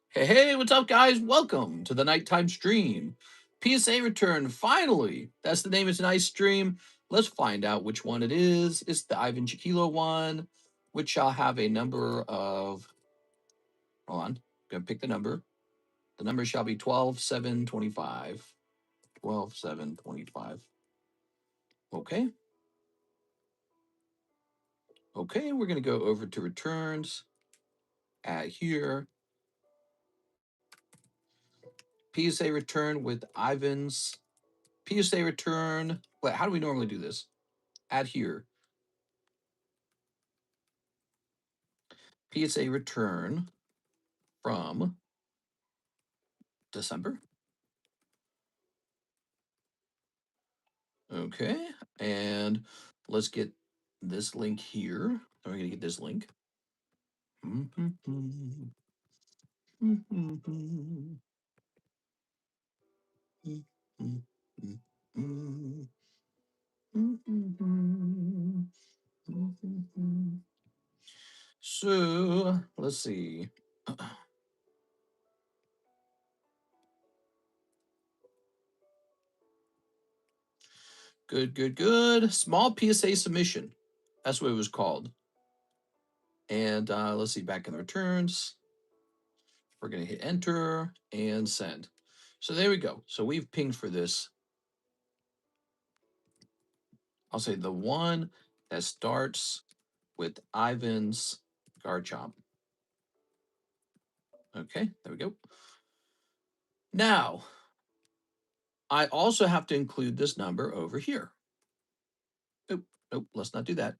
Hey, hey, what's up, guys? Welcome to the nighttime stream. PSA return, finally. That's the name of tonight's stream. Let's find out which one it is. It's the Ivan Chiquilo one, which shall have a number of. Hold on, I'm gonna pick the number. The number shall be 12725. 12725. Okay. Okay, we're gonna go over to returns. Add here. PSA return with Ivan's. PSA return. Wait, how do we normally do this? Add here. PSA return from December. Okay, and let's get this link here. We're going to get this link. So let's see. Good, good, good. Small PSA submission. That's what it was called. And let's see, back in the returns. We're going to hit enter and send. So there we go. So we've pinged for this. I'll say the one that starts with Ivan's Garchomp. Okay, there we go. Now, I also have to include this number over here. Nope, nope, let's not do that.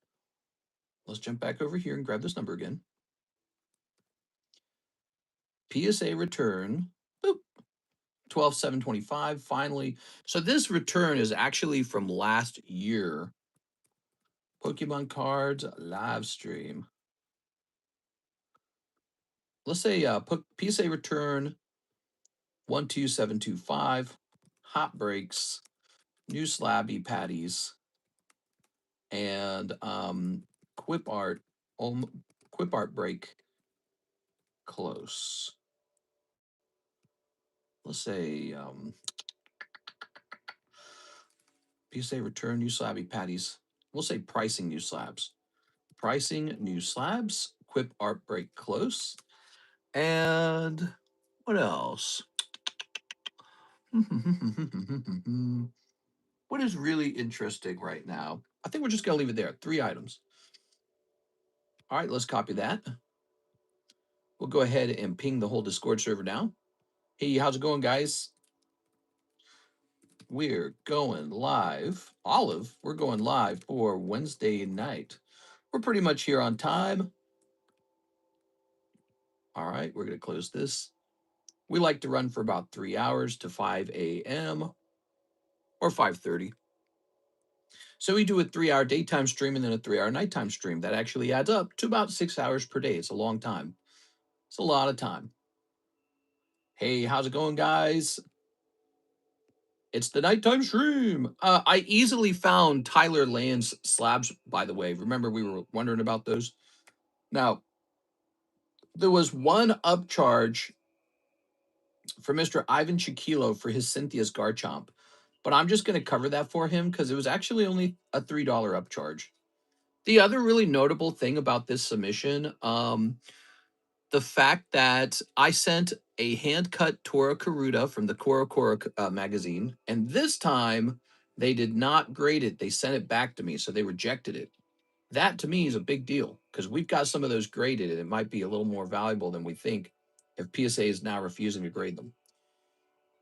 Let's jump back over here and grab this number again. PSA return, boop, 12725, finally. So this return is actually from last year. Pokemon cards live stream. Let's say PSA return 12725, hot breaks, new slabby patties, and Kwip art break close. Let's say PSA return new slabby patties. We'll say pricing new slabs. Pricing new slabs. Kwip art break close. And what else? What is really interesting right now? I think we're just going to leave it there. 3 items. All right, let's copy that. We'll go ahead and ping the whole Discord server now. Hey, how's it going, guys? We're going live. Olive, we're going live for Wednesday night. We're pretty much here on time. All right, we're going to close this. We like to run for about 3 hours to 5 a.m. or 5:30. So we do a 3-hour daytime stream and then a 3-hour nighttime stream. That actually adds up to about 6 hours per day. It's a long time. It's a lot of time. Hey, how's it going, guys? It's the nighttime stream. I easily found Tyler Land's slabs, by the way. Remember, we were wondering about those. Now, there was one upcharge for Mr. Ivan Chiquilo for his Cynthia's Garchomp, but I'm just going to cover that for him because it was actually only a $3 upcharge. The other really notable thing about this submission, the fact that I sent a hand-cut Tora Karuta from the Koro Koro magazine, and this time they did not grade it. They sent it back to me, so they rejected it. That, to me, is a big deal because we've got some of those graded, and it might be a little more valuable than we think if PSA is now refusing to grade them.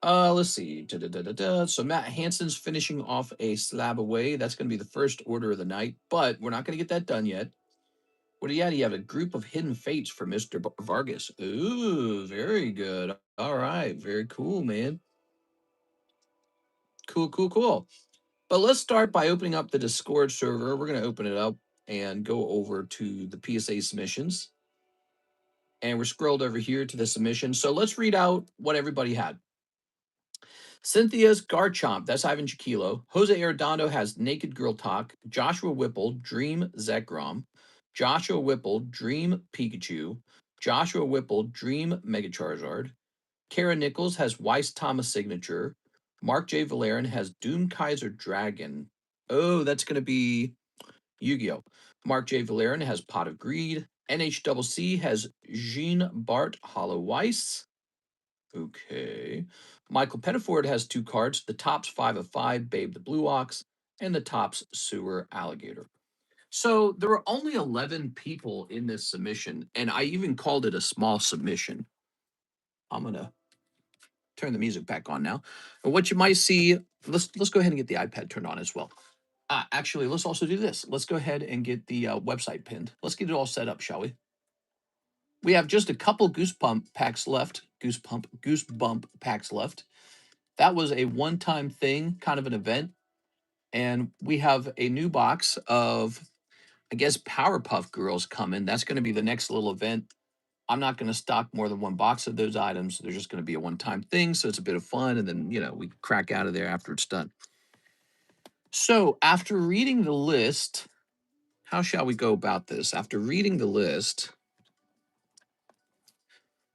Let's see. So Matt Hansen's finishing off a slab away. That's going to be the first order of the night, but we're not going to get that done yet. What do you have? You have a group of hidden fates for Mr. Vargas. Ooh, very good. All right. Very cool, man. Cool, cool, cool. But let's start by opening up the Discord server. We're going to open it up and go over to the PSA submissions. And we're scrolled over here to the submission. So let's read out what everybody had. Cynthia's Garchomp, that's Ivan Chiquilo. Jose Arredondo has Naked Girl Talk. Joshua Whipple, Dream Zekrom. Joshua Whipple, Dream Pikachu. Joshua Whipple, Dream Mega Charizard. Kara Nichols has Weiss Thomas Signature. Mark J. Valerian has Doom Kaiser Dragon. Oh, that's going to be Yu-Gi-Oh! Mark J. Valerian has Pot of Greed. NHCC has Jean Bart Hollow Weiss. Okay. Michael Pettiford has 2 cards. The Topps 5 of 5, Babe the Blue Ox, and the Topps Sewer Alligator. So there were only 11 people in this submission, and I even called it a small submission. I'm going to turn the music back on now. And what you might see, let's go ahead and get the iPad turned on as well. Actually, let's also do this. Let's go ahead and get the website pinned. Let's get it all set up, shall we? We have just a couple Goosebump packs left. Goosebump packs left. That was a one-time thing, kind of an event. And we have a new box of, I guess, Powerpuff Girls coming. That's going to be the next little event. I'm not going to stock more than one box of those items. They're just going to be a one-time thing, so it's a bit of fun, and then, you know, we crack out of there after it's done. So after reading the list, how shall we go about this? After reading the list,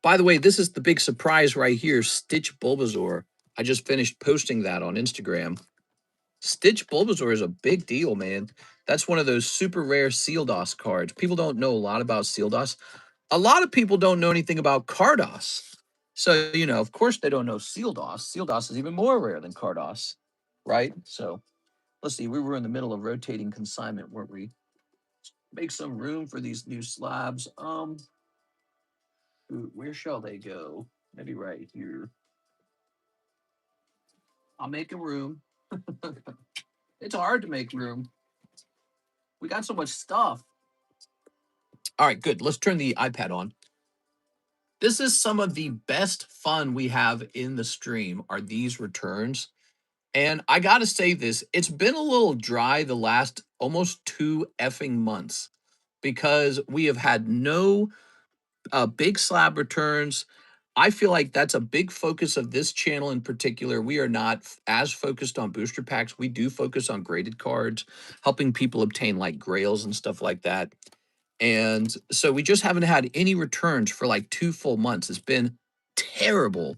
by the way, this is the big surprise right here, Stitch Bulbasaur. I just finished posting that on Instagram. Stitch Bulbasaur is a big deal, man. That's one of those super rare Sealdos cards. People don't know a lot about Sealdos. A lot of people don't know anything about Cardos. So, you know, of course they don't know Sealdos. Sealdos is even more rare than Cardos, right? So let's see, we were in the middle of rotating consignment, weren't we? Make some room for these new slabs. Where shall they go? Maybe right here. I'm making room. It's hard to make room. We got so much stuff. All right, good. Let's turn the iPad on. This is some of the best fun we have in the stream are these returns. And I got to say this, it's been a little dry the last almost 2 effing months because we have had no big slab returns. I feel like that's a big focus of this channel in particular. We are not as focused on booster packs. We do focus on graded cards, helping people obtain like grails and stuff like that. And so we just haven't had any returns for like 2 full months. It's been terrible.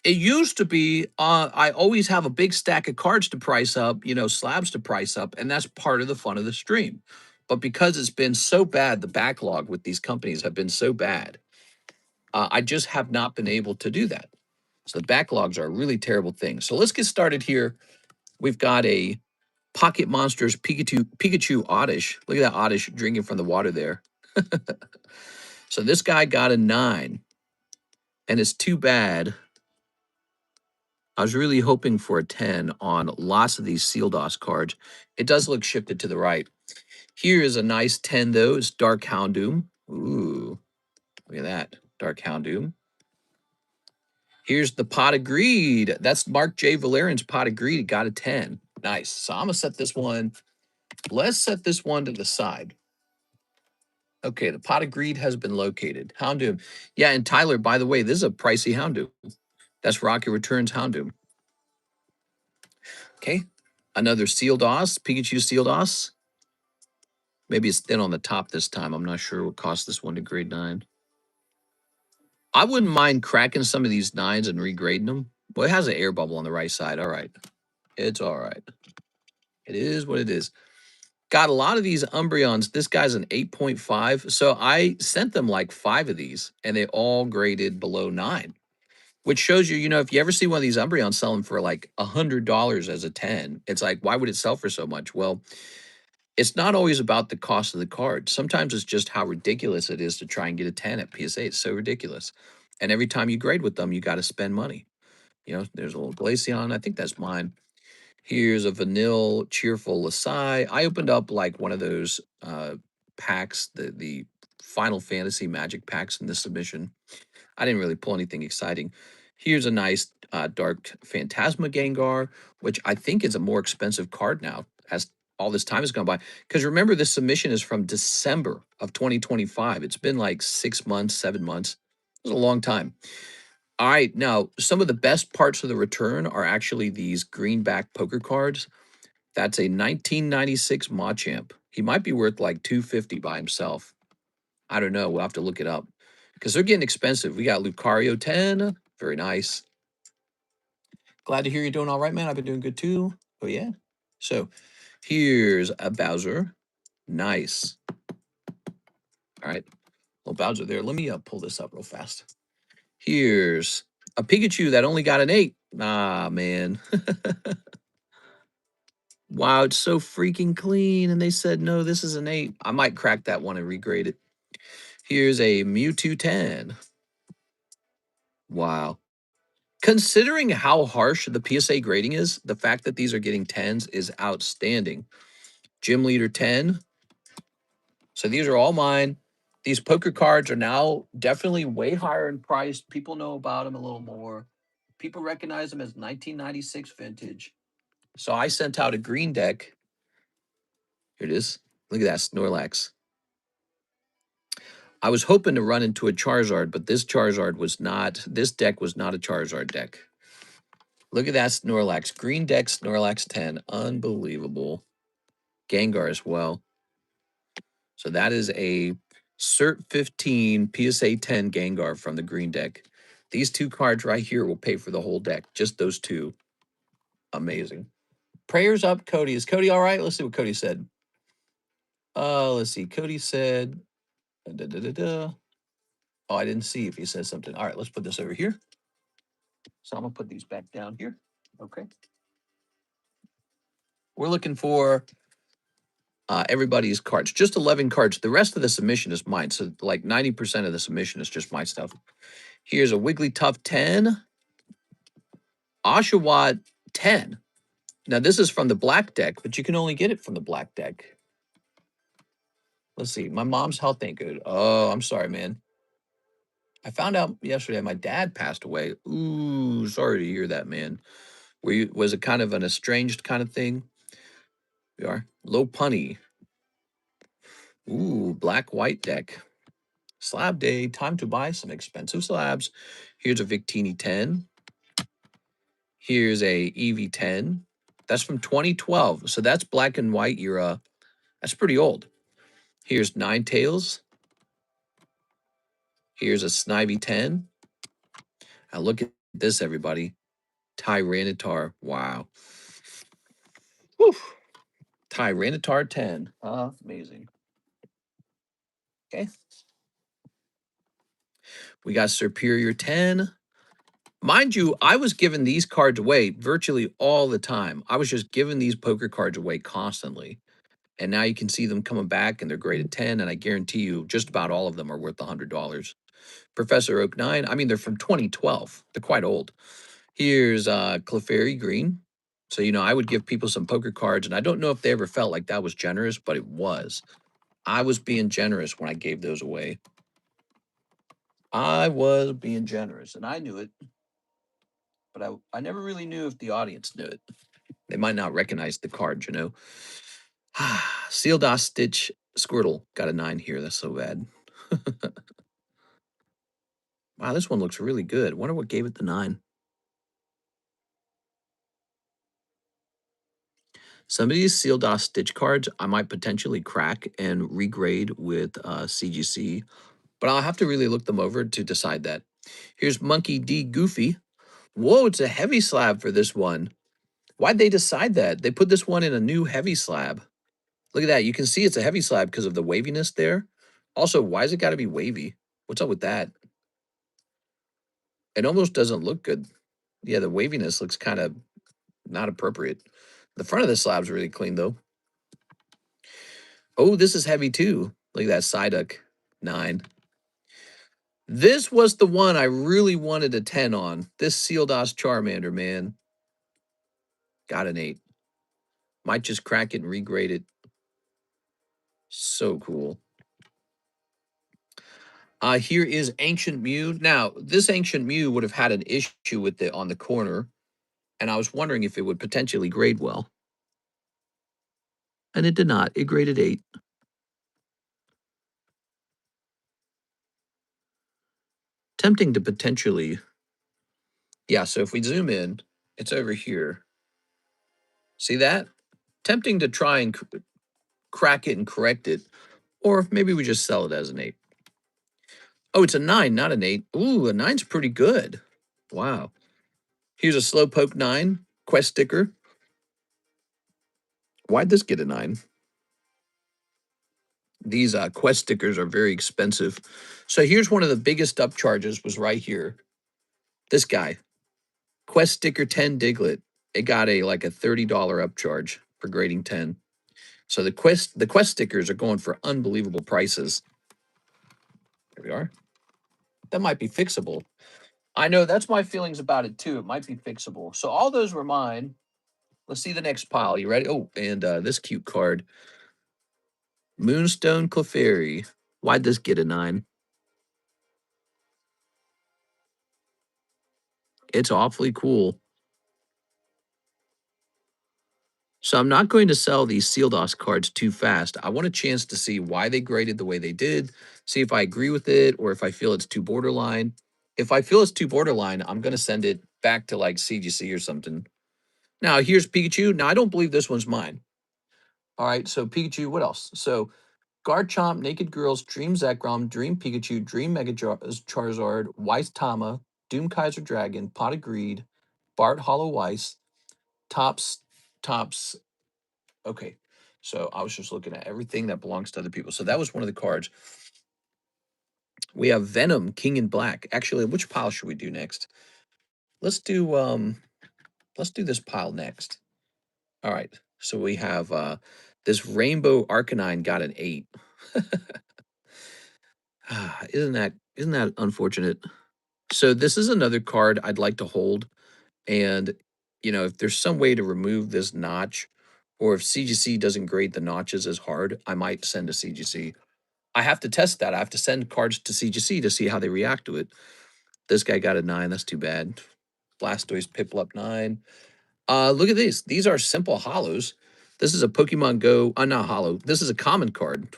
It used to be I always have a big stack of cards to price up, you know, slabs to price up, and that's part of the fun of the stream. But because it's been so bad, the backlog with these companies have been so bad, I just have not been able to do that. So the backlogs are a really terrible thing. So let's get started here. We've got a Pocket Monsters Pikachu Oddish. Look at that Oddish drinking from the water there. So this guy got a 9, and it's too bad. I was really hoping for a 10 on lots of these Sealdos cards. It does look shifted to the right. Here is a nice 10, though. It's Dark Houndoom. Ooh, look at that. Dark Houndoom. Here's the Pot of Greed. That's Mark J. Valerian's Pot of Greed. It got a 10. Nice. So I'm going to set this one. Let's set this one to the side. Okay, the Pot of Greed has been located. Houndoom. Yeah, and Tyler, by the way, this is a pricey Houndoom. That's Rocket Returns Houndoom. Okay, another Sealdos, Pikachu Sealdos. Maybe it's thin on the top this time. I'm not sure what cost this one to grade 9. I wouldn't mind cracking some of these 9s and regrading them. Well, it has an air bubble on the right side. All right. It's all right. It is what it is. Got a lot of these Umbreons. This guy's an 8.5. So I sent them like 5 of these, and they all graded below 9, which shows you, you know, if you ever see one of these Umbreons selling for like $100 as a 10, it's like, why would it sell for so much? Well, it's not always about the cost of the card. Sometimes it's just how ridiculous it is to try and get a 10 at PSA. It's so ridiculous. And every time you grade with them, you got to spend money. You know, there's a little Glaceon. I think that's mine. Here's a Vanille Cheerful Lasai. I opened up like one of those packs, the Final Fantasy Magic packs in this submission. I didn't really pull anything exciting. Here's a nice Dark Phantasma Gengar, which I think is a more expensive card now as all this time has gone by. Because remember, this submission is from December of 2025. It's been like 6 months, 7 months. It was a long time. All right, now some of the best parts of the return are actually these greenback poker cards. That's a 1996 Machamp. He might be worth like $250 by himself. I don't know. We'll have to look it up. because they're getting expensive. We got Lucario 10. Very nice. Glad to hear you're doing all right, man. I've been doing good too. Oh, yeah. So here's a Bowser. Nice. All right. Little Bowser there. Let me pull this up real fast. Here's a Pikachu that only got an 8. Ah, man. Wow, it's so freaking clean. And they said, no, this is an 8. I might crack that one and regrade it. Here's a Mewtwo 10. Wow. Considering how harsh the PSA grading is, the fact that these are getting 10s is outstanding. Gym Leader 10. So these are all mine. These poker cards are now definitely way higher in price. People know about them a little more. People recognize them as 1996 vintage. So I sent out a green deck. Here it is. Look at that Snorlax. I was hoping to run into a Charizard, but this Charizard was not, this deck was not a Charizard deck. Look at that Snorlax. Green deck Snorlax 10. Unbelievable. Gengar as well. So that is a Cert 15 PSA 10 Gengar from the green deck. These two cards right here will pay for the whole deck. Just those two. Amazing. Prayers up, Cody. Is Cody all right? Let's see what Cody said. Let's see. Cody said, oh, I didn't see if he said something. All right, let's put this over here. So I'm going to put these back down here. Okay. We're looking for everybody's cards. Just 11 cards. The rest of the submission is mine. So like 90% of the submission is just my stuff. Here's a Wigglytuff 10. Oshawott 10. Now, this is from the black deck, but you can only get it from the black deck. Let's see. My mom's health ain't good. Oh, I'm sorry, man. I found out yesterday my dad passed away. Ooh, sorry to hear that, man. Was it kind of an estranged kind of thing? We are. Low punny. Ooh, black-white deck. Slab day. Time to buy some expensive slabs. Here's a Victini 10. Here's a Eevee 10. That's from 2012. So that's black and white era. That's pretty old. Here's Ninetales. Here's a Snivy 10. Now look at this, everybody. Tyranitar. Wow. Whew. Tyranitar 10. Amazing. Okay. We got Superior 10. Mind you, I was giving these cards away virtually all the time. I was just giving these poker cards away constantly. And now you can see them coming back and they're graded 10. And I guarantee you just about all of them are worth $100. Professor Oak 9. I mean, they're from 2012. They're quite old. Here's Clefairy Green. So, you know, I would give people some poker cards, and I don't know if they ever felt like that was generous, but it was. I was being generous when I gave those away. I was being generous, and I knew it, but I never really knew if the audience knew it. They might not recognize the card, you know. Sealed Off Stitch Squirtle got a 9 here. That's so bad. Wow, this one looks really good. Wonder what gave it the 9. Some of these Sealed Off Stitch cards I might potentially crack and regrade with CGC, but I'll have to really look them over to decide that. Here's Monkey D. Goofy. Whoa, it's a heavy slab for this one. Why'd they decide that? They put this one in a new heavy slab. Look at that. You can see it's a heavy slab because of the waviness there. Also, why's it got to be wavy? What's up with that? It almost doesn't look good. Yeah, the waviness looks kind of not appropriate. The front of the slab's really clean, though. Oh, this is heavy, too. Look at that Psyduck. 9. This was the one I really wanted a 10 on. This Sealed Off Charmander, man. Got an 8. Might just crack it and regrade it. So cool. Here is Ancient Mew. Now, this Ancient Mew would have had an issue with it on the corner, and I was wondering if it would potentially grade well. And it did not. It graded 8. Tempting to potentially... Yeah, so if we zoom in, it's over here. See that? Tempting to try and crack it and correct it, or maybe we just sell it as an 8. Oh, it's a 9, not an 8. Ooh, a 9's pretty good. Wow. Here's a Slowpoke 9 quest sticker. Why'd this get a 9? These quest stickers are very expensive. So here's one of the biggest upcharges was right here. This guy, quest sticker 10 Diglett. It got a like a $30 upcharge for grading 10. So the quest stickers are going for unbelievable prices. Here we are. That might be fixable. I know that's my feelings about it too. It might be fixable. So all those were mine. Let's see the next pile. You ready? Oh, and this cute card. Moonstone Clefairy. Why'd this get a 9? It's awfully cool. So I'm not going to sell these Sealed Os cards too fast. I want a chance to see why they graded the way they did, see if I agree with it or if I feel it's too borderline. If I feel it's too borderline, I'm going to send it back to like CGC or something. Now, here's Pikachu. Now, I don't believe this one's mine. All right, so Pikachu, what else? So Garchomp, Naked Girls, Dream Zekrom, Dream Pikachu, Dream Mega Charizard, Weiss Tama, Doom Kaiser Dragon, Pot of Greed, Bart Hollow Weiss, Tops. Okay, so I was just looking at everything that belongs to other people. So that was one of the cards. We have Venom, King in Black. Actually, which pile should we do next? Let's do this pile next. All right. So we have this Rainbow Arcanine got an 8. Isn't that unfortunate? So this is another card I'd like to hold. And if there's some way to remove this notch, or if CGC doesn't grade the notches as hard, I might send to CGC. I have to test that. I have to send cards to CGC to see how they react to it. This guy got a 9. That's too bad. Blastoise Piplup 9. Look at these. These are simple hollows. This is a Pokemon Go. Not hollow. This is a common card,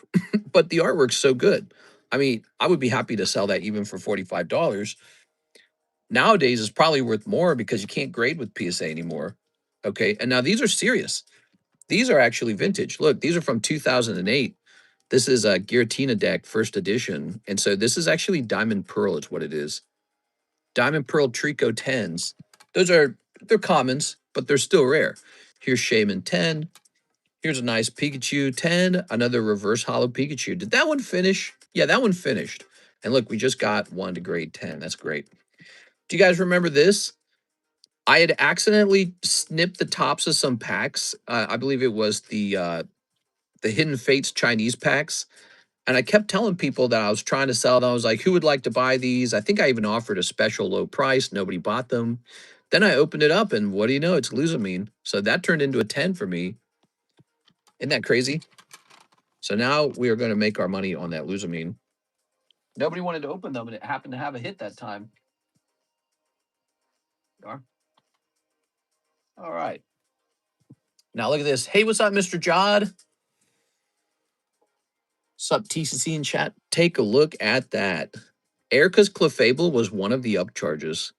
but the artwork's so good. I mean, I would be happy to sell that even for $45. Nowadays, it's probably worth more because you can't grade with PSA anymore. Okay, and now these are serious. These are actually vintage. Look, these are from 2008. This is a Giratina deck, first edition. And so this is actually Diamond Pearl is what it is. Diamond Pearl Trico 10s. They're commons, but they're still rare. Here's Shaman 10. Here's a nice Pikachu 10. Another reverse hollow Pikachu. Did that one finish? Yeah, that one finished. And look, we just got one to grade 10. That's great. Do you guys remember this? I had accidentally snipped the tops of some packs. I believe it was the Hidden Fates Chinese packs. And I kept telling people that I was trying to sell them. I was like, who would like to buy these? I think I even offered a special low price. Nobody bought them. Then I opened it up, and what do you know? It's Luzamine. So that turned into a 10 for me. Isn't that crazy? So now we are going to make our money on that Luzamine. Nobody wanted to open them, and it happened to have a hit that time. All right. Now look at this. Hey, what's up, Mr. Jod? What's up, TCC in chat? Take a look at that. Erica's Clefable was one of the upcharges.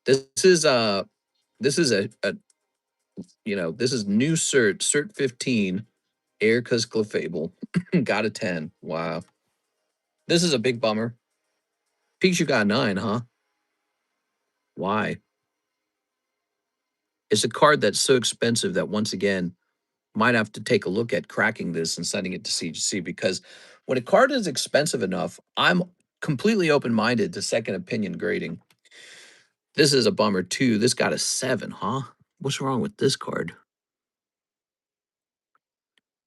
This is a this is this is new cert 15, Erica's Clefable. Got a 10. Wow. This is a big bummer. Pikachu got a 9, huh? Why? It's a card that's so expensive that once again, might have to take a look at cracking this and sending it to CGC because when a card is expensive enough, I'm completely open-minded to second opinion grading. This is a bummer too. This got a 7, huh? What's wrong with this card?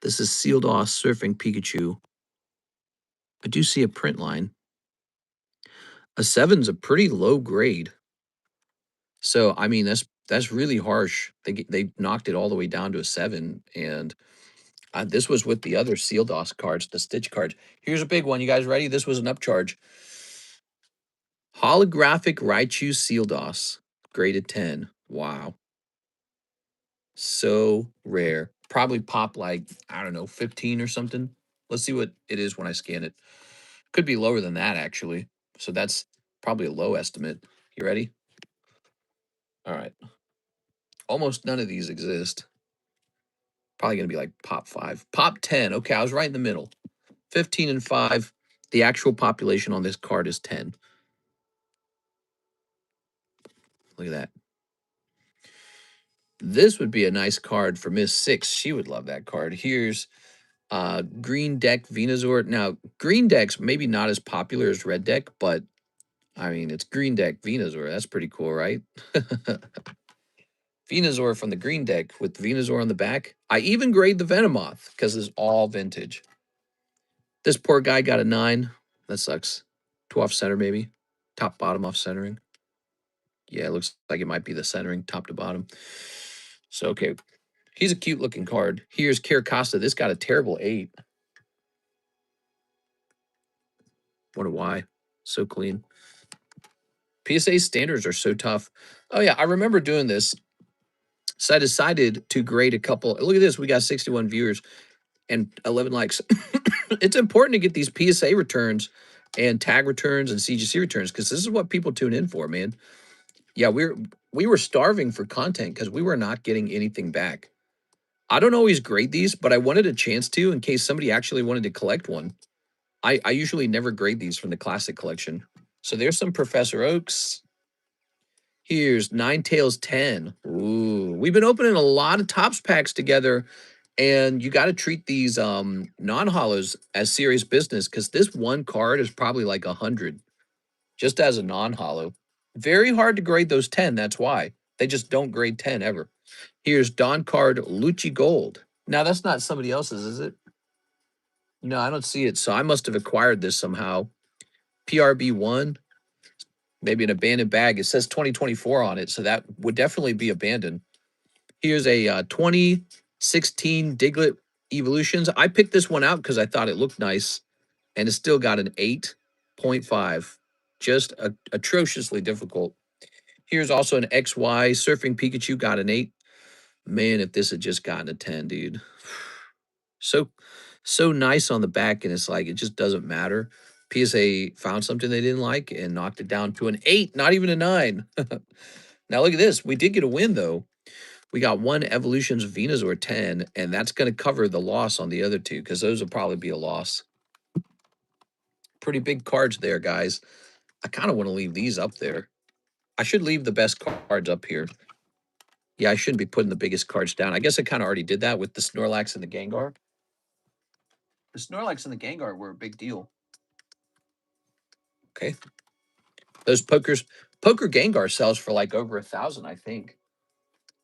This is Sealed Off Surfing Pikachu. I do see a print line. A 7's a pretty low grade. So, I mean, that's really harsh. They knocked it all the way down to a 7, and this was with the other Sealed Off cards, the Stitch cards. Here's a big one. You guys ready? This was an upcharge. Holographic Raichu Sealed Off, graded 10. Wow. So rare. Probably pop like, I don't know, 15 or something. Let's see what it is when I scan it. Could be lower than that, actually. So that's probably a low estimate. You ready? All right. Almost none of these exist. Probably going to be like pop 5. Pop 10. Okay, I was right in the middle. 15 and 5. The actual population on this card is 10. Look at that. This would be a nice card for Miss Six. She would love that card. Here's Green Deck Venusaur. Now, Green Deck's maybe not as popular as Red Deck, but I mean, it's Green Deck Venusaur. That's pretty cool, right? Venusaur from the Green Deck with Venusaur on the back. I even grade the Venomoth because it's all vintage. This poor guy got a 9. That sucks. 2 off center, maybe. Top, bottom off centering. Yeah, it looks like it might be the centering, top to bottom. So, okay. He's a cute looking card. Here's Carcosta. This got a terrible 8. Wonder why. So clean. PSA standards are so tough. Oh, yeah. I remember doing this. So I decided to grade a couple. Look at this. We got 61 viewers and 11 likes. It's important to get these PSA returns and tag returns and CGC returns because this is what people tune in for, man. Yeah, we were starving for content because we were not getting anything back. I don't always grade these, but I wanted a chance to in case somebody actually wanted to collect one. I usually never grade these from the classic collection. So there's some Professor Oaks. Here's Ninetales 10. Ooh, we've been opening a lot of Topps packs together, and you got to treat these non-hollows as serious business because this one card is probably like 100 just as a non-hollow. Very hard to grade those 10. That's why they just don't grade 10 ever. Here's Don Card Lucci Gold. Now that's not somebody else's, is it? No, I don't see it. So I must have acquired this somehow. PRB1, maybe an abandoned bag. It says 2024 on it, so that would definitely be abandoned. Here's a 2016 Diglett Evolutions. I picked this one out because I thought it looked nice, and it still got an 8.5. Just atrociously difficult. Here's also an XY Surfing Pikachu, got an 8. Man, if this had just gotten a 10, dude. So nice on the back, and it's like it just doesn't matter. PSA found something they didn't like and knocked it down to an 8, not even a 9. Now look at this. We did get a win though. We got one Evolutions Venusaur 10, and that's going to cover the loss on the other two because those will probably be a loss. Pretty big cards there, guys. I kind of want to leave these up there. I should leave the best cards up here. Yeah, I shouldn't be putting the biggest cards down. I guess I kind of already did that with the Snorlax and the Gengar. The Snorlax and the Gengar were a big deal. Okay. Those Poker Gengar sells for like over 1,000, I think.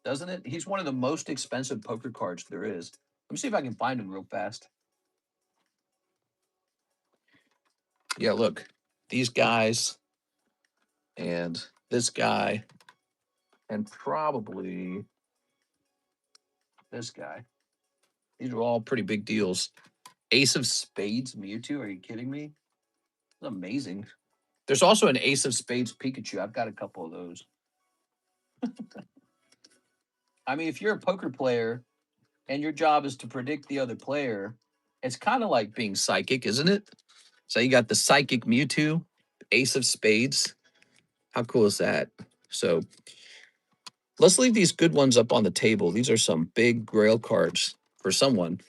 Doesn't it? He's one of the most expensive poker cards there is. Let me see if I can find him real fast. Yeah, look. These guys and this guy and probably this guy. These are all pretty big deals. Ace of Spades Mewtwo. Are you kidding me? That's amazing. There's also an Ace of Spades Pikachu. I've got a couple of those. I mean, if you're a poker player and your job is to predict the other player, it's kind of like being psychic, isn't it? So you got the Psychic Mewtwo, Ace of Spades. How cool is that? So let's leave these good ones up on the table. These are some big grail cards for someone.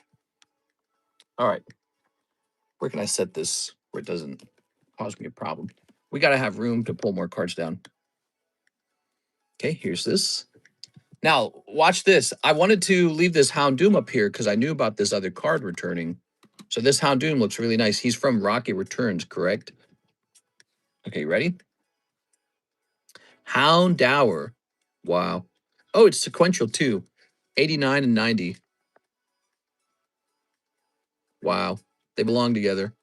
All right. Where can I set this where it doesn't cause me a problem? We got to have room to pull more cards down. Okay, here's this. Now, watch this. I wanted to leave this Houndoom up here because I knew about this other card returning. So this Houndoom looks really nice. He's from Rocket Returns, correct? Okay, ready? Houndour. Wow. Oh, it's sequential too. 89 and 90. Wow. They belong together.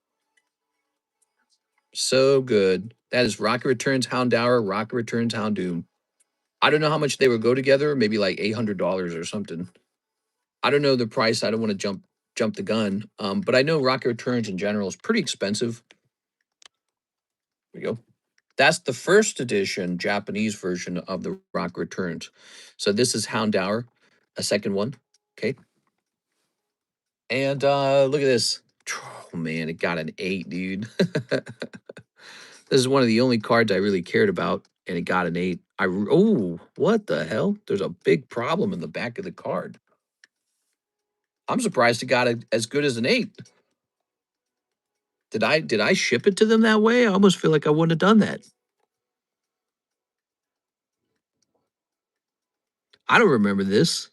So good. That is Rocket Returns Houndour, Rocket Returns Houndoom. I don't know how much they would go together, maybe like $800 or something. I don't know the price. I don't want to jump the gun. But I know Rocket Returns in general is pretty expensive. There we go. That's the first edition Japanese version of the Rocket Returns. So this is Houndour, a second one. Okay. And look at this. Oh man, it got an 8, dude. This is one of the only cards I really cared about, and it got an 8. Oh, what the hell? There's a big problem in the back of the card. I'm surprised it got as good as an 8. Did I ship it to them that way? I almost feel like I wouldn't have done that. I don't remember this.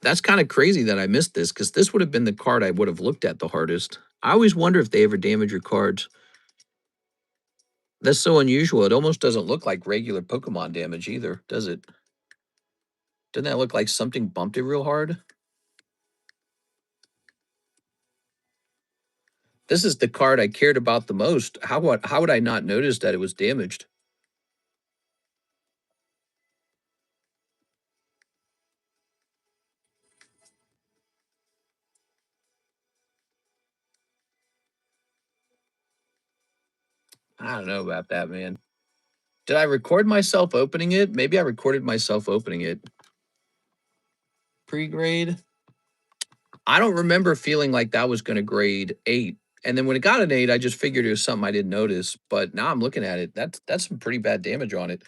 That's kind of crazy that I missed this because this would have been the card I would have looked at the hardest. I always wonder if they ever damage your cards. That's so unusual. It almost doesn't look like regular Pokemon damage either, does it? Doesn't that look like something bumped it real hard? This is the card I cared about the most. How would I not notice that it was damaged? I don't know about that, man. Did I record myself opening it? Maybe I recorded myself opening it. Pre-grade. I don't remember feeling like that was going to grade 8. And then when it got an 8, I just figured it was something I didn't notice. But now I'm looking at it. That's some pretty bad damage on it.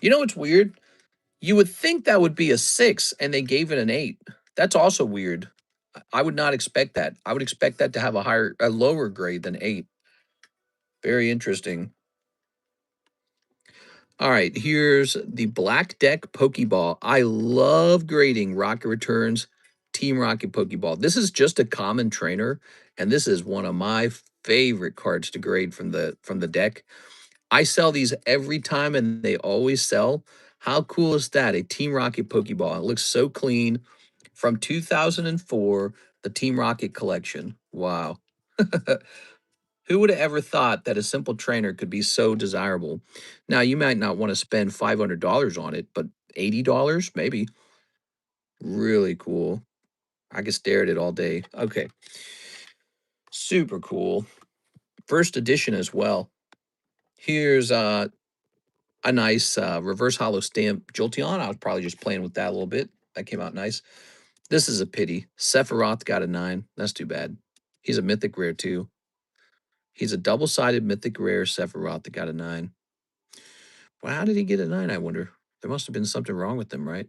You know what's weird? You would think that would be a 6 and they gave it an 8. That's also weird. I would not expect that. I would expect that to have a lower grade than 8. Very interesting. All right, here's the Black Deck Pokeball. I love grading Rocket Returns Team Rocket Pokeball. This is just a common trainer, and this is one of my favorite cards to grade from the deck. I sell these every time, and they always sell. How cool is that? A Team Rocket Pokeball. It looks so clean. From 2004, the Team Rocket collection. Wow. Who would have ever thought that a simple trainer could be so desirable? Now, you might not want to spend $500 on it, but $80 maybe. Really cool. I could stare at it all day. Okay. Super cool. First edition as well. Here's a nice reverse hollow stamp Jolteon. I was probably just playing with that a little bit. That came out nice. This is a pity. Sephiroth got a 9. That's too bad. He's a mythic rare too. He's a double-sided mythic rare Sephiroth that got a 9. Well, how did he get a 9, I wonder? There must have been something wrong with them, right?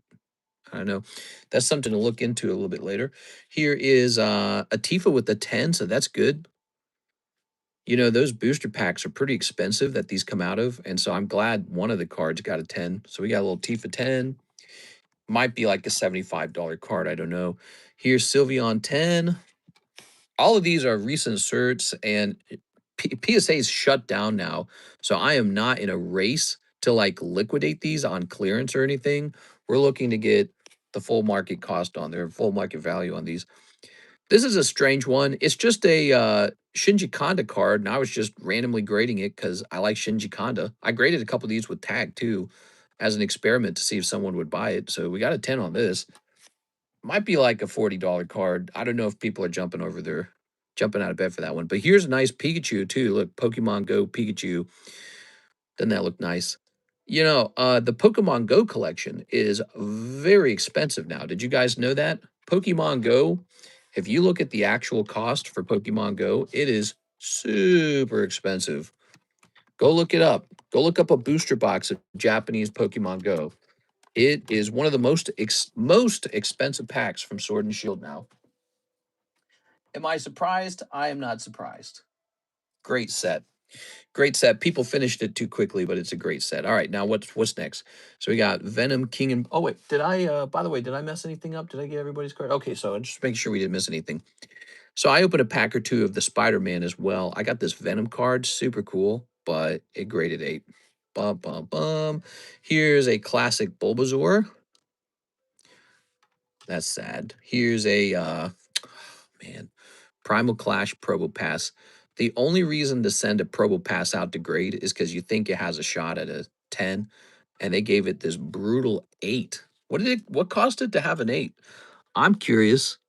I don't know. That's something to look into a little bit later. Here is a Tifa with a 10, so that's good. You know, those booster packs are pretty expensive that these come out of, and so I'm glad one of the cards got a 10. So we got a little Tifa 10. Might be like a $75 card, I don't know. Here's Sylveon 10. All of these are recent certs, and PSA is shut down now. So I am not in a race to like liquidate these on clearance or anything. We're looking to get the full market cost on there, full market value on these. This is a strange one. It's just a Shinji Kanda card, and I was just randomly grading it because I like Shinji Kanda. I graded a couple of these with tag too as an experiment to see if someone would buy it. So we got a 10 on this. Might be like a $40 card. I don't know if people are jumping out of bed for that one. But here's a nice Pikachu too. Look, Pokemon Go Pikachu. Doesn't that look nice? You know, the Pokemon Go collection is very expensive now. Did you guys know that? Pokemon Go, if you look at the actual cost for Pokemon Go, it is super expensive. Go look it up. Go look up a booster box of Japanese Pokemon Go. It is one of the most expensive packs from Sword and Shield now. Am I surprised? I am not surprised. Great set. Great set. People finished it too quickly, but it's a great set. All right, now what's next? So we got Venom King and oh wait, did I by the way, did I mess anything up? Did I get everybody's card? Okay, so just make sure we didn't miss anything. So I opened a pack or two of the Spider-Man as well. I got this Venom card, super cool, but it graded 8. Bum bum bum. Here's a classic Bulbasaur. That's sad. Here's a man, Primal Clash Probopass. The only reason to send a Probopass out to grade is because you think it has a shot at a 10, and they gave it this brutal 8. What caused it to have an 8? I'm curious.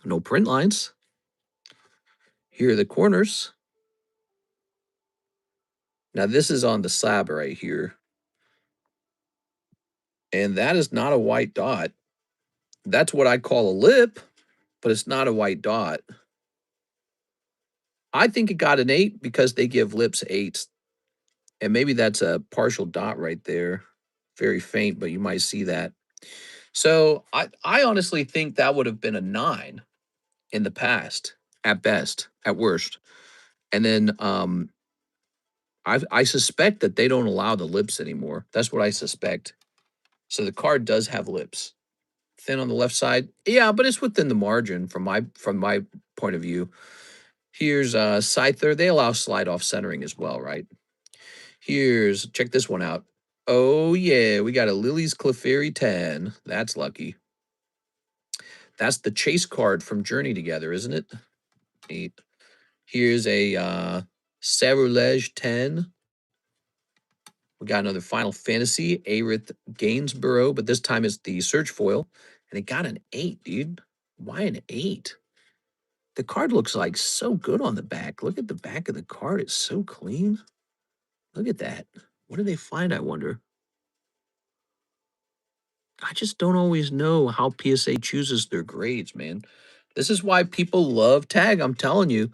No print lines. Here are the corners. Now this is on the slab right here. And that is not a white dot. That's what I call a lip, but it's not a white dot. I think it got an 8 because they give lips 8s. And maybe that's a partial dot right there. Very faint, but you might see that. So I honestly think that would have been a 9. in the past, at best, at worst. And then I suspect that they don't allow the lips anymore. That's what I suspect. So the card does have lips. Thin on the left side. Yeah, but it's within the margin from my point of view. Here's Scyther. They allow slide off centering as well, right? Here's, check this one out. Oh yeah, we got a Lily's Clefairy 10. That's lucky. That's the chase card from Journey Together, isn't it? 8. Here's a Sabrelege 10. We got another Final Fantasy, Aerith Gainsborough, but this time it's the search foil. And it got an 8, dude. Why an 8? The card looks like so good on the back. Look at the back of the card. It's so clean. Look at that. What did they find, I wonder? I just don't always know how PSA chooses their grades, man. This is why people love Tag. I'm telling you,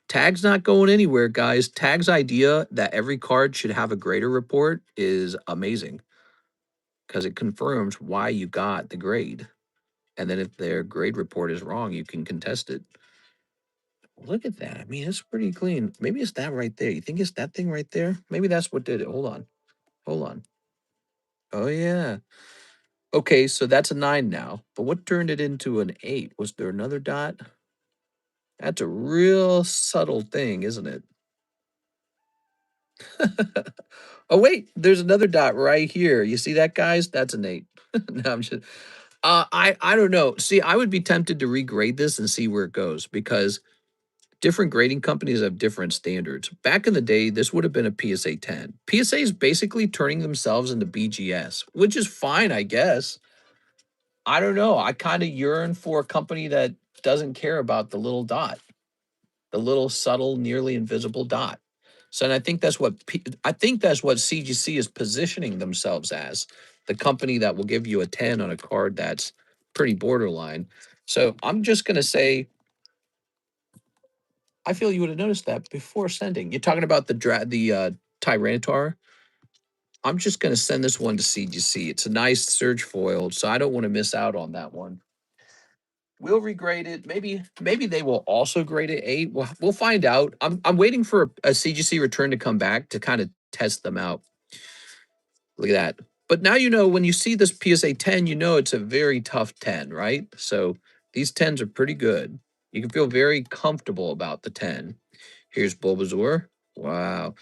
Tag's not going anywhere, guys. Tag's idea that every card should have a grader report is amazing because it confirms why you got the grade. And then if their grade report is wrong, you can contest it. Look at that. I mean, it's pretty clean. Maybe it's that right there. You think it's that thing right there? Maybe that's what did it. Hold on. Hold on. Oh, yeah. Okay, so that's a 9 now. But what turned it into an 8? Was there another dot? That's a real subtle thing, isn't it? Oh, wait, there's another dot right here. You see that, guys? That's an 8. No, I'm just I don't know. See, I would be tempted to regrade this and see where it goes because different grading companies have different standards. Back in the day, this would have been a PSA 10. PSA is basically turning themselves into BGS, which is fine, I guess. I don't know. I kind of yearn for a company that doesn't care about the little dot, the little subtle, nearly invisible dot. So, and I think that's what I think that's what CGC is positioning themselves as, the company that will give you a 10 on a card that's pretty borderline. So, I'm just going to say I feel you would have noticed that before sending. You're talking about the Tyranitar. I'm just going to send this one to CGC. It's a nice surge foil, so I don't want to miss out on that one. We'll regrade it. Maybe they will also grade it 8. We'll find out. I'm waiting for a CGC return to come back to kind of test them out. Look at that. But now you know when you see this PSA 10, you know it's a very tough 10, right? So these 10s are pretty good. You can feel very comfortable about the 10. Here's Bulbasaur. Wow.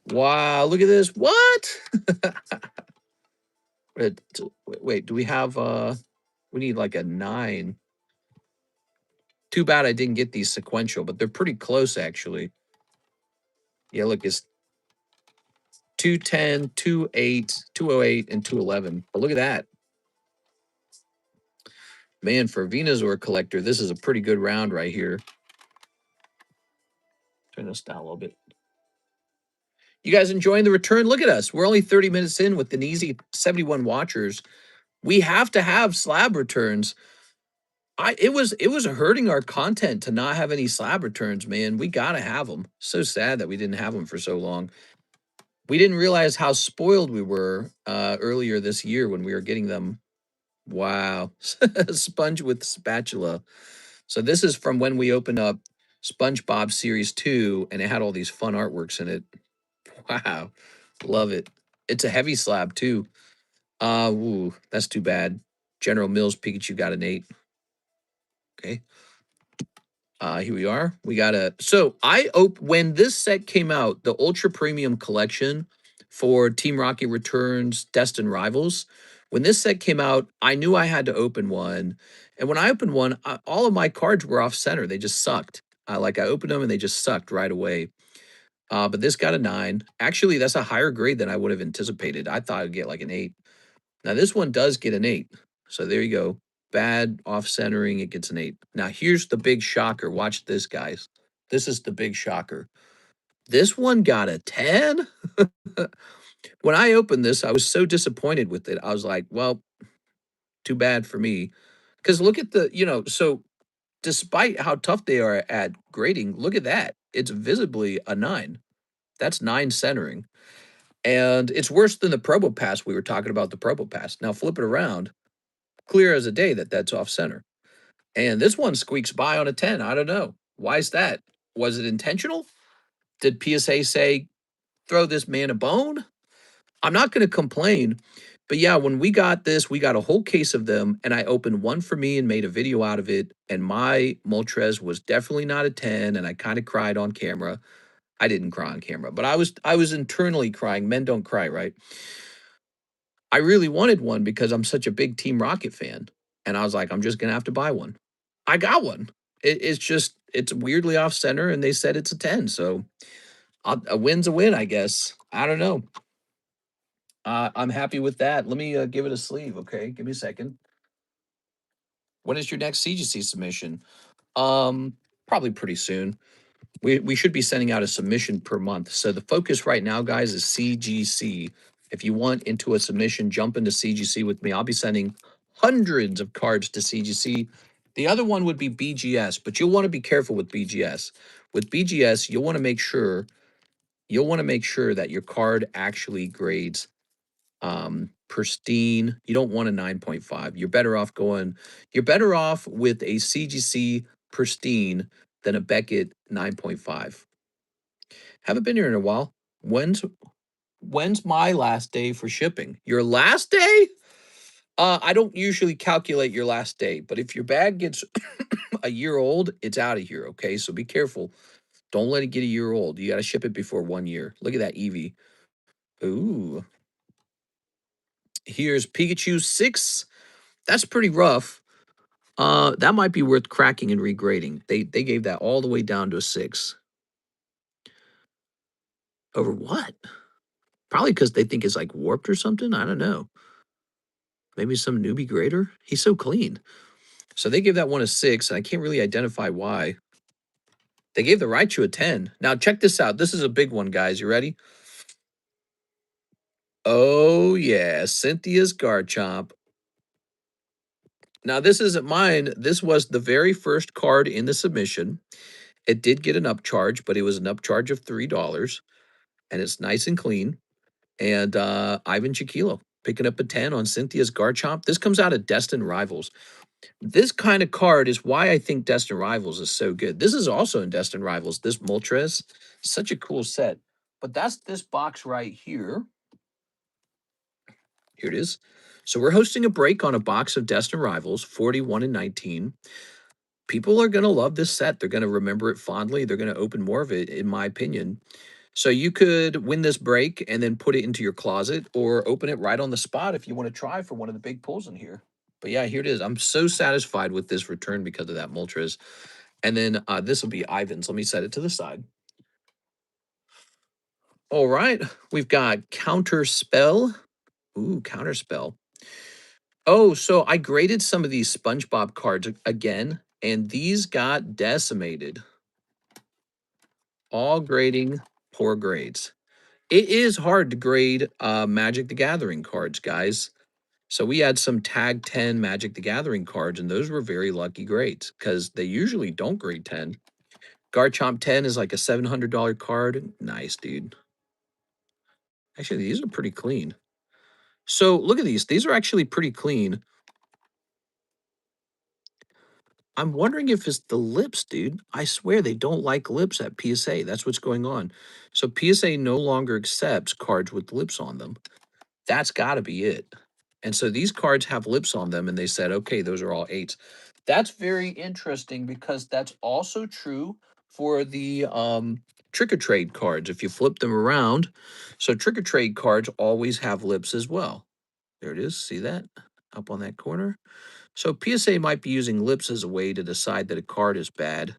Wow, look at this. What? Wait, do we have we need like a 9. Too bad I didn't get these sequential, but they're pretty close actually. Yeah, look, it's 210, 28, 208, and 211. But look at that. Man, for a Venusaur collector, this is a pretty good round right here. Turn this down a little bit. You guys enjoying the return? Look at us. We're only 30 minutes in with an easy 71 watchers. We have to have slab returns. It was hurting our content to not have any slab returns, man. We gotta have them. So sad that we didn't have them for so long. We didn't realize how spoiled we were earlier this year when we were getting them. Wow, sponge with spatula. So this is from when we opened up SpongeBob Series 2, and it had all these fun artworks in it. Wow, love it. It's a heavy slab too. Ooh, that's too bad. General Mills Pikachu got an 8. Okay. Here we are. We got a when this set came out, the Ultra Premium Collection for Team Rocket Returns Destined Rivals. When this set came out, I knew I had to open one. And when I opened one, all of my cards were off center. They just sucked. Like I opened them and they just sucked right away. But this got a 9. Actually, that's a higher grade than I would have anticipated. I thought I'd get like an 8. Now this one does get an 8. So there you go. Bad off centering, it gets an 8. Now here's the big shocker. Watch this, guys. This is the big shocker. This one got a 10. When I opened this, I was so disappointed with it. I was like, well, too bad for me. Because look at so despite how tough they are at grading, look at that. It's visibly a 9. That's 9 centering. And it's worse than the Probo Pass. We were talking about the Probo Pass. Now flip it around. Clear as a day that that's off center. And this one squeaks by on a 10. I don't know. Why is that? Was it intentional? Did PSA say, throw this man a bone? I'm not going to complain. But yeah, when we got this, we got a whole case of them, and I opened one for me and made a video out of it. And my Moltres was definitely not a 10, and I kind of cried on camera. I didn't cry on camera, but I was internally crying. Men don't cry, right? I really wanted one because I'm such a big Team Rocket fan. And I was like, I'm just gonna have to buy one. I got one. It's just it's weirdly off center, and they said it's a 10. So a win's a win, I guess. I don't know. I'm happy with that. Let me give it a sleeve. Okay, give me a second. When is your next CGC submission? Probably pretty soon. We should be sending out a submission per month. So the focus right now, guys, is CGC. If you want into a submission, jump into CGC with me. I'll be sending hundreds of cards to CGC. The other one would be BGS, but you'll want to be careful with BGS. With BGS, you'll want to make sure that your card actually grades pristine. You don't want a 9.5. You're better off with a CGC pristine than a Beckett 9.5. Haven't been here in a while. When's my last day for shipping? Your last day? I don't usually calculate your last day, but if your bag gets a year old, it's out of here, okay? So be careful. Don't let it get a year old. You got to ship it before 1 year. Look at that Eevee. Ooh. Here's Pikachu 6. That's pretty rough. That might be worth cracking and regrading. They gave that all the way down to a 6. Over what? Probably because they think it's like warped or something. I don't know. Maybe some newbie grader. He's so clean. So they gave that one a 6, and I can't really identify why. They gave the Raichu a 10. Now check this out. This is a big one, guys. You ready? Oh yeah, Cynthia's Garchomp. Now this isn't mine. This was the very first card in the submission. It did get an upcharge, but it was an upcharge of $3, and it's nice and clean. And Ivan Chiquilo picking up a 10 on Cynthia's Garchomp. This comes out of Destined Rivals. This kind of card is why I think Destined Rivals is so good. This is also in Destined Rivals. This Moltres, such a cool set. But that's this box right here. Here it is. So we're hosting a break on a box of Destined Rivals, 41 and 19. People are going to love this set. They're going to remember it fondly. They're going to open more of it, in my opinion. So you could win this break and then put it into your closet or open it right on the spot if you want to try for one of the big pulls in here. But yeah, here it is. I'm so satisfied with this return because of that Moltres. And then this will be Ivan's. Let me set it to the side. All right. We've got Counter Spell. Ooh, Counter Spell. Oh, so I graded some of these SpongeBob cards again, and these got decimated. All grading poor grades. It is hard to grade Magic the Gathering cards, guys. So we had some Tag 10 Magic the Gathering cards, and those were very lucky grades because they usually don't grade 10. Garchomp 10 is like a $700 card. Nice, dude. Actually, these are pretty clean. So look at these. These are actually pretty clean. I'm wondering if it's the lips, dude. I swear they don't like lips at PSA. That's what's going on. So PSA no longer accepts cards with lips on them. That's got to be it. And so these cards have lips on them, and they said, okay, those are all 8s. That's very interesting because that's also true for the Trick or Trade cards. If you flip them around, so Trick or Trade cards always have lips as well. There it is. See that up on that corner? So PSA might be using lips as a way to decide that a card is bad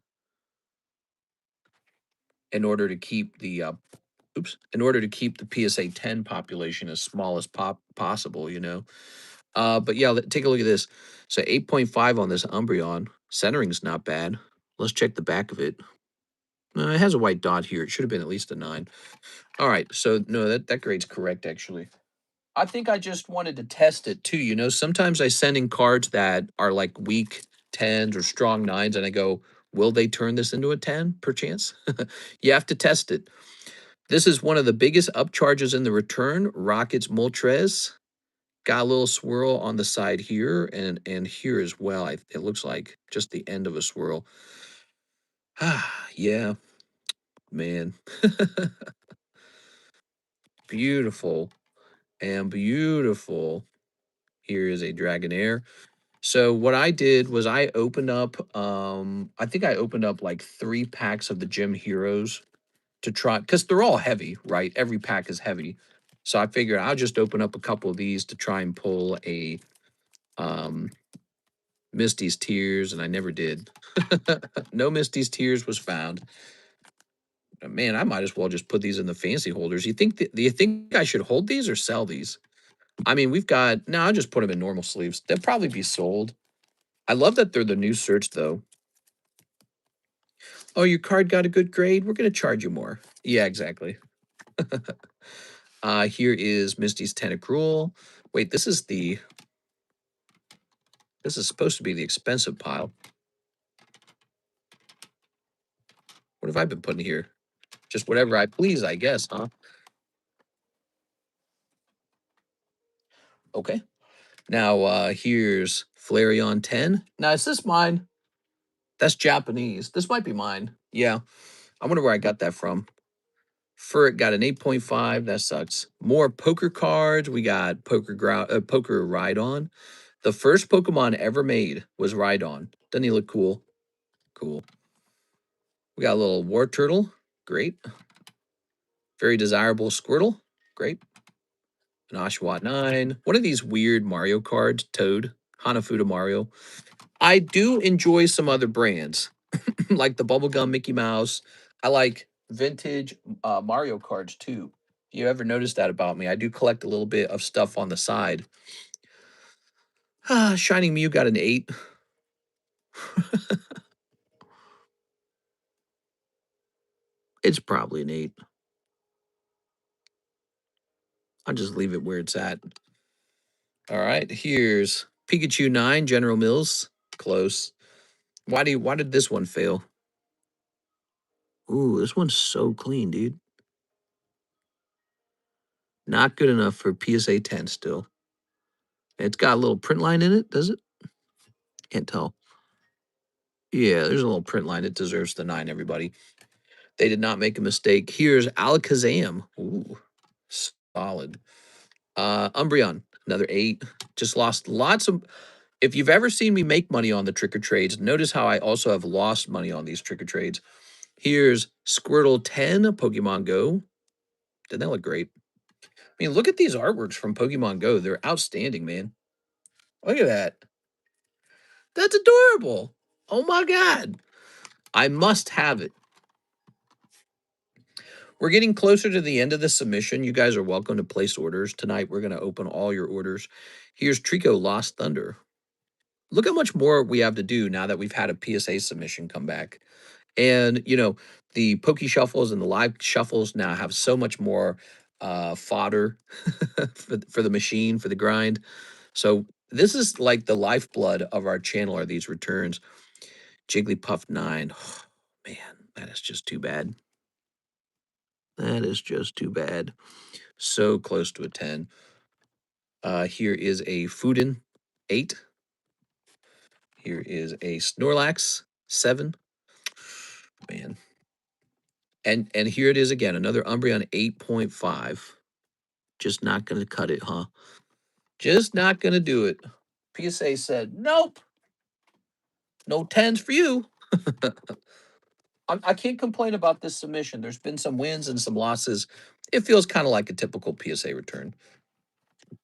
in order to keep the in order to keep the PSA 10 population as small as possible, you know. But yeah, take a look at this. So 8.5 on this Umbreon. Centering's not bad. Let's check the back of it. It has a white dot here. It should have been at least a 9. All right, so no, that grade's correct, actually. I think I just wanted to test it, too. You know, sometimes I send in cards that are like weak 10s or strong 9s, and I go, will they turn this into a 10, perchance? You have to test it. This is one of the biggest upcharges in the return. Rockets Moltres. Got a little swirl on the side here and here as well. It looks like just the end of a swirl. Ah, yeah, man. Beautiful and beautiful. Here is a Dragonair. So what I did was I opened up, I think I opened up like 3 packs of the Gym Heroes to try, because they're all heavy, right? Every pack is heavy. So I figured I'll just open up a couple of these to try and pull a um, Misty's Tears, and I never did. No Misty's Tears was found. Man, I might as well just put these in the fancy holders. Do you think I should hold these or sell these? I mean, we've got, no, I'll just put them in normal sleeves. They'll probably be sold. I love that they're the new search though. Oh, your card got a good grade? We're going to charge you more. Yeah, exactly. Here is Misty's Tentacruel. Wait, this is supposed to be the expensive pile. What have I been putting here? Just whatever I please, I guess, huh? Okay. Now, here's Flareon 10. Now, is this mine? That's Japanese. This might be mine. Yeah. I wonder where I got that from. Furret got an 8.5. That sucks. More poker cards. We got Poker Rhydon. The first Pokemon ever made was Rhydon. Doesn't he look cool? Cool. We got a little War Turtle. Great. Very desirable Squirtle. Great. An Oshawott 9. One of these weird Mario cards. Toad. Hanafuda Mario. I do enjoy some other brands, like the Bubblegum Mickey Mouse. I like vintage Mario cards too. If you ever noticed that about me, I do collect a little bit of stuff on the side. Shining Mew got an 8. It's probably an 8. I'll just leave it where it's at. All right, here's Pikachu 9, General Mills. Close. Why did this one fail? Ooh, this one's so clean, dude. Not good enough for PSA 10 still. It's got a little print line in it, does it? Can't tell. Yeah, there's a little print line. It deserves the 9, everybody. They did not make a mistake. Here's Alakazam. Ooh, solid. Umbreon, another 8. Just lost lots of. If you've ever seen me make money on the trick or trades, notice how I also have lost money on these trick or trades. Here's Squirtle 10, Pokemon Go. Didn't that look great? I mean, look at these artworks from Pokemon Go. They're outstanding, man. Look at that. That's adorable. Oh my God. I must have it. We're getting closer to the end of the submission. You guys are welcome to place orders. Tonight, we're going to open all your orders. Here's Trico Lost Thunder. Look how much more we have to do now that we've had a PSA submission come back. And, the Poke Shuffles and the live shuffles now have so much more fodder for the machine, for the grind. So this is like the lifeblood of our channel are these returns. Jigglypuff 9. Oh, man, that is just too bad. That is just too bad. So close to a 10. Here is a Fudin 8. Here is a Snorlax 7. Man. And here it is again, another Umbreon 8.5. Just not going to cut it, huh? Just not going to do it. PSA said, nope, no 10s for you. I can't complain about this submission. There's been some wins and some losses. It feels kind of like a typical PSA return.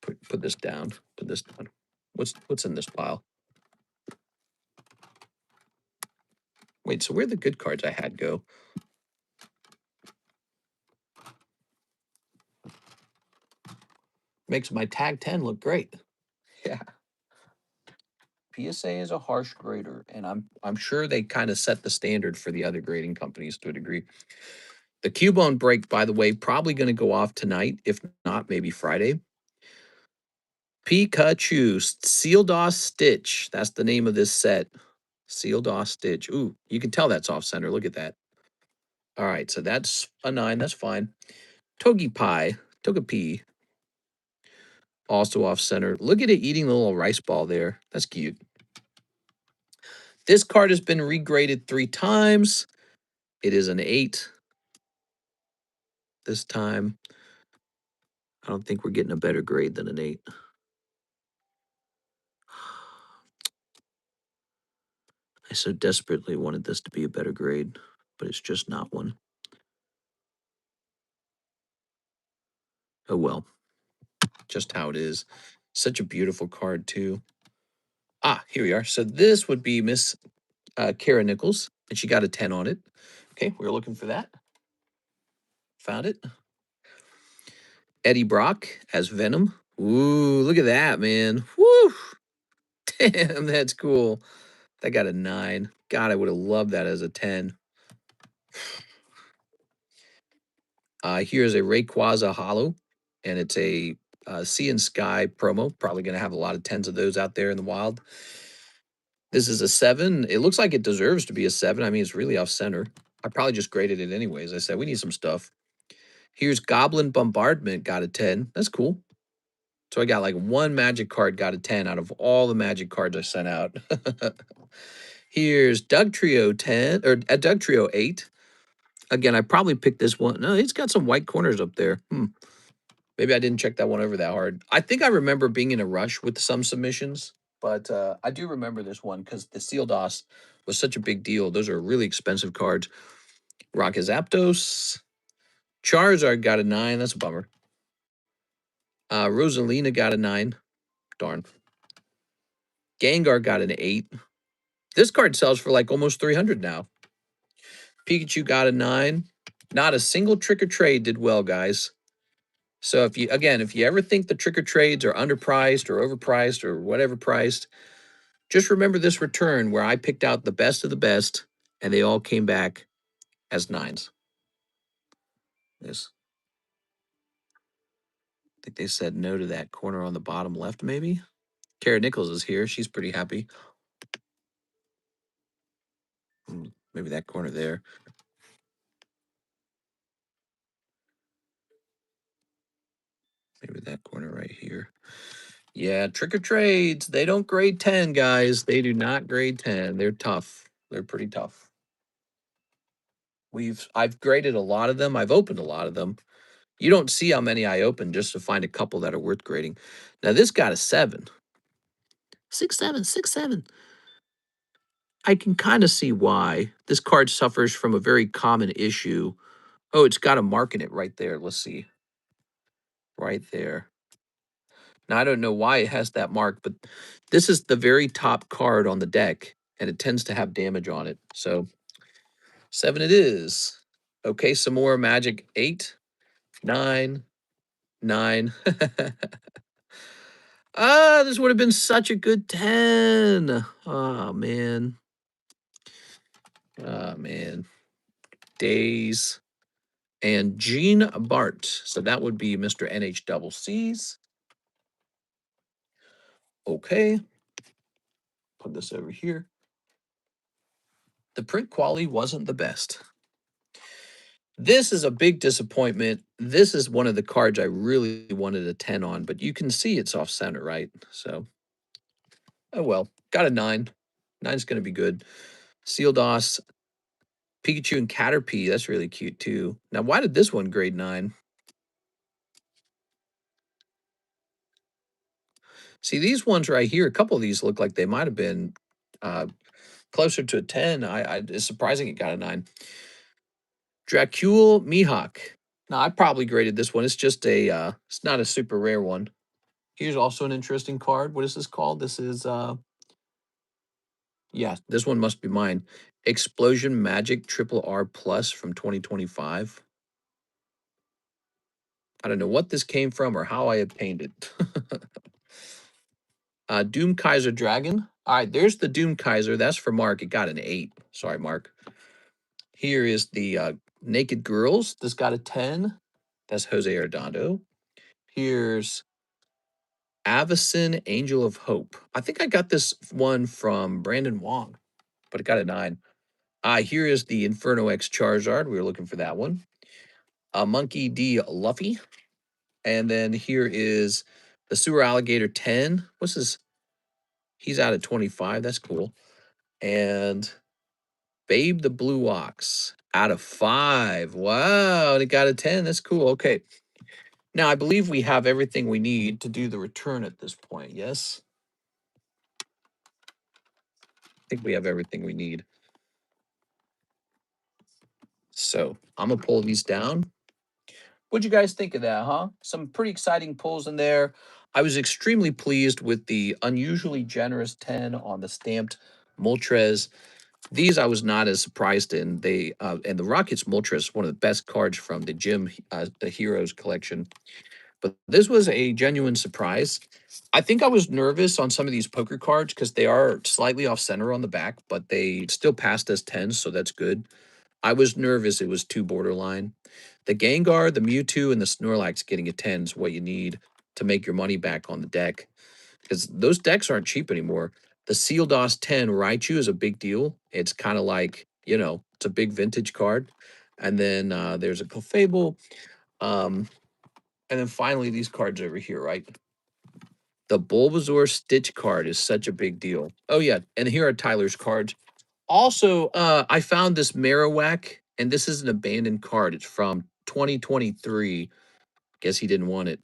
Put this down. Put this down. What's in this pile? Wait, so where the good cards I had go? Makes my tag 10 look great. Yeah. PSA is a harsh grader, and I'm sure they kind of set the standard for the other grading companies to a degree. The Cubone break, by the way, probably going to go off tonight, if not, maybe Friday. Pikachu, Seal DOS Stitch. That's the name of this set. Seal DOS Stitch. Ooh, you can tell that's off center. Look at that. All right, so that's a 9. That's fine. Togepi. Also off center. Look at it eating the little rice ball there. That's cute. This card has been regraded 3 times. It is an 8 this time. I don't think we're getting a better grade than an 8. I so desperately wanted this to be a better grade, but it's just not one. Oh well, just how it is. Such a beautiful card too. Ah, here we are. So this would be Miss Kara Nichols, and she got a 10 on it. Okay, we were looking for that. Found it. Eddie Brock as Venom. Ooh, look at that, man. Woo! Damn, that's cool. That got a 9. God, I would have loved that as a 10. Here's a Rayquaza Hollow, and it's a Sea and Sky promo. Probably going to have a lot of 10s of those out there in the wild. This is a 7. It looks like it deserves to be a 7. I mean, it's really off center. I probably just graded it anyways. I said, we need some stuff. Here's Goblin Bombardment, got a 10. That's cool. So I got like one magic card, got a 10 out of all the magic cards I sent out. Here's Doug Trio 10, or Doug Trio 8. Again, I probably picked this one. No, it's got some white corners up there. Maybe I didn't check that one over that hard. I think I remember being in a rush with some submissions, but I do remember this one because the Seal DOS was such a big deal. Those are really expensive cards. Rocket Zapdos. Charizard got a 9. That's a bummer. Rosalina got a 9. Darn. Gengar got an 8. This card sells for like almost 300 now. Pikachu got a 9. Not a single trick or trade did well, guys. So if you ever think the trick or trades are underpriced or overpriced or whatever priced, just remember this return where I picked out the best of the best and they all came back as 9s. Yes. I think they said no to that corner on the bottom left, maybe. Kara Nichols is here. She's pretty happy. Maybe that corner there. Maybe that corner right here. Yeah, trick or trades. They don't grade 10, guys. They do not grade 10. They're tough. They're pretty tough. I've graded a lot of them. I've opened a lot of them. You don't see how many I opened just to find a couple that are worth grading. Now this got a 7. 6, 7, 6, 7. I can kind of see why. This card suffers from a very common issue. Oh, it's got a mark in it right there. Let's see. Right there. Now, I don't know why it has that mark, but this is the very top card on the deck, and it tends to have damage on it. So 7 it is. Okay, some more magic. 8, 9, 9. This would have been such a good 10. Oh, man. Oh, man. Days. And Gene Bart. So that would be Mr. NHCC's. Okay. Put this over here. The print quality wasn't the best. This is a big disappointment. This is one of the cards I really wanted a 10 on, but you can see it's off center, right? So, oh well. Got a 9. 9's going to be good. Seal DOS, Pikachu and Caterpie. That's really cute too. Now, why did this one grade 9? See, these ones right here, a couple of these look like they might have been closer to a 10. It's surprising it got a 9. Dracule Mihawk. Now, I probably graded this one. It's just it's not a super rare one. Here's also an interesting card. What is this called? This is, yeah, this one must be mine. Explosion Magic Triple R Plus from 2025. I don't know what this came from or how I obtained it. Doom Kaiser Dragon. All right, there's the Doom Kaiser. That's for Mark. It got an 8. Sorry, Mark. Here is the Naked Girls. This got a 10. That's Jose Arredondo. Here's Avacyn Angel of Hope. I think I got this one from Brandon Wong, but it got a 9. Here is the Inferno X Charizard. We were looking for that one. Monkey D. Luffy. And then here is The sewer alligator 10. What's his? He's out at 25. That's cool. And Babe the Blue Ox out of 5. Wow, and it got a 10. That's cool. Okay. Now, I believe we have everything we need to do the return at this point. Yes? I think we have everything we need. So I'm going to pull these down. What'd you guys think of that, huh? Some pretty exciting pulls in there. I was extremely pleased with the unusually generous 10 on the stamped Moltres. These I was not as surprised in. They and the Rockets Moltres, one of the best cards from the the Heroes collection. But this was a genuine surprise. I think I was nervous on some of these poker cards because they are slightly off center on the back, but they still passed as 10s, so that's good. I was nervous it was too borderline. The Gengar, the Mewtwo, and the Snorlax getting a 10 is what you need to make your money back on the deck because those decks aren't cheap anymore. The Sealdos 10 Raichu is a big deal. It's kind of like, it's a big vintage card. And then there's a Clefable. And then finally, these cards over here, right? The Bulbasaur Stitch card is such a big deal. Oh, yeah. And here are Tyler's cards. Also, I found this Marowak, and this is an abandoned card. It's from 2023. Guess he didn't want it.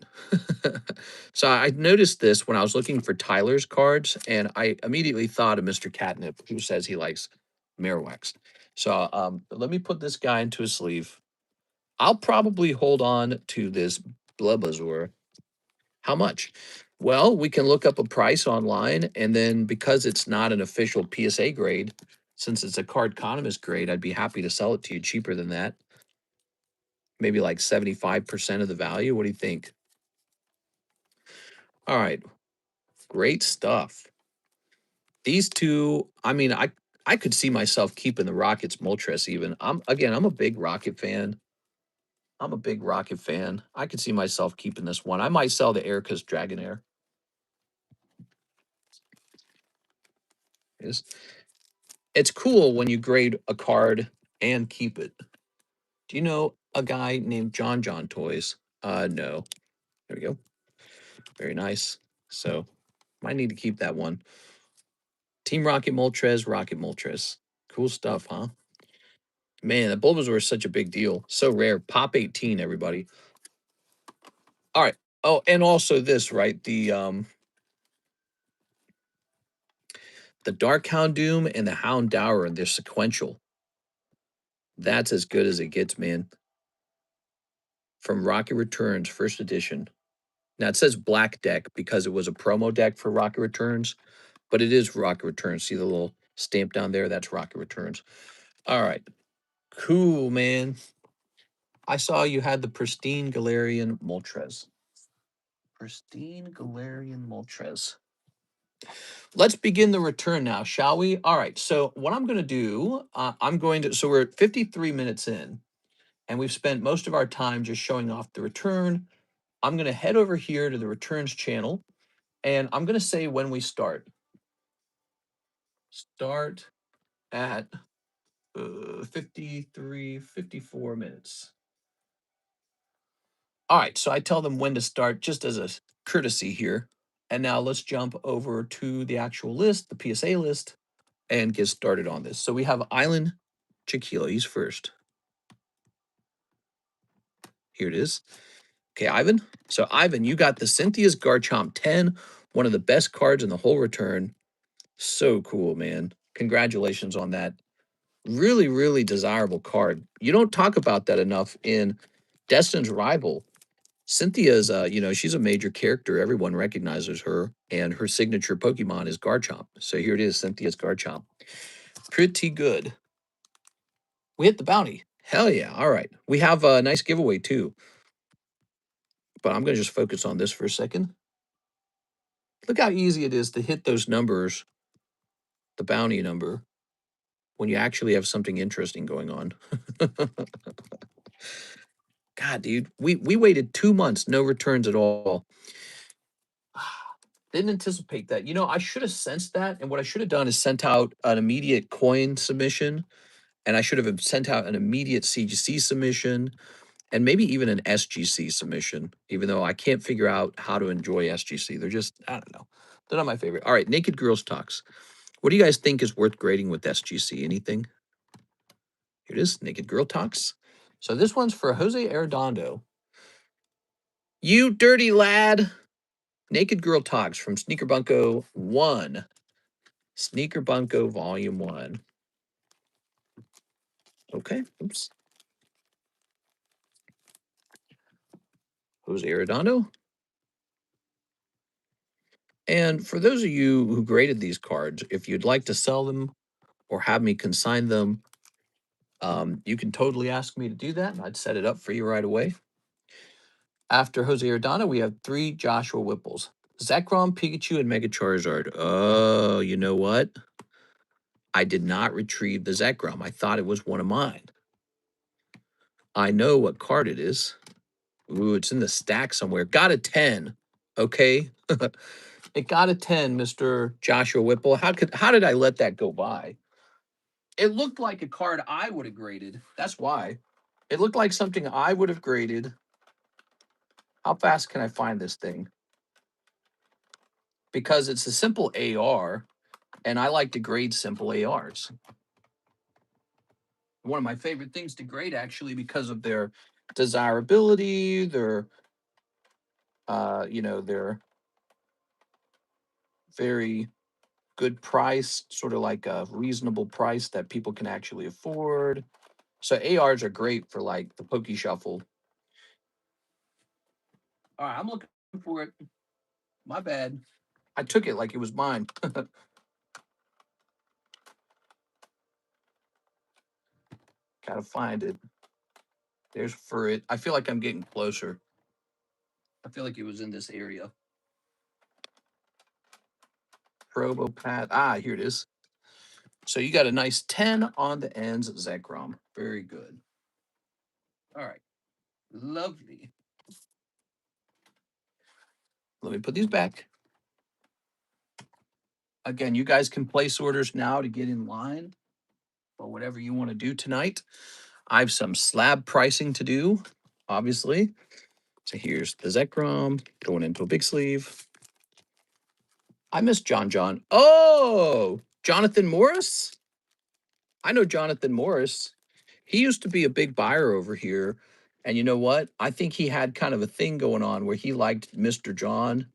So I noticed this when I was looking for Tyler's cards, and I immediately thought of Mr. Catnip, who says he likes Marowaks. So let me put this guy into a sleeve. I'll probably hold on to this Bulbasaur. How much? Well, we can look up a price online, and then because it's not an official PSA grade, since it's a Cardconomist grade, I'd be happy to sell it to you cheaper than that. Maybe like 75% of the value. What do you think? All right. Great stuff. These two, I mean, I could see myself keeping the Rockets Moltres even. I'm a big Rocket fan. I'm a big Rocket fan. I could see myself keeping this one. I might sell the Erica's Dragonair. It's cool when you grade a card and keep it. Do you know a guy named John Toys? No. There we go. Very nice. So might need to keep that one. Team Rocket Moltres. Cool stuff, huh? Man, the Bulbasaur is such a big deal. So rare. Pop 18, everybody. All right. Oh, and also this, right? The Dark Houndoom and the Houndour, they're sequential. That's as good as it gets, man. From Rocket Returns, first edition. Now it says black deck because it was a promo deck for Rocket Returns, but it is Rocket Returns. See the little stamp down there? That's Rocket Returns. All right. Cool, man. I saw you had the Pristine Galarian Moltres. Pristine Galarian Moltres. Let's begin the return now, shall we? All right. So what I'm going to do, so we're at 53 minutes in, and we've spent most of our time just showing off the return. I'm going to head over here to the returns channel, and I'm going to say when we start. Start at 53, 54 minutes. All right, so I tell them when to start just as a courtesy here. And now let's jump over to the actual list, the PSA list, and get started on this. So we have Island Chiquila. He's first. Here it is. Okay, Ivan. So, Ivan, you got the Cynthia's Garchomp 10, one of the best cards in the whole return. So cool, man. Congratulations on that. Really, really desirable card. You don't talk about that enough in Destin's Rival. Cynthia's, she's a major character. Everyone recognizes her, and her signature Pokemon is Garchomp. So here it is, Cynthia's Garchomp. Pretty good. We hit the bounty. Hell yeah. All right. We have a nice giveaway too. But I'm going to just focus on this for a second. Look how easy it is to hit those numbers, the bounty number, when you actually have something interesting going on. God, dude, we waited 2 months, no returns at all. Didn't anticipate that. I should have sensed that, and what I should have done is sent out an immediate coin submission, and I should have sent out an immediate CGC submission, and maybe even an SGC submission, even though I can't figure out how to enjoy SGC. They're just, I don't know. They're not my favorite. All right, Naked Girls Talks. What do you guys think is worth grading with SGC? Anything? Here it is, Naked Girl Talks. So this one's for Jose Arredondo. You dirty lad. Naked Girl Talks from Sneaker Bunko 1. Sneaker Bunko Volume 1. Okay, oops. Jose Arredondo. And for those of you who graded these cards, if you'd like to sell them or have me consign them, you can totally ask me to do that, and I'd set it up for you right away. After Jose Arredondo, we have 3 Joshua Whipples. Zekrom, Pikachu, and Mega Charizard. Oh, you know what? I did not retrieve the Zekrom. I thought it was one of mine. I know what card it is. Ooh, it's in the stack somewhere. Got a 10. Okay. It got a 10, Mr. Joshua Whipple. How did I let that go by? It looked like a card I would have graded. That's why. It looked like something I would have graded. How fast can I find this thing? Because it's a simple AR, and I like to grade simple ARs. One of my favorite things to grade, actually, because of their desirability, their, their very good price, sort of like a reasonable price that people can actually afford. So ARs are great for like the Pokey Shuffle. All right, I'm looking for it. My bad. I took it like it was mine. Gotta find it. There's for it. I feel like I'm getting closer. I feel like it was in this area. Probopat. Ah, here it is. So you got a nice 10 on the ends of Zekrom. Very good. All right. Lovely. Let me put these back. Again, you guys can place orders now to get in line for whatever you want to do tonight. I have some slab pricing to do, obviously. So here's the Zekrom going into a big sleeve. I miss John John. Oh, Jonathan Morris? I know Jonathan Morris. He used to be a big buyer over here. And you know what? I think he had kind of a thing going on where he liked Mr. John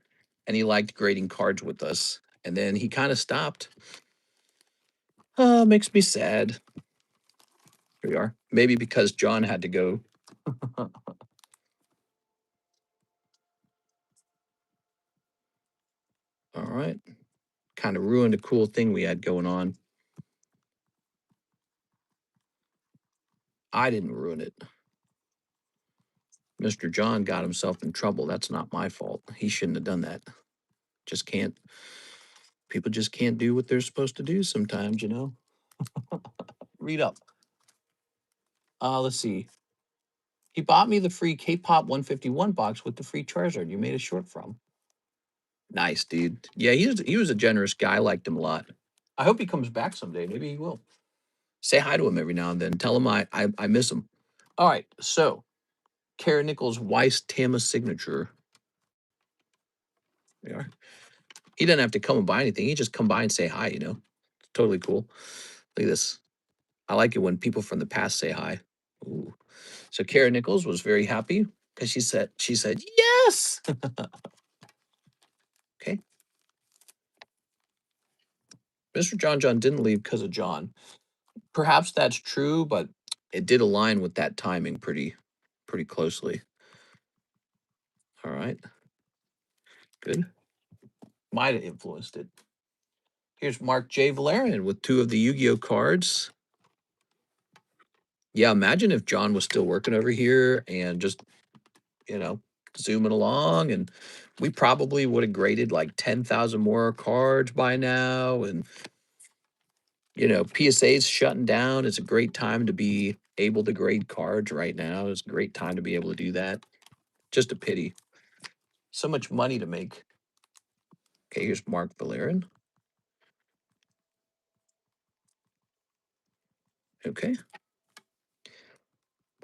and he liked grading cards with us. And then he kind of stopped. Oh, makes me sad. Here we are. Maybe because John had to go. All right. Kind of ruined a cool thing we had going on. I didn't ruin it. Mr. John got himself in trouble. That's not my fault. He shouldn't have done that. Just can't. People just can't do what they're supposed to do sometimes, you know? Read up. Let's see. He bought me the free K-pop 151 box with the free Charizard you made a short from. Nice, dude. Yeah, he was a generous guy. I liked him a lot. I hope he comes back someday. Maybe he will. Say hi to him every now and then. Tell him I miss him. All right, so Kara Nichols Weiss Tama signature. There we are. He doesn't have to come and buy anything. He just come by and say hi, you know. It's totally cool. Look at this. I like it when people from the past say hi. Ooh. So Kara Nichols was very happy because she said yes. Okay. Mr. John John didn't leave because of John. Perhaps that's true, but it did align with that timing pretty closely. All right. Good. Might have influenced it. Here's Mark J. Valerian with 2 of the Yu-Gi-Oh cards. Yeah, imagine if John was still working over here and just, you know, zooming along, and we probably would have graded like 10,000 more cards by now. And, you know, PSA's shutting down. It's a great time to be able to grade cards right now. It's a great time to be able to do that. Just a pity. So much money to make. Okay, here's Mark Valerian. Okay.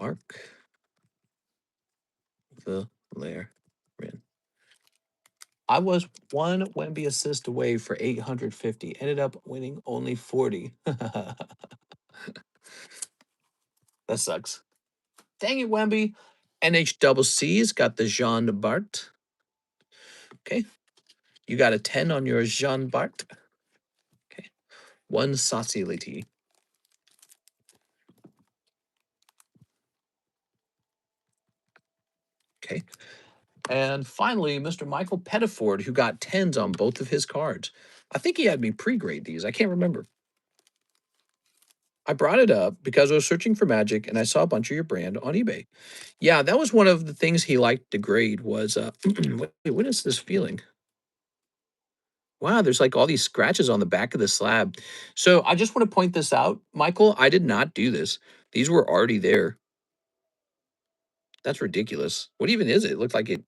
Mark. the layer in. I was one Wemby assist away for 850. Ended up winning only 40. That sucks. Dang it, Wemby. NH-CC's got the Jean Bart. Okay. You got a 10 on your Jean Bart. Okay. One saucy lady. Okay. And finally, Mr. Michael Pettiford, who got 10s on both of his cards. I think he had me pre-grade these. I can't remember. I brought it up because I was searching for Magic and I saw a bunch of your brand on eBay. Yeah, that was one of the things he liked to grade was, wait, what is this feeling? Wow, there's like all these scratches on the back of the slab. So I just want to point this out, Michael. I did not do this. These were already there. That's ridiculous. What even is it? It looked like a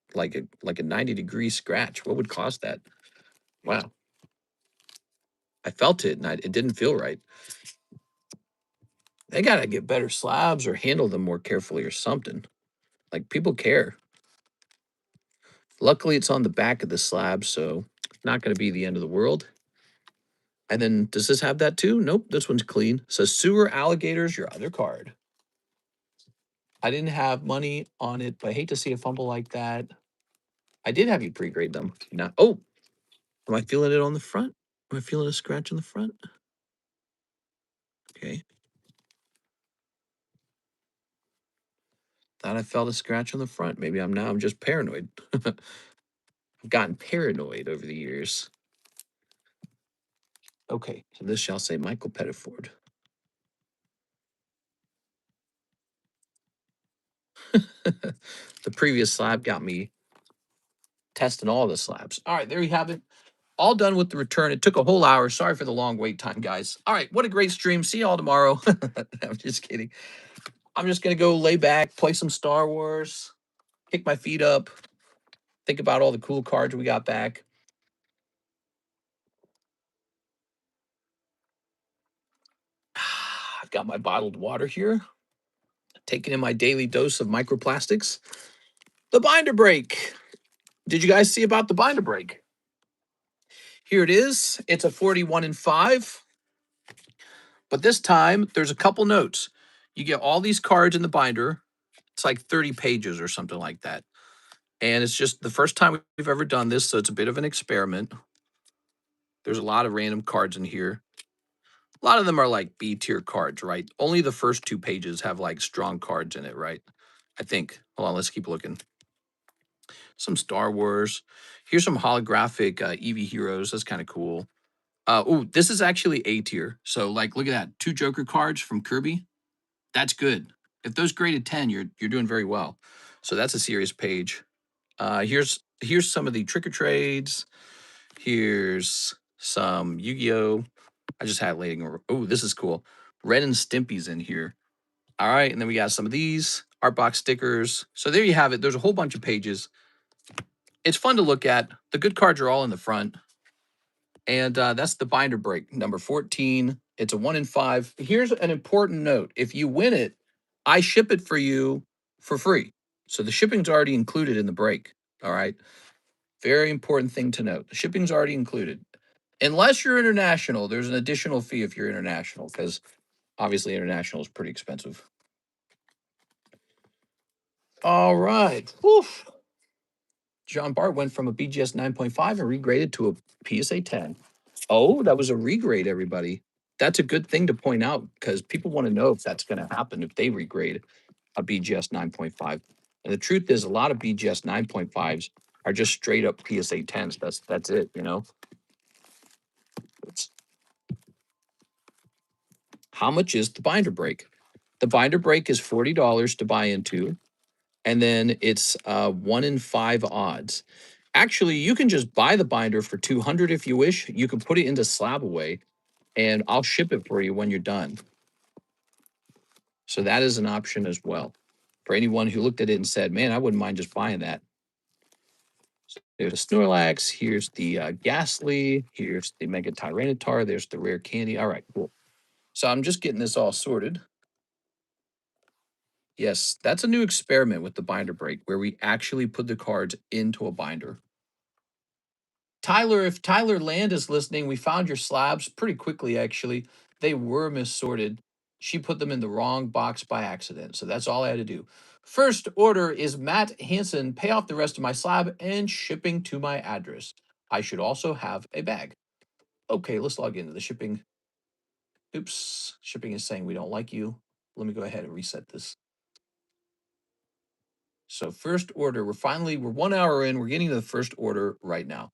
90-degree scratch. What would cause that? Wow. I felt it and it didn't feel right. They gotta get better slabs or handle them more carefully or something. Like people care. Luckily, it's on the back of the slab, so not gonna be the end of the world. And then does this have that too? Nope, this one's clean. So sewer alligators, your other card. I didn't have money on it, but I hate to see a fumble like that. I did have you pre-grade them. Not, oh, am I feeling it on the front? Am I feeling a scratch on the front? Okay. Thought I felt a scratch on the front. Maybe I'm just paranoid. I've gotten paranoid over the years. Okay, so this shall say Michael Pettiford. The previous slab got me testing all the slabs. All right, there you have it. All done with the return. It took a whole hour. Sorry for the long wait time, guys. All right, what a great stream. See y'all tomorrow. I'm just kidding. I'm just going to go lay back, play some Star Wars, kick my feet up, think about all the cool cards we got back. I've got my bottled water here, taking in my daily dose of microplastics. The binder break. Did you guys see about the binder break? Here it is. It's a 41 and 5. But this time, there's a couple notes. You get all these cards in the binder. It's like 30 pages or something like that. And it's just the first time we've ever done this, so it's a bit of an experiment. There's a lot of random cards in here. A lot of them are like B tier cards, right? Only the first 2 pages have like strong cards in it, right? I think. Hold on, let's keep looking. Some Star Wars. Here's some holographic Eevee heroes. That's kind of cool. Oh, this is actually A tier. So like, look at that. 2 Joker cards from Kirby. That's good. If those graded 10, you're doing very well. So that's a serious page. Here's some of the trick or trades. Here's some Yu-Gi-Oh. I just had laying over. Oh, this is cool. Ren and Stimpy's in here. All right, and then we got some of these art box stickers. So there you have it. There's a whole bunch of pages. It's fun to look at. The good cards are all in the front. And that's the binder break, number 14. It's a 1 in 5. Here's an important note. If you win it, I ship it for you for free. So the shipping's already included in the break. All right. Very important thing to note. The shipping's already included. Unless you're international, there's an additional fee if you're international, because obviously international is pretty expensive. All right. Woof. John Bart went from a BGS 9.5 and regraded to a PSA 10. Oh, that was a regrade, everybody. That's a good thing to point out because people want to know if that's going to happen if they regrade a BGS 9.5. And the truth is, a lot of BGS 9.5s are just straight up PSA 10s. That's it, you know. How much is the binder break? The binder break is $40 to buy into, and then it's 1 in 5 odds. Actually, you can just buy the binder for $200 if you wish. You can put it into Slab Away, and I'll ship it for you when you're done. So that is an option as well for anyone who looked at it and said, man, I wouldn't mind just buying that. So there's a Snorlax. Here's the Ghastly. Here's the Mega Tyranitar. There's the Rare Candy. All right, cool. So I'm just getting this all sorted. Yes, that's a new experiment with the binder break where we actually put the cards into a binder. Tyler, if Tyler Land is listening, we found your slabs pretty quickly, actually. They were missorted. She put them in the wrong box by accident. So that's all I had to do. First order is Matt Hansen, pay off the rest of my slab and shipping to my address. I should also have a bag. Okay, let's log into the shipping. Oops, shipping is saying we don't like you. Let me go ahead and reset this. So first order, we're 1 hour in. We're getting to the first order right now.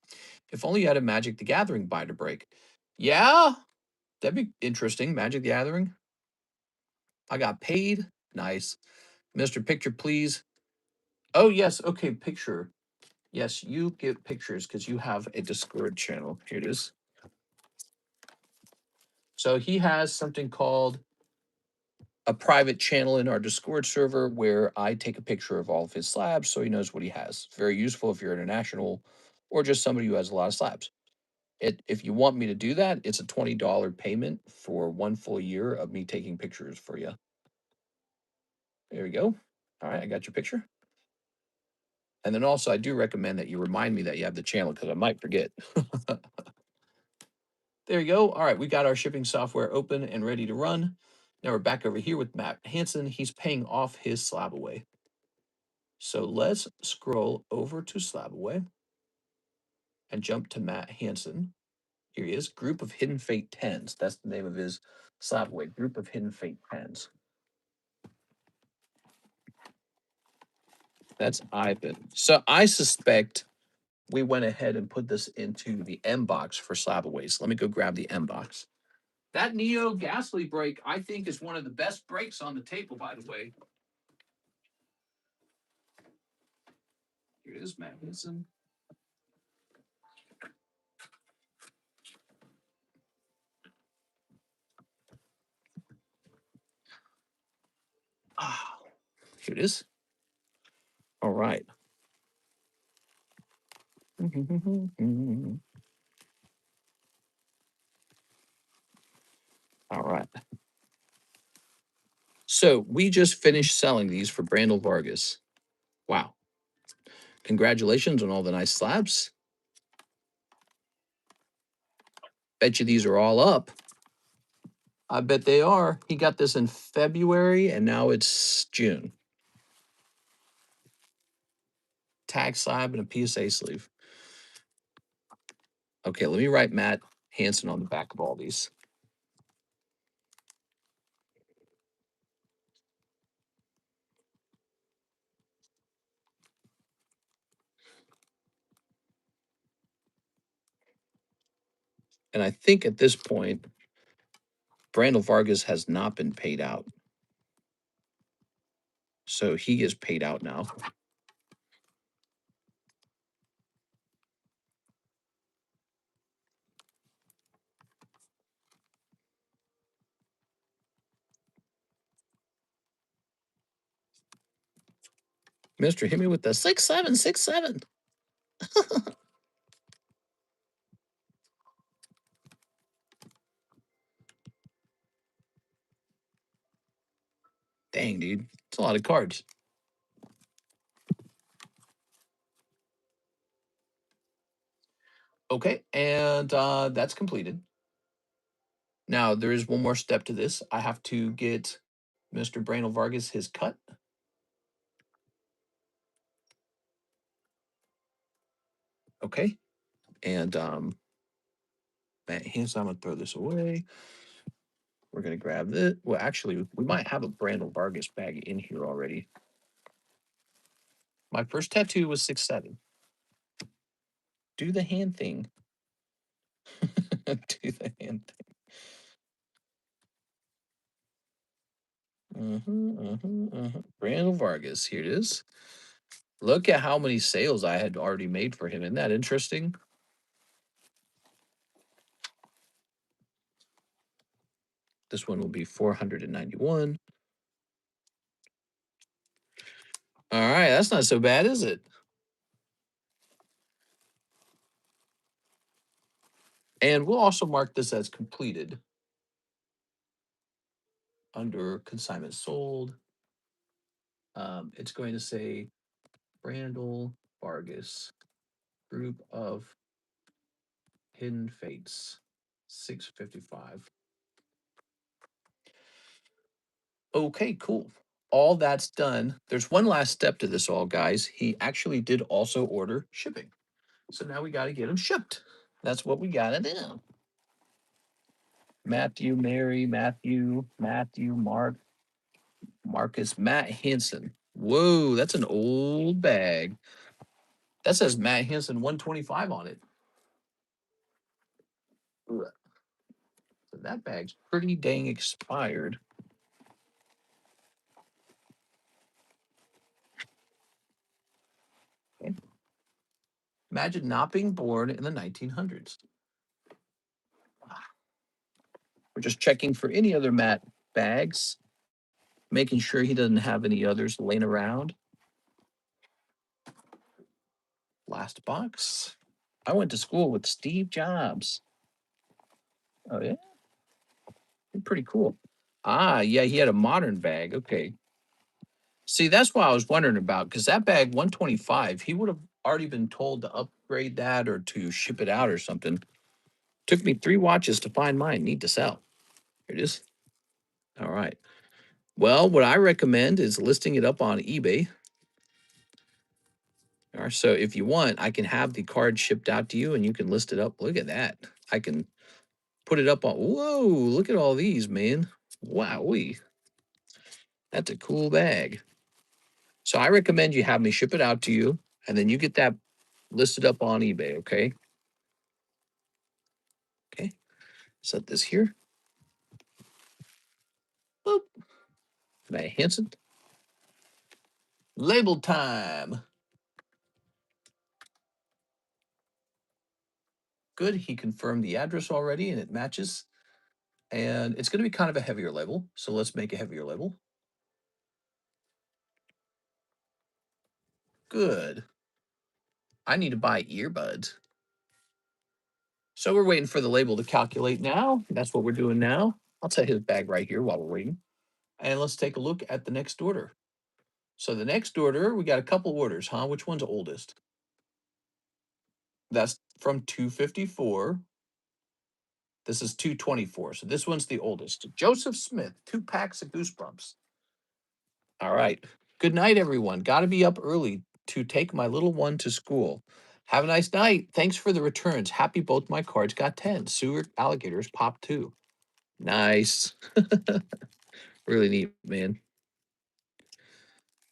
If only you had a Magic the Gathering binder break. Yeah, that'd be interesting. Magic the Gathering. I got paid. Nice. Mr. Picture, please. Oh, yes. Okay, picture. Yes, you get pictures because you have a Discord channel. Here it is. So he has something called a private channel in our Discord server where I take a picture of all of his slabs so he knows what he has. Very useful if you're international or just somebody who has a lot of slabs. If you want me to do that, it's a $20 payment for 1 full year of me taking pictures for you. There we go. All right, I got your picture. And then also, I do recommend that you remind me that you have the channel because I might forget. There you go. All right, we got our shipping software open and ready to run. Now we're back over here with Matt Hansen. He's paying off his slab away. So let's scroll over to slab away and jump to Matt Hansen. Here he is, Group of Hidden Fate 10s. That's the name of his slab away, Group of Hidden Fate 10s. That's Ivan. So I suspect we went ahead and put this into the M box for Slabaway. Let me go grab the M box. That Neo Ghastly break, I think, is one of the best breaks on the table, by the way. Here it is, Matt Wilson. Ah, here it is. All right. All right. So we just finished selling these for Brandel Vargas. Wow. Congratulations on all the nice slabs. Bet you these are all up. I bet they are. He got this in February and now it's June. Tag slab and a PSA sleeve. Okay, let me write Matt Hansen on the back of all these. And I think at this point, Brandel Vargas has not been paid out. So he is paid out now. Mister, hit me with the 6767. Dang, dude. It's a lot of cards. Okay, and that's completed. Now, there is one more step to this. I have to get Mr. Brandel Vargas his cut. Okay. And Matt Hansen, I'm going to throw this away. We're going to grab this. Well, actually, we might have a Brandel Vargas bag in here already. My first tattoo was 6'7". Do the hand thing. Do the hand thing. Brandel Vargas, here it is. Look at how many sales I had already made for him. Isn't that interesting? This one will be 491. All right, that's not so bad, is it? And we'll also mark this as completed under consignment sold. It's going to say Randall Vargas, group of hidden fates, 655. Okay, cool. All that's done. There's one last step to this all, guys. He actually did also order shipping. So now we got to get them shipped. That's what we got to do. Matthew, Mary, Matthew, Mark, Marcus, Matt Hansen. Whoa, that's an old bag. That says Matt Hansen 125 on it. So that bag's pretty dang expired. Okay. Imagine not being born in the 1900s. We're just checking for any other Matt bags, making sure he doesn't have any others laying around. Last box. I went to school with Steve Jobs. Oh, yeah? Pretty cool. Ah, yeah, he had a modern bag. Okay. See, that's what I was wondering about because that bag, 125, he would have already been told to upgrade that or to ship it out or something. Took me 3 watches to find mine. Need to sell. Here it is. All right. Well, what I recommend is listing it up on eBay. All right, so if you want, I can have the card shipped out to you and you can list it up. Look at that. I can put it up on. Whoa, look at all these, man. Wowee. That's a cool bag. So I recommend you have me ship it out to you and then you get that listed up on eBay, okay? Okay. Set this here. Boop. Matt Hansen. Label time. Good. He confirmed the address already and it matches. And it's going to be kind of a heavier label. So let's make a heavier label. Good. I need to buy earbuds. So we're waiting for the label to calculate now. That's what we're doing now. I'll set his bag right here while we're waiting. And let's take a look at the next order. So the next order, we got a couple orders, huh? Which one's oldest? That's from 254. This is 224. So this one's the oldest. Joseph Smith, 2 packs of Goosebumps. All right. Good night, everyone. Got to be up early to take my little one to school. Have a nice night. Thanks for the returns. Happy both my cards got 10. Sewer alligators popped 2. Nice. Really neat, man.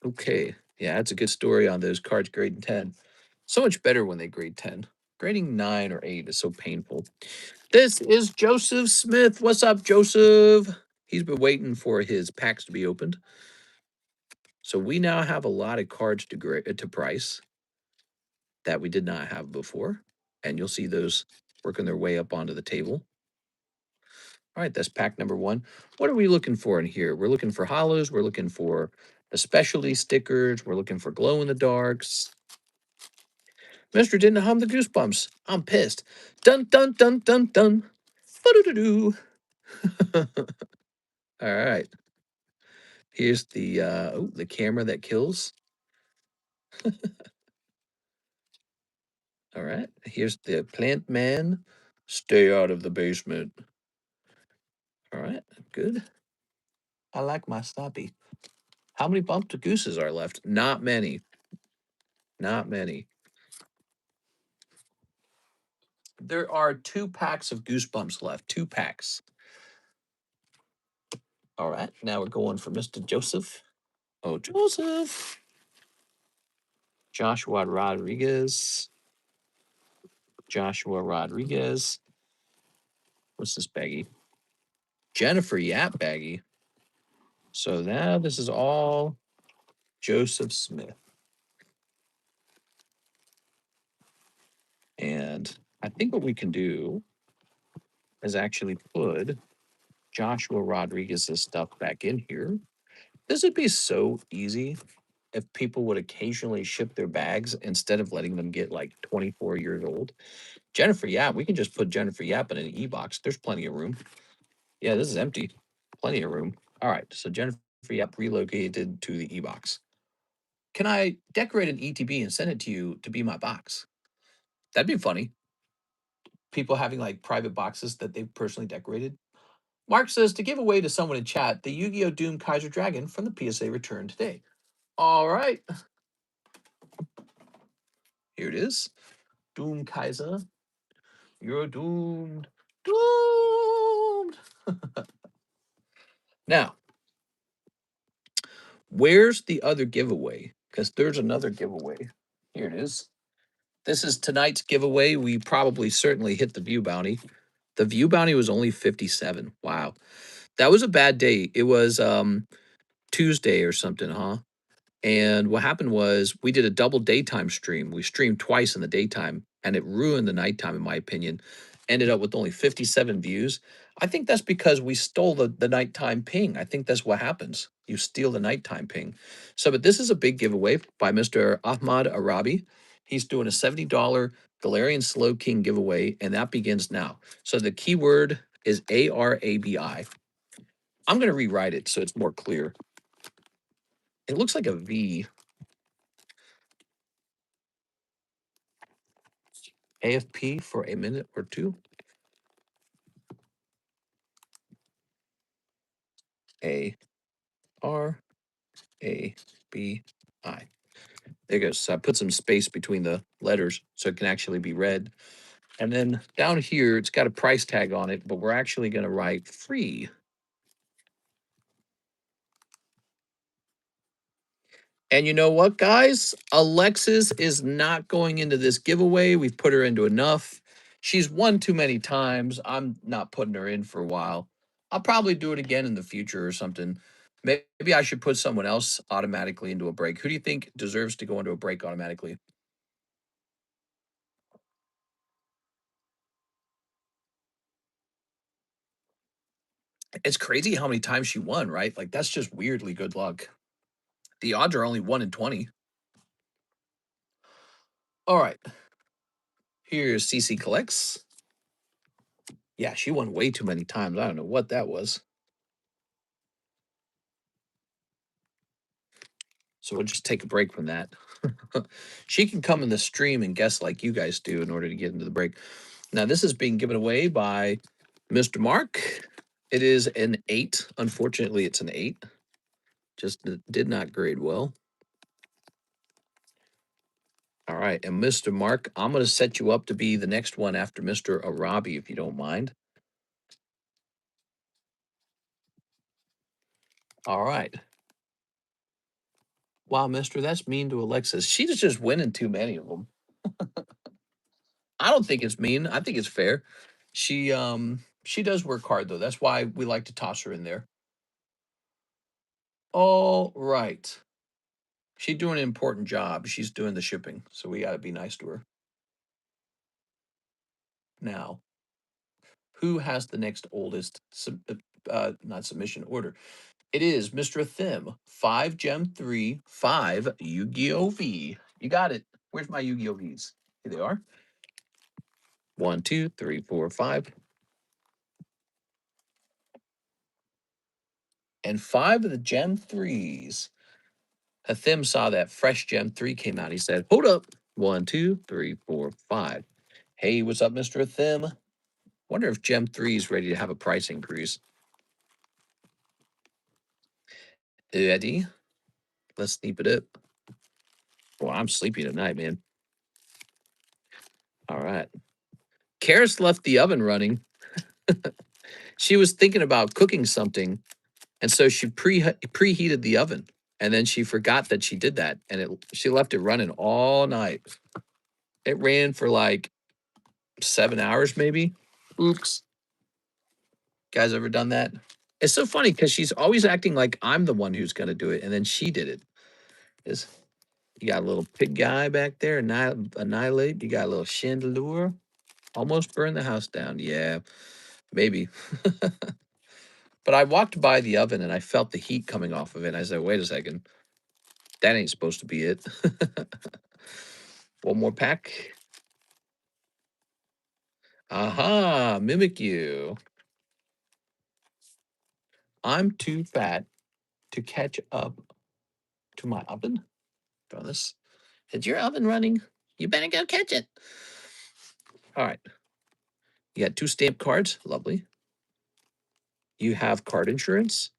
Okay. Yeah, that's a good story on those cards grading 10. So much better when they grade 10. Grading 9 or 8 is so painful. This is Joseph Smith. What's up, Joseph? He's been waiting for his packs to be opened. So we now have a lot of cards to price that we did not have before. And you'll see those working their way up onto the table. All right, that's pack number 1. What are we looking for in here? We're looking for hollows. We're looking for the specialty stickers. We're looking for glow-in-the-darks. Mister didn't hum the Goosebumps. I'm pissed. Dun, dun, dun, dun, dun. Ba-do-do-do. All right. Here's the camera that kills. All right. Here's the plant man. Stay out of the basement. All right. Good. I like my stoppy. How many bumped gooses are left? Not many. Not many. There are 2 packs of Goosebumps left. 2 packs. All right. Now we're going for Mr. Joseph. Oh, Joseph. Joshua Rodriguez. Joshua Rodriguez. What's this baggie? Jennifer Yap baggie. So now this is all Joseph Smith. And I think what we can do is actually put Joshua Rodriguez's stuff back in here. This would be so easy if people would occasionally ship their bags instead of letting them get like 24 years old. Jennifer Yap, we can just put Jennifer Yap in an e-box. There's plenty of room. Yeah, this is empty. Plenty of room. All right, so Jennifer Yap relocated to the e-box. can I decorate an ETB and send it to you to be my box? That'd be funny. People having like private boxes that they've personally decorated. Mark says to give away to someone in chat, the Yu-Gi-Oh! Doom Kaiser Dragon from the PSA returned today. All right. Here it is. Doom Kaiser. You're doomed. Doomed. Now, where's the other giveaway? Because there's another giveaway. Here it is. This is tonight's giveaway. We probably certainly hit the view bounty. The view bounty was only 57. Wow. That was a bad day. It was Tuesday or something, huh? And what happened was we did a double daytime stream. We streamed twice in the daytime, and it ruined the nighttime, in my opinion. Ended up with only 57 views. I think that's because we stole the nighttime ping. I think that's what happens. You steal the nighttime ping. So, but this is a big giveaway by Mr. Ahmad Arabi. He's doing a $70 Galarian Slow King giveaway, and that begins now. So the keyword is ARABI. I'm going to rewrite it so it's more clear. It looks like a V. AFP for a minute or two. A R A B I. There it goes. So I put some space between the letters so it can actually be read. And then down here, it's got a price tag on it, but we're actually going to write free. And you know what, guys? Alexis is not going into this giveaway. We've put her into enough. She's won too many times. I'm not putting her in for a while. I'll probably do it again in the future or something. Maybe I should put someone else automatically into a break. Who do you think deserves to go into a break automatically? It's crazy how many times she won, right? Like, that's just weirdly good luck. The odds are only 1 in 20. All right. Here's CC Collects. Yeah, she won way too many times. I don't know what that was. So we'll just take a break from that. She can come in the stream and guess like you guys do in order to get into the break. Now, this is being given away by Mr. Mark. It is an 8. Unfortunately, it's an 8. Just did not grade well. All right. And Mr. Mark, I'm going to set you up to be the next one after Mr. Arabi, if you don't mind. All right. Wow, mister, that's mean to Alexis. She's just winning too many of them. I don't think it's mean. I think it's fair. She does work hard though. That's why we like to toss her in there. All right. She's doing an important job. She's doing the shipping, so we got to be nice to her. Now, who has the next oldest not submission order? It is Mr. Thim, 5 Gem 3, 5 Yu-Gi-Oh! V. You got it. Where's my Yu-Gi-Oh! Vs? Here they are. 1, 2, 3, 4, 5. And 5 of the Gem 3s. Hathim saw that fresh Gem 3 came out. He said, hold up. 1, 2, 3, 4, 5. Hey, what's up, Mr. Hathim? Wonder if Gem 3 is ready to have a price increase. Eddie, let's sneak it up. Well, I'm sleepy tonight, man. All right. Karis left the oven running. She was thinking about cooking something, and so she preheated the oven, and then she forgot that she did that, and she left it running all night. It ran for like 7 hours, maybe. Oops. Guys ever done that? It's so funny because she's always acting like I'm the one who's going to do it, and then she did it. Is you got a little pig guy back there, annihilate. You got a little chandelier, almost burned the house down. Yeah, maybe. But I walked by the oven and I felt the heat coming off of it. And I said, wait a second, that ain't supposed to be it. One more pack. Aha, mimic you. I'm too fat to catch up to my oven. bonus. Is your oven running? You better go catch it. All right. You got 2 stamp cards. Lovely. You have card insurance.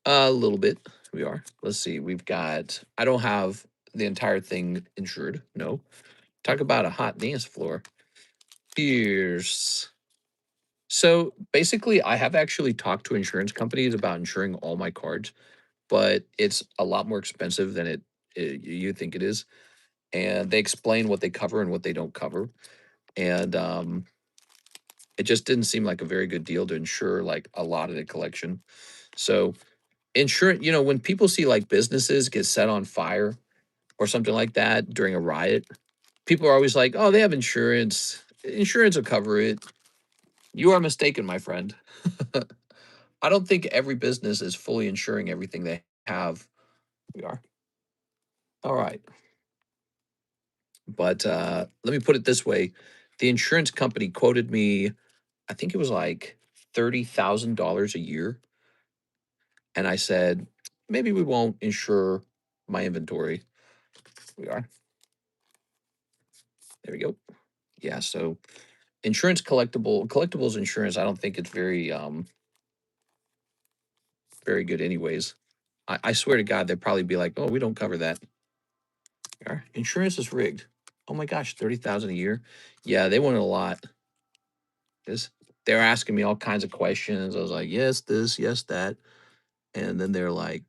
A little bit. We are. Let's see. We've got. I don't have the entire thing insured. No. Talk about a hot dance floor. Here's. So basically, I have actually talked to insurance companies about insuring all my cards, but it's a lot more expensive than you think it is. And they explain what they cover and what they don't cover. And it just didn't seem like a very good deal to insure like a lot of the collection. So insurance, when people see like businesses get set on fire or something like that during a riot, people are always like, "Oh, they have insurance. Insurance will cover it." You are mistaken, my friend. I don't think every business is fully insuring everything they have. We are. All right. But let me put it this way. The insurance company quoted me, I think it was like $30,000 a year. And I said, maybe we won't insure my inventory. We are. There we go. Yeah. So insurance collectibles insurance, I don't think it's very good anyways. I swear to God, they'd probably be like, oh, we don't cover that. Our insurance is rigged. Oh my gosh, 30,000 a year. Yeah, they wanted a lot. This They're asking me all kinds of questions. I was like, yes, this, yes, that. And then they're like,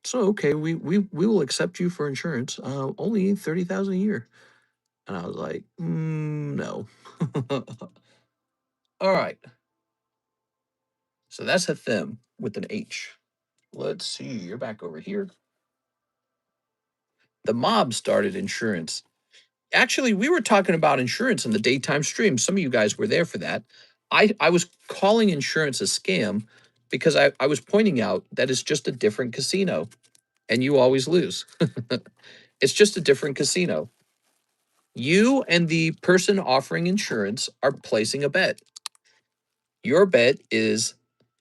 so okay, we will accept you for insurance. Only 30,000 a year. And I was like, no. All right. So that's a them with an H. Let's see. You're back over here. The mob started insurance. Actually, we were talking about insurance in the daytime stream. Some of you guys were there for that. I was calling insurance a scam because I was pointing out that it's just a different casino and you always lose. It's just a different casino. You and the person offering insurance are placing a bet. Your bet is,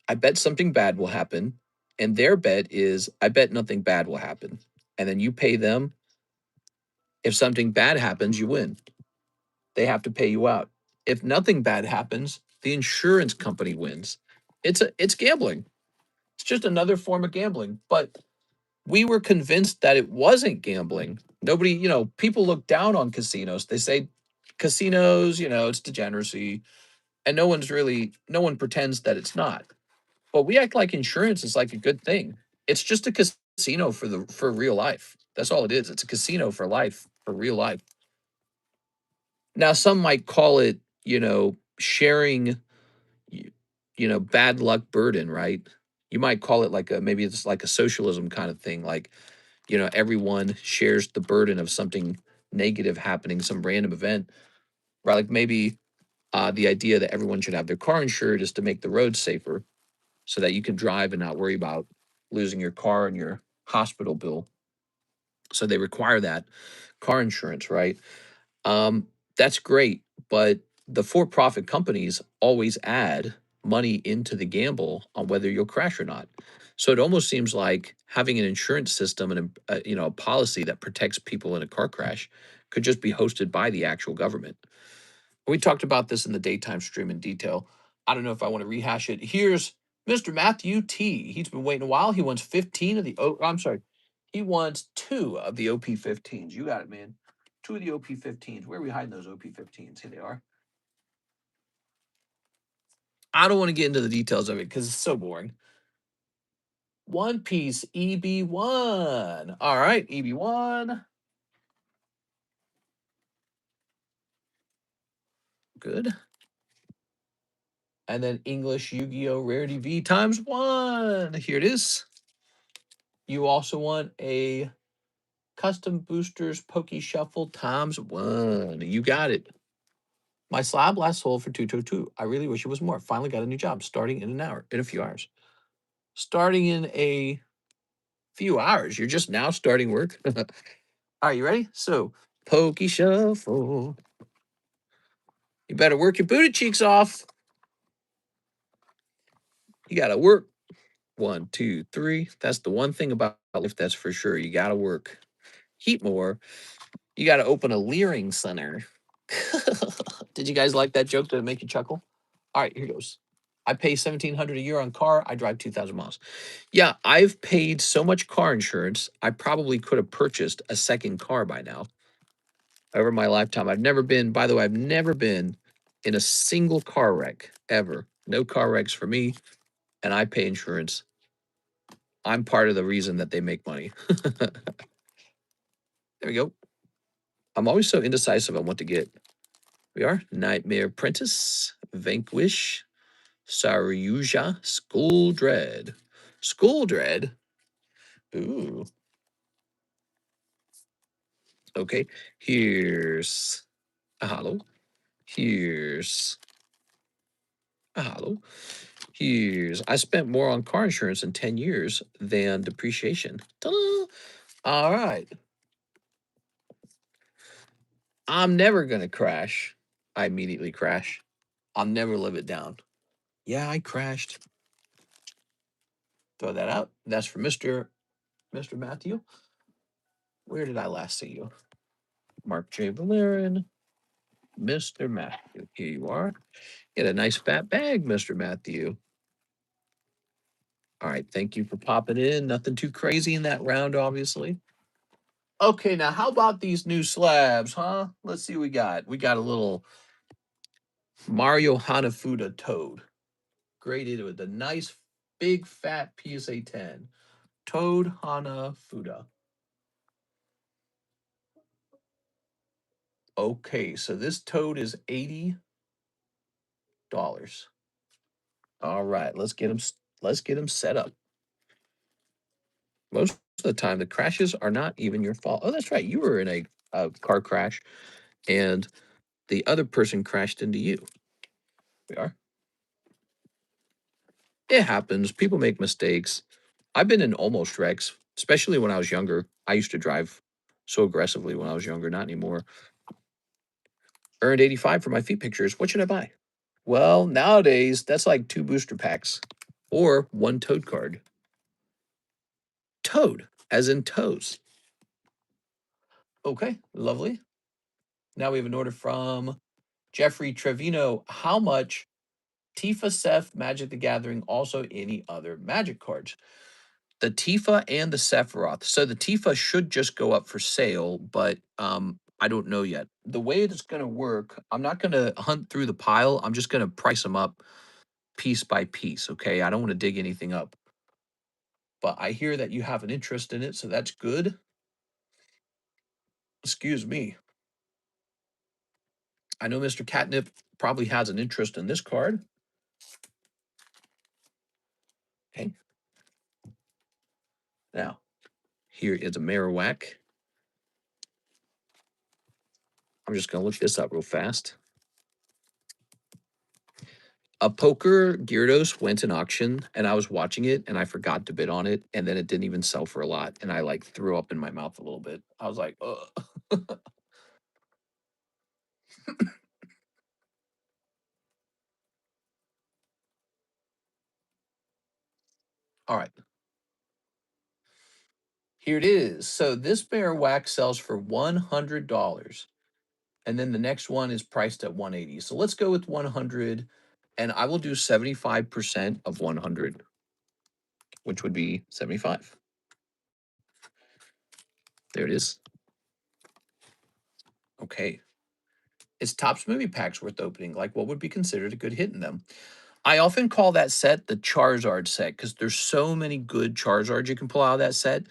I bet something bad will happen. And their bet is, I bet nothing bad will happen. And then you pay them. If something bad happens, you win. They have to pay you out. If nothing bad happens, the insurance company wins. It's gambling. It's just another form of gambling. But we were convinced that it wasn't gambling. Nobody, people look down on casinos. They say casinos, it's degeneracy. And no one pretends that it's not. But we act like insurance is like a good thing. It's just a casino for real life. That's all it is. It's a casino for life, for real life. Now, some might call it, sharing, bad luck burden, right? You might call it like maybe it's like a socialism kind of thing. Like, everyone shares the burden of something negative happening, some random event, right? Like maybe the idea that everyone should have their car insured is to make the roads safer so that you can drive and not worry about losing your car and your hospital bill. So they require that car insurance, right? Um, that's great, but the for-profit companies always add money into the gamble on whether you'll crash or not. So it almost seems like having an insurance system and a policy that protects people in a car crash could just be hosted by the actual government. We talked about this in the daytime stream in detail. I don't know if I want to rehash it. Here's Mr. Matthew T. He's been waiting a while. He wants 15 of the I'm sorry. He wants 2 of the OP15s. You got it, man. 2 of the OP15s. Where are we hiding those OP15s? Here they are. I don't want to get into the details of it because it's so boring. One Piece EB1. All right, EB1. Good. And then English Yu-Gi-Oh! Rarity V times 1. Here it is. You also want a custom boosters Poke Shuffle times 1. You got it. My slab last sold for 222. I really wish it was more. Finally got a new job starting in a few hours. Starting in a few hours. You're just now starting work. Are you ready? So, Poke Shuffle. You better work your booty cheeks off. You got to work. 1, 2, 3. That's the one thing about life that's for sure. You got to work. heat more, you got to open a Leering Center. Did you guys like that joke? Did it make you chuckle? All right, here goes. I pay $1,700 a year on car. I drive 2,000 miles. Yeah, I've paid so much car insurance. I probably could have purchased a second car by now. Over my lifetime, I've never been. By the way, I've never been in a single car wreck ever. No car wrecks for me, and I pay insurance. I'm part of the reason that they make money. There we go. I'm always so indecisive on what to get. We are Nightmare Apprentice, Vanquish, Saryuja, School Dread. School Dread? Ooh. Okay, here's a hollow. Here's a hollow. Here's, I spent more on car insurance in 10 years than depreciation. Ta-da! All right. I'm never going to crash. I immediately crash. I'll never live it down. Yeah, I crashed. Throw that out. That's for Mr. Matthew. Where did I last see you? Mark J. Valerian, Mr. Matthew. Here you are. Get a nice fat bag, Mr. Matthew. All right, thank you for popping in. Nothing too crazy in that round, obviously. Okay, now how about these new slabs, huh? Let's see what we got. We got a little Mario Hanafuda Toad. Graded with a nice big fat PSA 10. Toad Hanafuda. Okay, so this toad is $80. All right, let's get him set up. Most of the time, the crashes are not even your fault. Oh, that's right. You were in a car crash, and the other person crashed into you. We are. It happens. People make mistakes. I've been in almost wrecks, especially when I was younger. I used to drive so aggressively when I was younger, not anymore. Earned 85 for my feet pictures. What should I buy? Well, nowadays, that's like 2 booster packs or 1 toad card. Toad, as in toes. Okay, lovely. Now we have an order from Jeffrey Trevino. How much Tifa, Seth, Magic the Gathering, also any other Magic cards? The Tifa and the Sephiroth. So the Tifa should just go up for sale, but I don't know yet. The way it's going to work, I'm not going to hunt through the pile. I'm just going to price them up piece by piece, okay? I don't want to dig anything up. But I hear that you have an interest in it, so that's good. Excuse me. I know Mr. Catnip probably has an interest in this card. Okay. Now, here is a Marowak. I'm just going to look this up real fast. A poker Gyarados went in auction, and I was watching it, and I forgot to bid on it, and then it didn't even sell for a lot, and I like threw up in my mouth a little bit. I was like, ugh. All right. Here it is. So this Marowak sells for $100. And then the next one is priced at 180. So let's go with 100, and I will do 75% of 100, which would be 75. There it is. Okay. It's Topps movie packs worth opening. Like, what would be considered a good hit in them? I often call that set the Charizard set because there's so many good Charizards you can pull out of that set.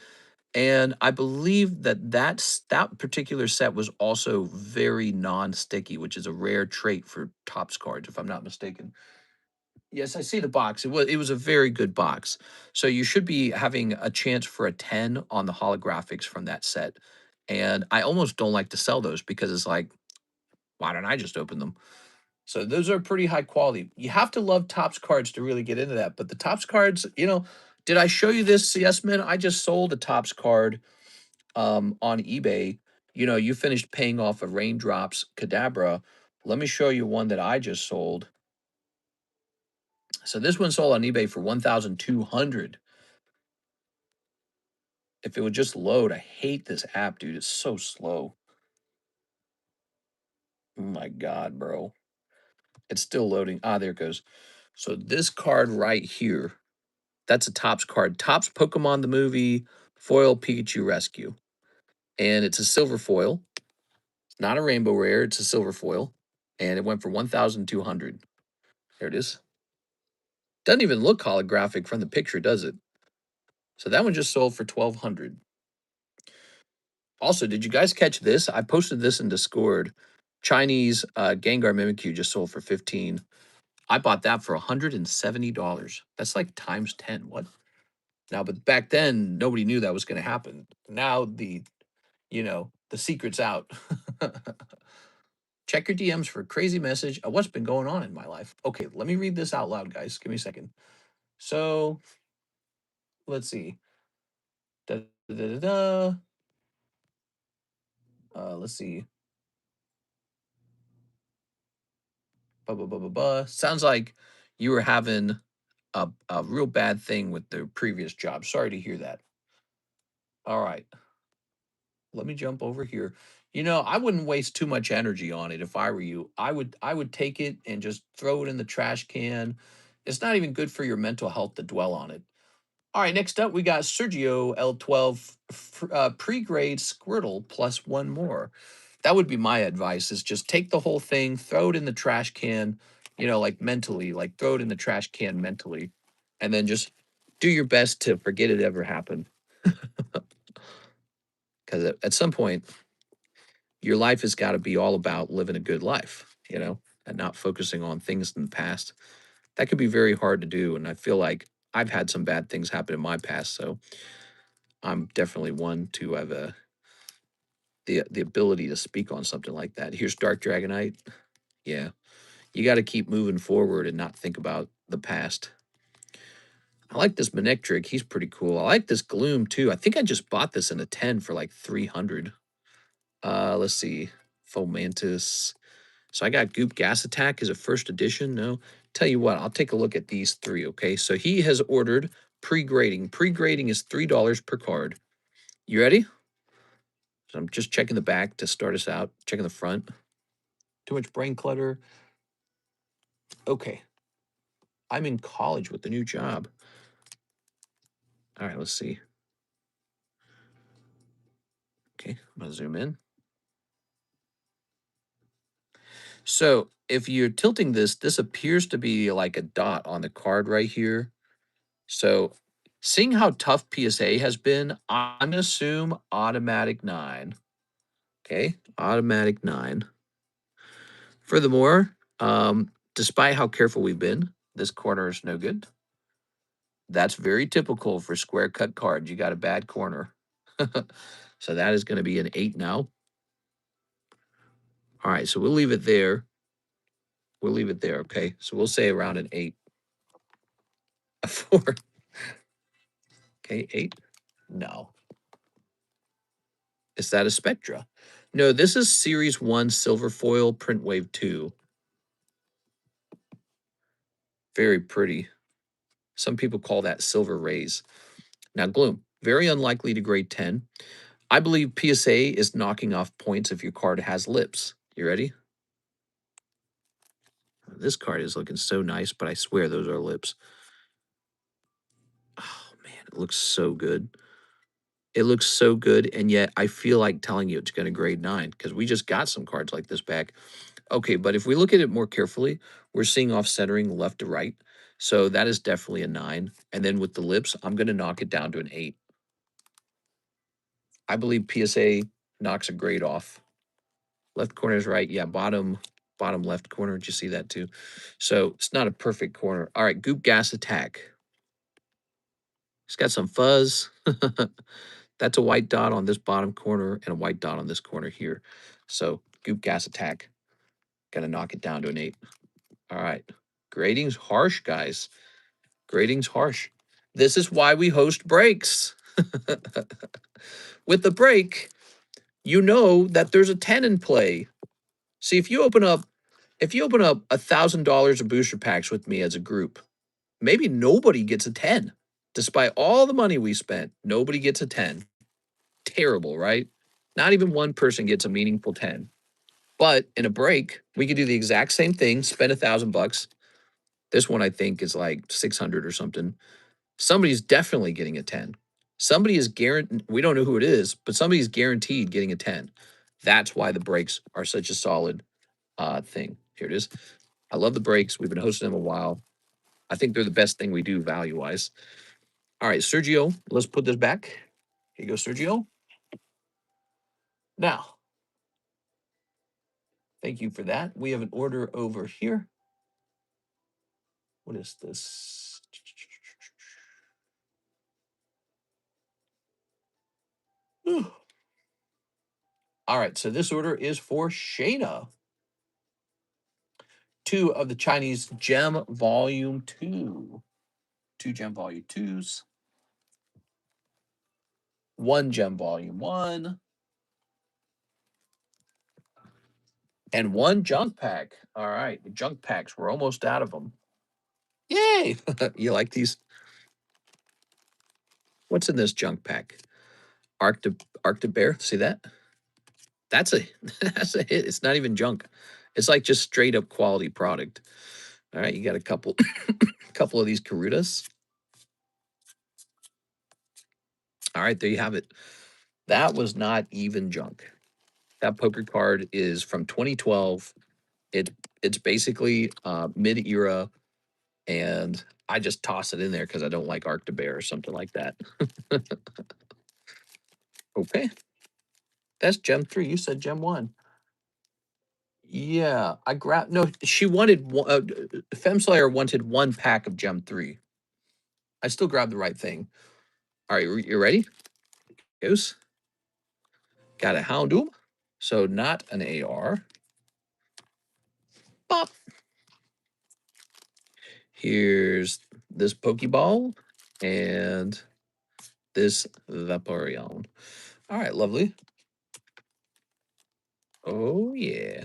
And I believe that that particular set was also very non-sticky, which is a rare trait for Topps cards, if I'm not mistaken. Yes, I see the box. It was a very good box. So you should be having a chance for a 10 on the holographics from that set. And I almost don't like to sell those because it's like, why don't I just open them? So those are pretty high quality. You have to love Topps cards to really get into that. But the Topps cards, did I show you this? Yes, man. I just sold a Topps card on eBay. You finished paying off a Raindrops Kadabra. Let me show you one that I just sold. So this one sold on eBay for 1,200. If it would just load. I hate this app, dude. It's so slow. Oh my God, bro. It's still loading. Ah, there it goes. So this card right here, that's a Topps card. Topps Pokemon the movie foil Pikachu Rescue. And it's a silver foil. It's not a rainbow rare, it's a silver foil. And it went for 1,200. There it is. Doesn't even look holographic from the picture, does it? So that one just sold for 1,200. Also, did you guys catch this? I posted this in Discord. Chinese Gengar Mimikyu just sold for 15. I bought that for $170. That's like times 10. What? Now, but back then, nobody knew that was going to happen. Now the secret's out. Check your DMs for a crazy message of what's been going on in my life. Okay, let me read this out loud, guys. Give me a second. So, let's see. Da, da, da, da, da. Let's see. Ba, ba, ba, ba, ba. Sounds like you were having a real bad thing with the previous job. Sorry to hear that. All right. Let me jump over here. I wouldn't waste too much energy on it if I were you. I would take it and just throw it in the trash can. It's not even good for your mental health to dwell on it. All right, next up we got Sergio L12 pre-grade Squirtle plus one more. That would be my advice is just take the whole thing, throw it in the trash can, like mentally, like throw it in the trash can mentally, and then just do your best to forget it ever happened. Because at some point, your life has got to be all about living a good life, and not focusing on things in the past. That could be very hard to do. And I feel like I've had some bad things happen in my past. So I'm definitely one to have the ability to speak on something like that. Here's Dark Dragonite. Yeah. You got to keep moving forward and not think about the past. I like this Manectric. He's pretty cool. I like this Gloom too. I think I just bought this in a 10 for like 300. Let's see. Fomantis. So I got Goop Gas Attack as a first edition. No, tell you what, I'll take a look at these three. Okay, so he has ordered pre-grading. Pre-grading is $3 per card. You ready? So I'm just checking the back to start us out. Checking the front. Too much brain clutter. Okay, I'm in college with the new job. All right, let's see. Okay, I'm gonna zoom in. So if you're tilting this, this appears to be like a dot on the card right here. So seeing how tough PSA has been, I'm going to assume automatic 9. Okay, automatic 9. Furthermore, despite how careful we've been, this corner is no good. That's very typical for square cut cards. You got a bad corner. So that is going to be an 8 now. All right, so we'll leave it there. We'll leave it there, okay? So we'll say around an 8. A 4. Okay, 8. No. Is that a Spectra? No, this is Series 1 Silver Foil Print Wave 2. Very pretty. Some people call that Silver Rays. Now, Gloom, very unlikely to grade 10. I believe PSA is knocking off points if your card has lips. You ready? This card is looking so nice, but I swear those are lips. Oh, man, it looks so good. It looks so good, and yet I feel like telling you it's going to grade 9 because we just got some cards like this back. Okay, but if we look at it more carefully, we're seeing off-centering left to right. So that is definitely a 9. And then with the lips, I'm going to knock it down to an 8. I believe PSA knocks a grade off. Left corner is right. Yeah, bottom left corner. Did you see that too? So it's not a perfect corner. All right, Goop Gas Attack. It's got some fuzz. That's a white dot on this bottom corner and a white dot on this corner here. So Goop Gas Attack. Gonna knock it down to an 8. All right. Grading's harsh, guys. Grading's harsh. This is why we host breaks. With the break, you know that there's a 10 in play. See, if you open up $1,000 of booster packs with me as a group, maybe nobody gets a 10. Despite all the money we spent, nobody gets a 10. terrible, right? Not even one person gets a meaningful 10. But in a break, we could do the exact same thing, spend $1,000. This one I think is like 600 or something. Somebody's definitely getting a 10. Somebody is guaranteed, we don't know who it is, but somebody's guaranteed getting a 10. That's why the breaks are such a solid thing. Here it is. I love the breaks. We've been hosting them a while. I think they're the best thing we do value-wise. All right, Sergio, let's put this back. Here you go, Sergio. Now, thank you for that. We have an order over here. What is this? All right, so this order is for Shayna. 2 of the Chinese Gem Volume 2. 2 Gem Volume 2s. 1 Gem Volume 1. And 1 junk pack. All right, the junk packs, we're almost out of them. Yay! You like these? What's in this junk pack? Arctic Bear, see that? That's a that's a hit. It's not even junk. It's like just straight up quality product. All right, you got a couple couple of these Karutas. All right, there you have it. That was not even junk. That poker card is from 2012. It's basically mid-era, and I just toss it in there because I don't like Arctic Bear or something like that. Okay, that's Gem 3. You said Gem 1. Yeah, I grabbed. No, she wanted one. Femslayer wanted 1 pack of Gem 3. I still grabbed the right thing. All right, you ready? Goes. Got a Houndoom. So not an AR. Pop. Here's this Pokeball and this Vaporeon. All right, lovely. Oh, yeah.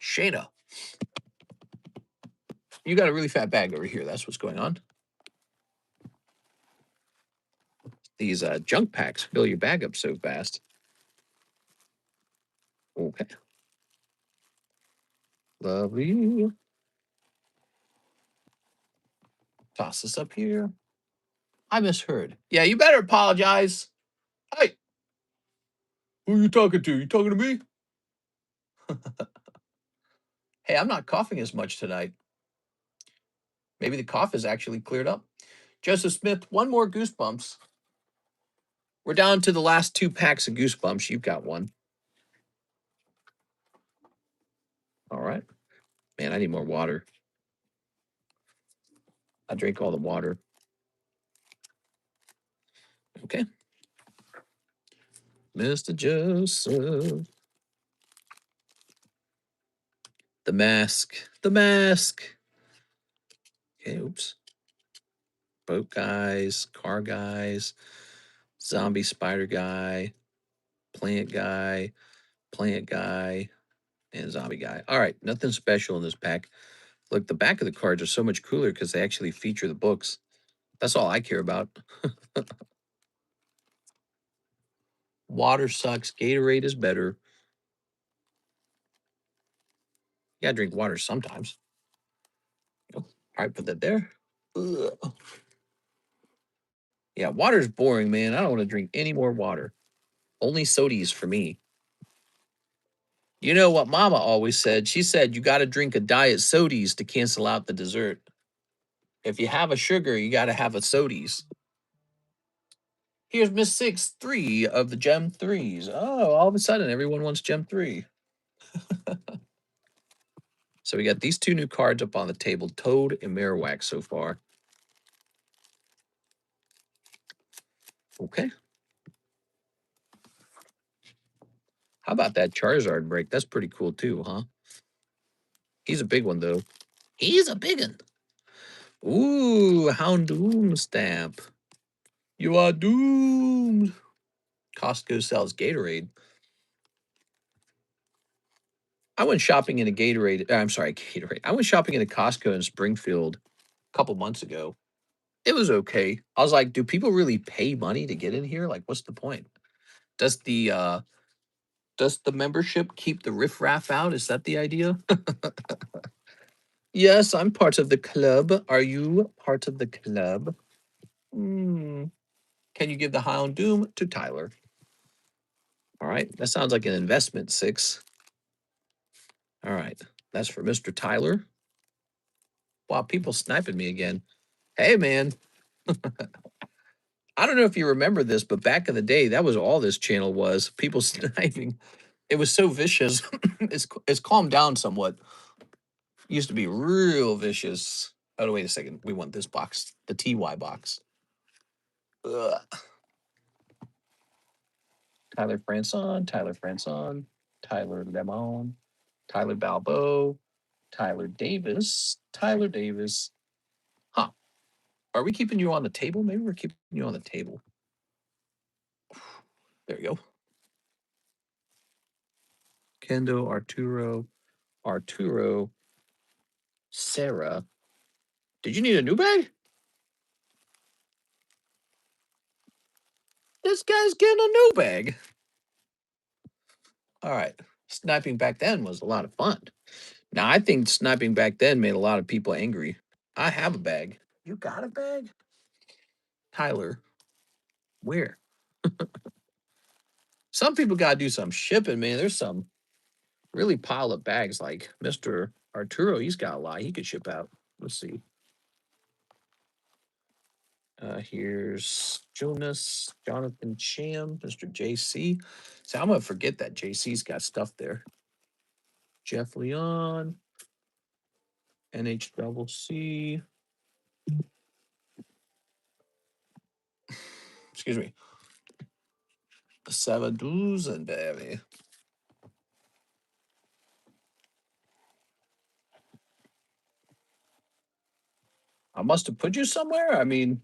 Shayna, you got a really fat bag over here. That's what's going on. These junk packs fill your bag up so fast. Okay. Lovely. Toss this up here. I misheard. Yeah, you better apologize. Hey, who are you talking to? You talking to me? Hey, I'm not coughing as much tonight. Maybe the cough is actually cleared up. Joseph Smith, 1 more Goosebumps. We're down to the last 2 packs of Goosebumps. You've got 1. All right. Man, I need more water. I drink all the water. Okay. Mr. Joseph. The mask. The mask. Okay, oops. Boat guys, car guys, zombie spider guy, plant guy, and zombie guy. All right, nothing special in this pack. Look, the back of the cards are so much cooler because they actually feature the books. That's all I care about. Water sucks. Gatorade is better. You gotta drink water sometimes. All right, put that there. Ugh. Yeah, water's boring, man. I don't want to drink any more water. Only sodies for me. You know what Mama always said? She said you got to drink a diet sodies to cancel out the dessert. If you have a sugar, you got to have a sodies. Here's Miss 6, 3 of the Gem 3s. Oh, all of a sudden, everyone wants Gem 3. So we got these 2 new cards up on the table, Toad and Marowak so far. Okay. How about that Charizard break? That's pretty cool too, huh? He's a big one, though. He's a big one. Ooh, Houndoom stamp. You are doomed. Costco sells Gatorade. I went shopping in a Gatorade. I'm sorry, Gatorade. I went shopping in a Costco in Springfield a couple months ago. It was okay. I was like, do people really pay money to get in here? Like, what's the point? Does the membership keep the riffraff out? Is that the idea? Yes, I'm part of the club. Are you part of the club? Hmm. Can you give the Hound Doom to Tyler? All right. That sounds like an investment, 6. All right. That's for Mr. Tyler. Wow, people sniping me again. Hey, man. I don't know if you remember this, but back in the day, that was all this channel was. People sniping. It was so vicious. It's calmed down somewhat. Used to be real vicious. Oh, wait a second. We want this box, the TY box. Ugh. Tyler Franson, Tyler Lemon, Tyler Balbo, Tyler Davis. Huh. Are we keeping you on the table? Maybe we're keeping you on the table. There you go. Kendo, Arturo, Sarah. Did you need a new bag? This guy's getting a new bag. All right. Sniping back then was a lot of fun. Now, I think sniping back then made a lot of people angry. I have a bag. You got a bag? Tyler, where? Some people got to do some shipping, man. There's some really pile up bags like Mr. Arturo. He's got a lot he could ship out. Let's see. Here's Jonathan Cham, Mr. JC. So I'm going to forget that JC's got stuff there. Jeff Leon, NHCC. Excuse me. 7,000, baby. I must have put you somewhere. I mean,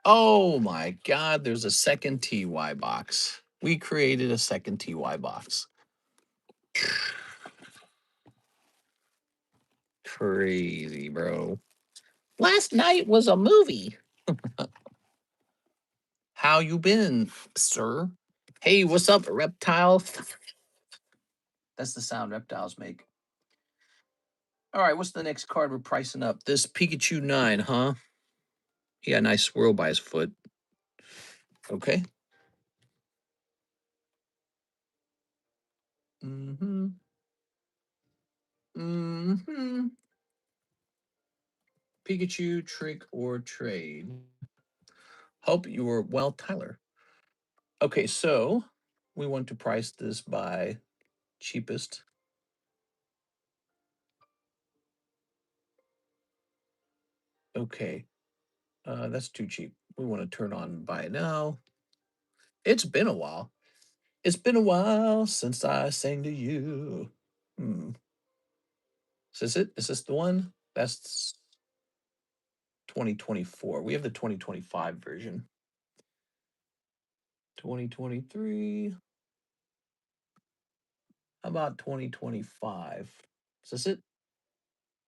oh my God, there's a second TY box. We created a second TY box. Crazy, bro. Last night was a movie. How you been, sir? Hey, what's up, reptile? That's the sound reptiles make. All right, what's the next card we're pricing up? This Pikachu 9, huh? He got a nice swirl by his foot. Okay. Mm-hmm. Mm-hmm. Pikachu, trick or trade. Hope you were well, Tyler. Okay, so we want to price this by cheapest. Okay, that's too cheap. We want to turn on buy now. It's been a while. It's been a while since I sang to you. Is this it? Is this the one? That's 2024. We have the 2025 version. 2023. How about 2025? Is this it?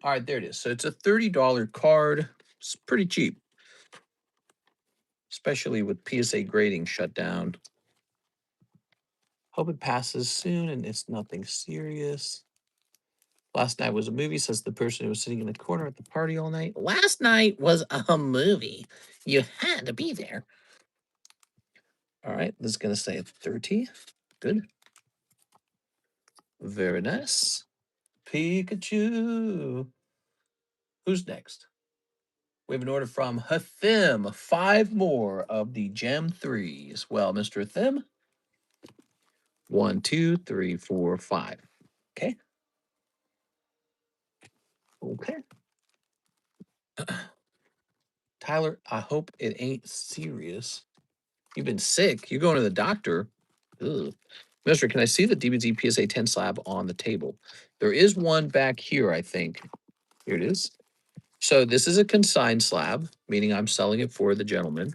All right, there it is. So it's a $30 card. It's pretty cheap, especially with PSA grading shut down. Hope it passes soon and it's nothing serious. Last night was a movie, says the person who was sitting in the corner at the party all night. Last night was a movie. You had to be there. All right, this is going to say 30. Good. Very nice. Pikachu. Who's next? We have an order from Hathim. 5 more of the Gem 3s. Well, Mr. Hathim. 1, 2, 3, 4, 5. Okay. Okay. Tyler, I hope it ain't serious. You've been sick. You're going to the doctor. Ugh. Mister, can I see the DBZ PSA 10 slab on the table? There is one back here, I think. Here it is. So this is a consigned slab, meaning I'm selling it for the gentleman.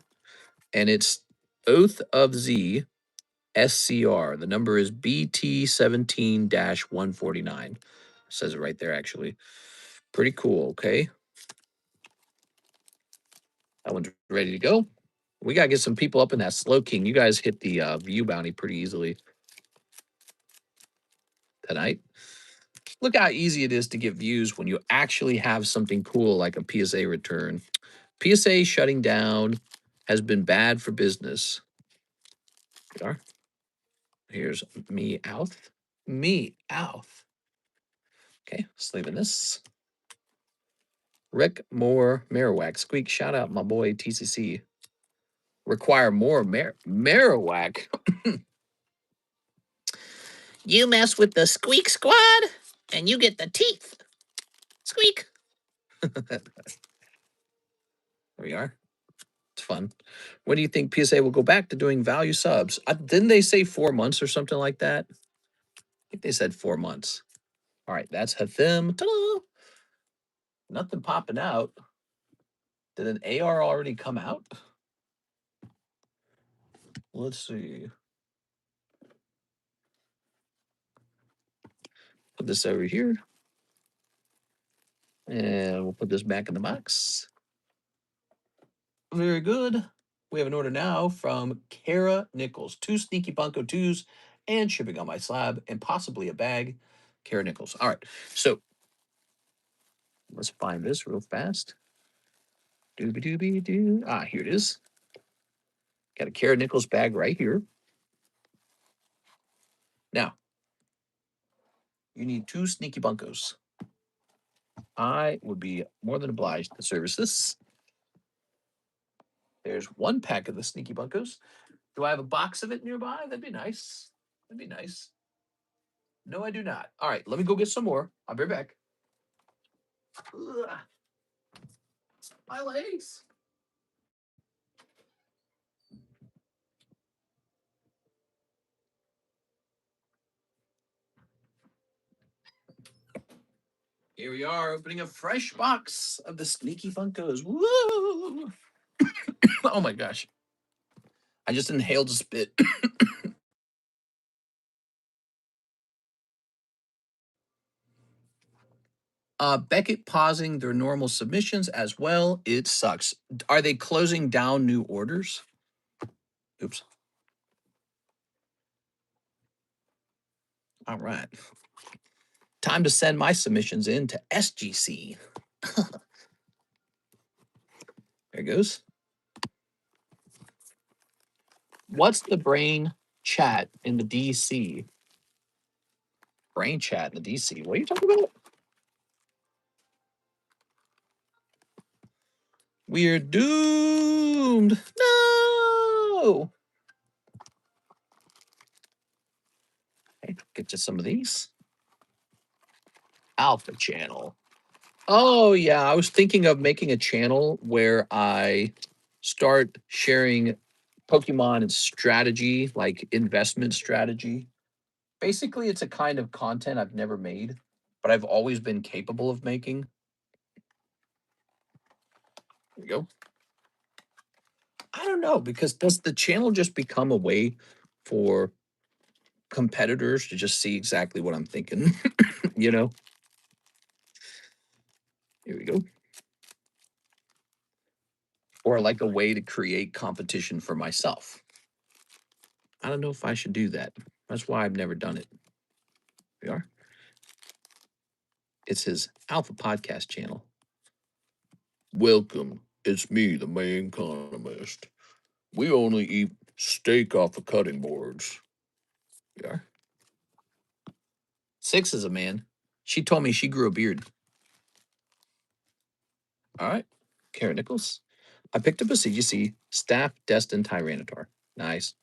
And it's Oath of Z SCR. The number is BT17-149. Says it right there, actually. Pretty cool, okay? That one's ready to go. We got to get some people up in that Slow King. You guys hit the view bounty pretty easily tonight. Look how easy it is to get views when you actually have something cool like a PSA return. PSA shutting down has been bad for business. Here's me out. Me out. Okay, slaving this. Rick Moore Marowak. Squeak, shout out my boy TCC. Require more Marowak. You mess with the Squeak Squad, and you get the teeth. Squeak. There we are. It's fun. When do you think PSA will go back to doing value subs? Didn't they say 4 months or something like that? I think they said 4 months. All right, that's Hathim. Ta-da! Nothing popping out. Did an AR already come out? Let's see. Put this over here. And we'll put this back in the box. Very good. We have an order now from Kara Nichols. 2 Sneaky Bunko 2s and shipping on my slab and possibly a bag. Kara Nichols. All right. So let's find this real fast. Doobie-doobie-doo. Ah, here it is. Got a Kara Nichols bag right here. Now, you need 2 Sneaky Bunkos. I would be more than obliged to service this. There's 1 pack of the Sneaky Bunkos. Do I have a box of it nearby? That'd be nice. That'd be nice. No, I do not. All right, let me go get some more. I'll be right back. Ugh, my legs. Here we are, opening a fresh box of the Sneaky Funkos. Woo! Oh my gosh. I just inhaled a spit. Beckett pausing their normal submissions as well. It sucks. Are they closing down new orders? Oops. All right. Time to send my submissions in to SGC. There it goes. What's the brain chat in the DC? Brain chat in the DC. What are you talking about? We're doomed. No. Okay, get you some of these. Alpha channel. Oh, yeah. I was thinking of making a channel where I start sharing Pokemon and strategy, like investment strategy. Basically, it's a kind of content I've never made, but I've always been capable of making. There we go. I don't know, because does the channel just become a way for competitors to just see exactly what I'm thinking? You know? Here we go. Or like a way to create competition for myself. I don't know if I should do that. That's why I've never done it. We are. It's his Alpha Podcast channel. Welcome. It's me, the main economist. We only eat steak off of cutting boards. We are. 6 is a man. She told me she grew a beard. All right. Karen Nichols. I picked up a CGC Staff Destined Tyranitar. Nice.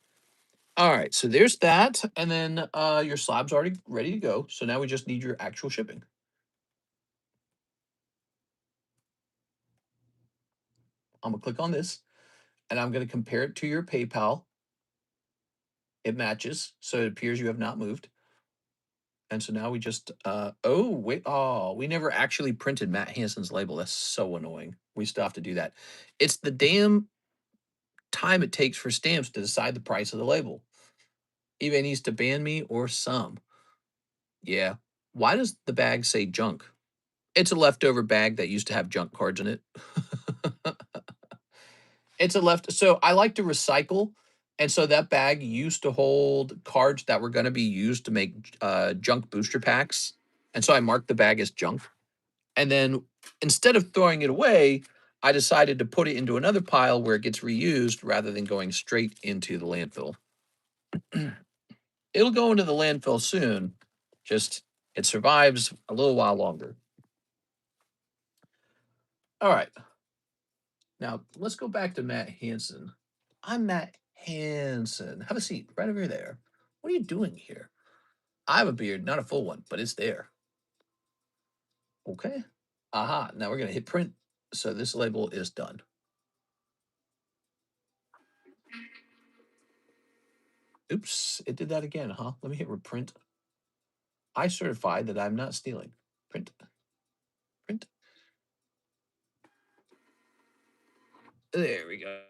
All right. So there's that. And then your slab's already ready to go. So now we just need your actual shipping. I'm going to click on this and I'm going to compare it to your PayPal. It matches. So it appears you have not moved. And so now we just, oh, wait. Oh, we never actually printed Matt Hansen's label. That's so annoying. We still have to do that. It's the damn time it takes for stamps to decide the price of the label. eBay needs to ban me or some. Yeah. Why does the bag say junk? It's a leftover bag that used to have junk cards in it. It's a left. So I like to recycle. And so that bag used to hold cards that were going to be used to make junk booster packs. And so I marked the bag as junk. And then instead of throwing it away, I decided to put it into another pile where it gets reused rather than going straight into the landfill. It'll go into the landfill soon. Just it survives a little while longer. All right. Now let's go back to Matt Hansen. I'm Matt Hansen. Have a seat right over there. What are you doing here? I have a beard, not a full one, but it's there. Okay. Aha. Now we're going to hit print. So this label is done. Oops. It did that again, huh? Let me hit reprint. I certify that I'm not stealing. Print. Print. There we go.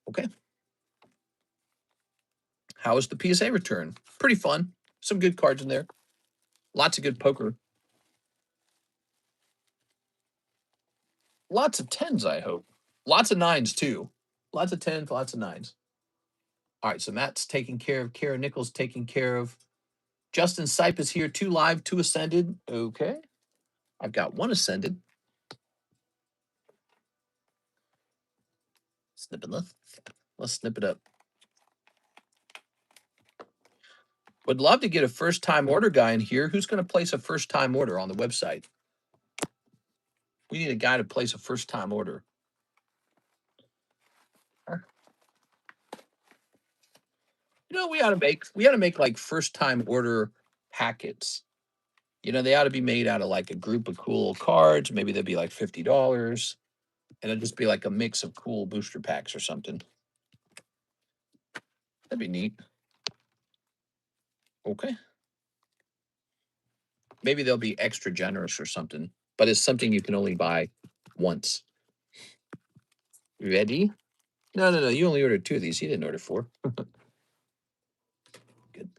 Okay. How was the PSA return? Pretty fun. Some good cards in there. Lots of good poker. Lots of tens, I hope. Lots of nines, too. Lots of tens, lots of nines. All right, so Matt's taken care of. Kara Nichols taken care of. Justin Sipe is here. 2 live, 2 ascended. Okay. I've got 1 ascended. Snip it. Let's snip it up. Would love to get a first-time order guy in here. Who's going to place a first-time order on the website? We need a guy to place a first-time order. You know, we ought to make like first-time order packets. You know, they ought to be made out of like a group of cool cards. Maybe they'd be like $50, and it'd just be like a mix of cool booster packs or something. That'd be neat. Okay. Maybe they'll be extra generous or something, but it's something you can only buy once. Ready? No. You only ordered 2 of these. You didn't order 4. Good.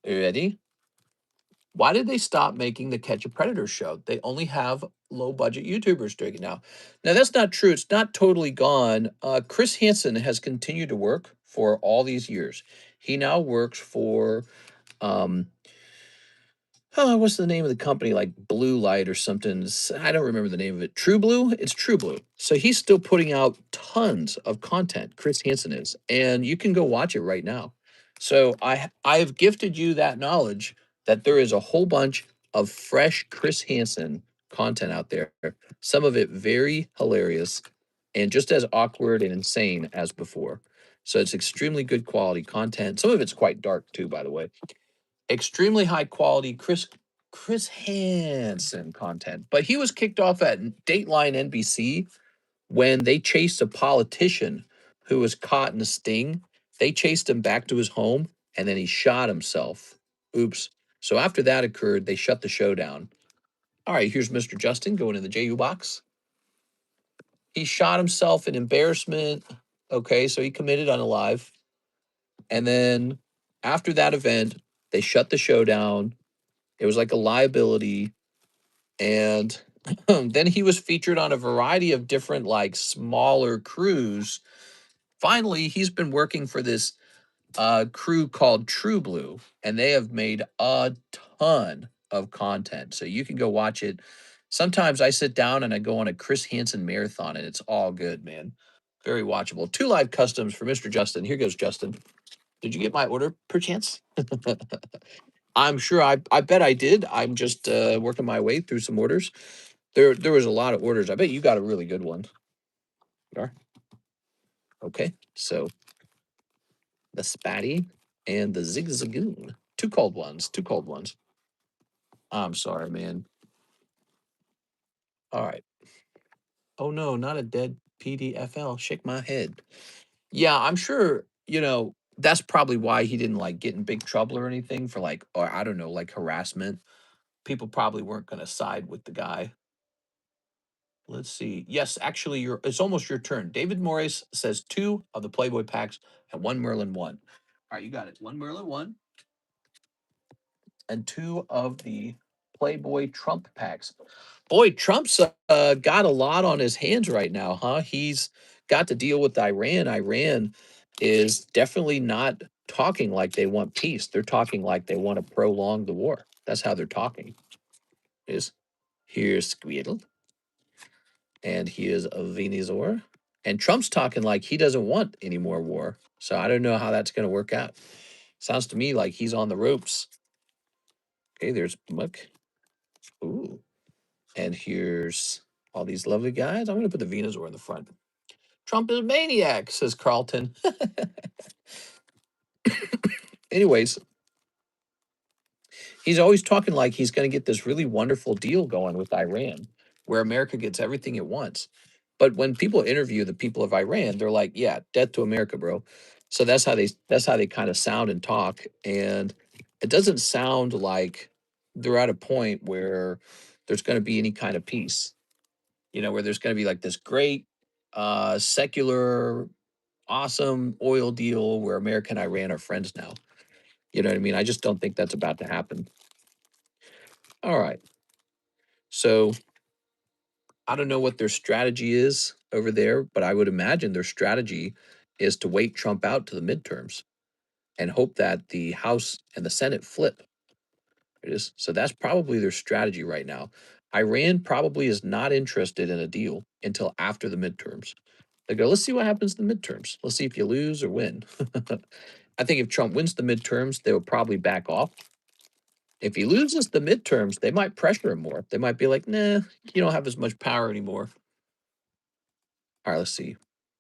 Ready? Why did they stop making the Catch a Predator show? They only have low budget YouTubers doing it now. Now that's not true. It's not totally gone. Chris Hansen has continued to work for all these years. He now works for um, what's the name of the company? Like Blue Light or something. I don't remember the name of it. True Blue? It's True Blue. So he's still putting out tons of content. Chris Hansen is, and you can go watch it right now. So I have gifted you that knowledge that there is a whole bunch of fresh Chris Hansen content out there. Some of it very hilarious and just as awkward and insane as before. So it's extremely good quality content. Some of it's quite dark too, by the way. Extremely high quality Chris Hansen content. But he was kicked off at Dateline NBC when they chased a politician who was caught in a sting. They chased him back to his home and then he shot himself. Oops. So after that occurred, they shut the show down. All right, here's Mr. Justin going in the JU box. He shot himself in embarrassment. Okay, so he committed unalive. And then after that event, they shut the show down. It was like a liability. And then he was featured on a variety of different, like, smaller crews. Finally, he's been working for this crew called True Blue, and they have made a ton of content. So you can go watch it. Sometimes I sit down and I go on a Chris Hansen marathon, and it's all good, man. Very watchable. 2 live customs for Mr. Justin. Here goes Justin. Did you get my order, perchance? I'm sure I bet I did. I'm just working my way through some orders. There was a lot of orders. I bet you got a really good one. You are? Okay. So the Spatty and the Zigzagoon. 2 cold ones. 2 cold ones. I'm sorry, man. All right. Oh no, not a dead PDFL. Shake my head. Yeah, I'm sure, that's probably why he didn't like get in big trouble or anything for like, or I don't know, like harassment. People probably weren't gonna side with the guy. Let's see. Yes, actually, it's almost your turn. David Morris says 2 of the Playboy packs and 1 Merlin 1. All right, you got it. 1 Merlin 1 and 2 of the Playboy Trump packs. Boy, Trump's got a lot on his hands right now, huh? He's got to deal with Iran. Iran is definitely not talking like they want peace. They're talking like they want to prolong the war. That's how they're talking. Is here's Squeedle, and here's a Venusaur, and Trump's talking like he doesn't want any more war. So I don't know how that's going to work out. Sounds to me like he's on the ropes. Okay, there's Muck. Ooh, and here's all these lovely guys. I'm going to put the Venusaur in the front. Trump is a maniac, says Carlton. Anyways, he's always talking like he's going to get this really wonderful deal going with Iran, where America gets everything it wants. But when people interview the people of Iran, they're like, "Yeah, death to America, bro." So that's how they kind of sound and talk, and it doesn't sound like they're at a point where there's going to be any kind of peace. Where there's going to be like this great secular awesome oil deal where America and Iran are friends now. You know what I mean? I just don't think that's about to happen. All right. So I don't know what their strategy is over there, but I would imagine their strategy is to wait Trump out to the midterms and hope that the House and the Senate flip. It is. So that's probably their strategy right now. Iran probably is not interested in a deal until after the midterms. They go, let's see what happens in the midterms. Let's see if you lose or win. I think if Trump wins the midterms, they will probably back off. If he loses the midterms, they might pressure him more. They might be like, nah, you don't have as much power anymore. All right, let's see.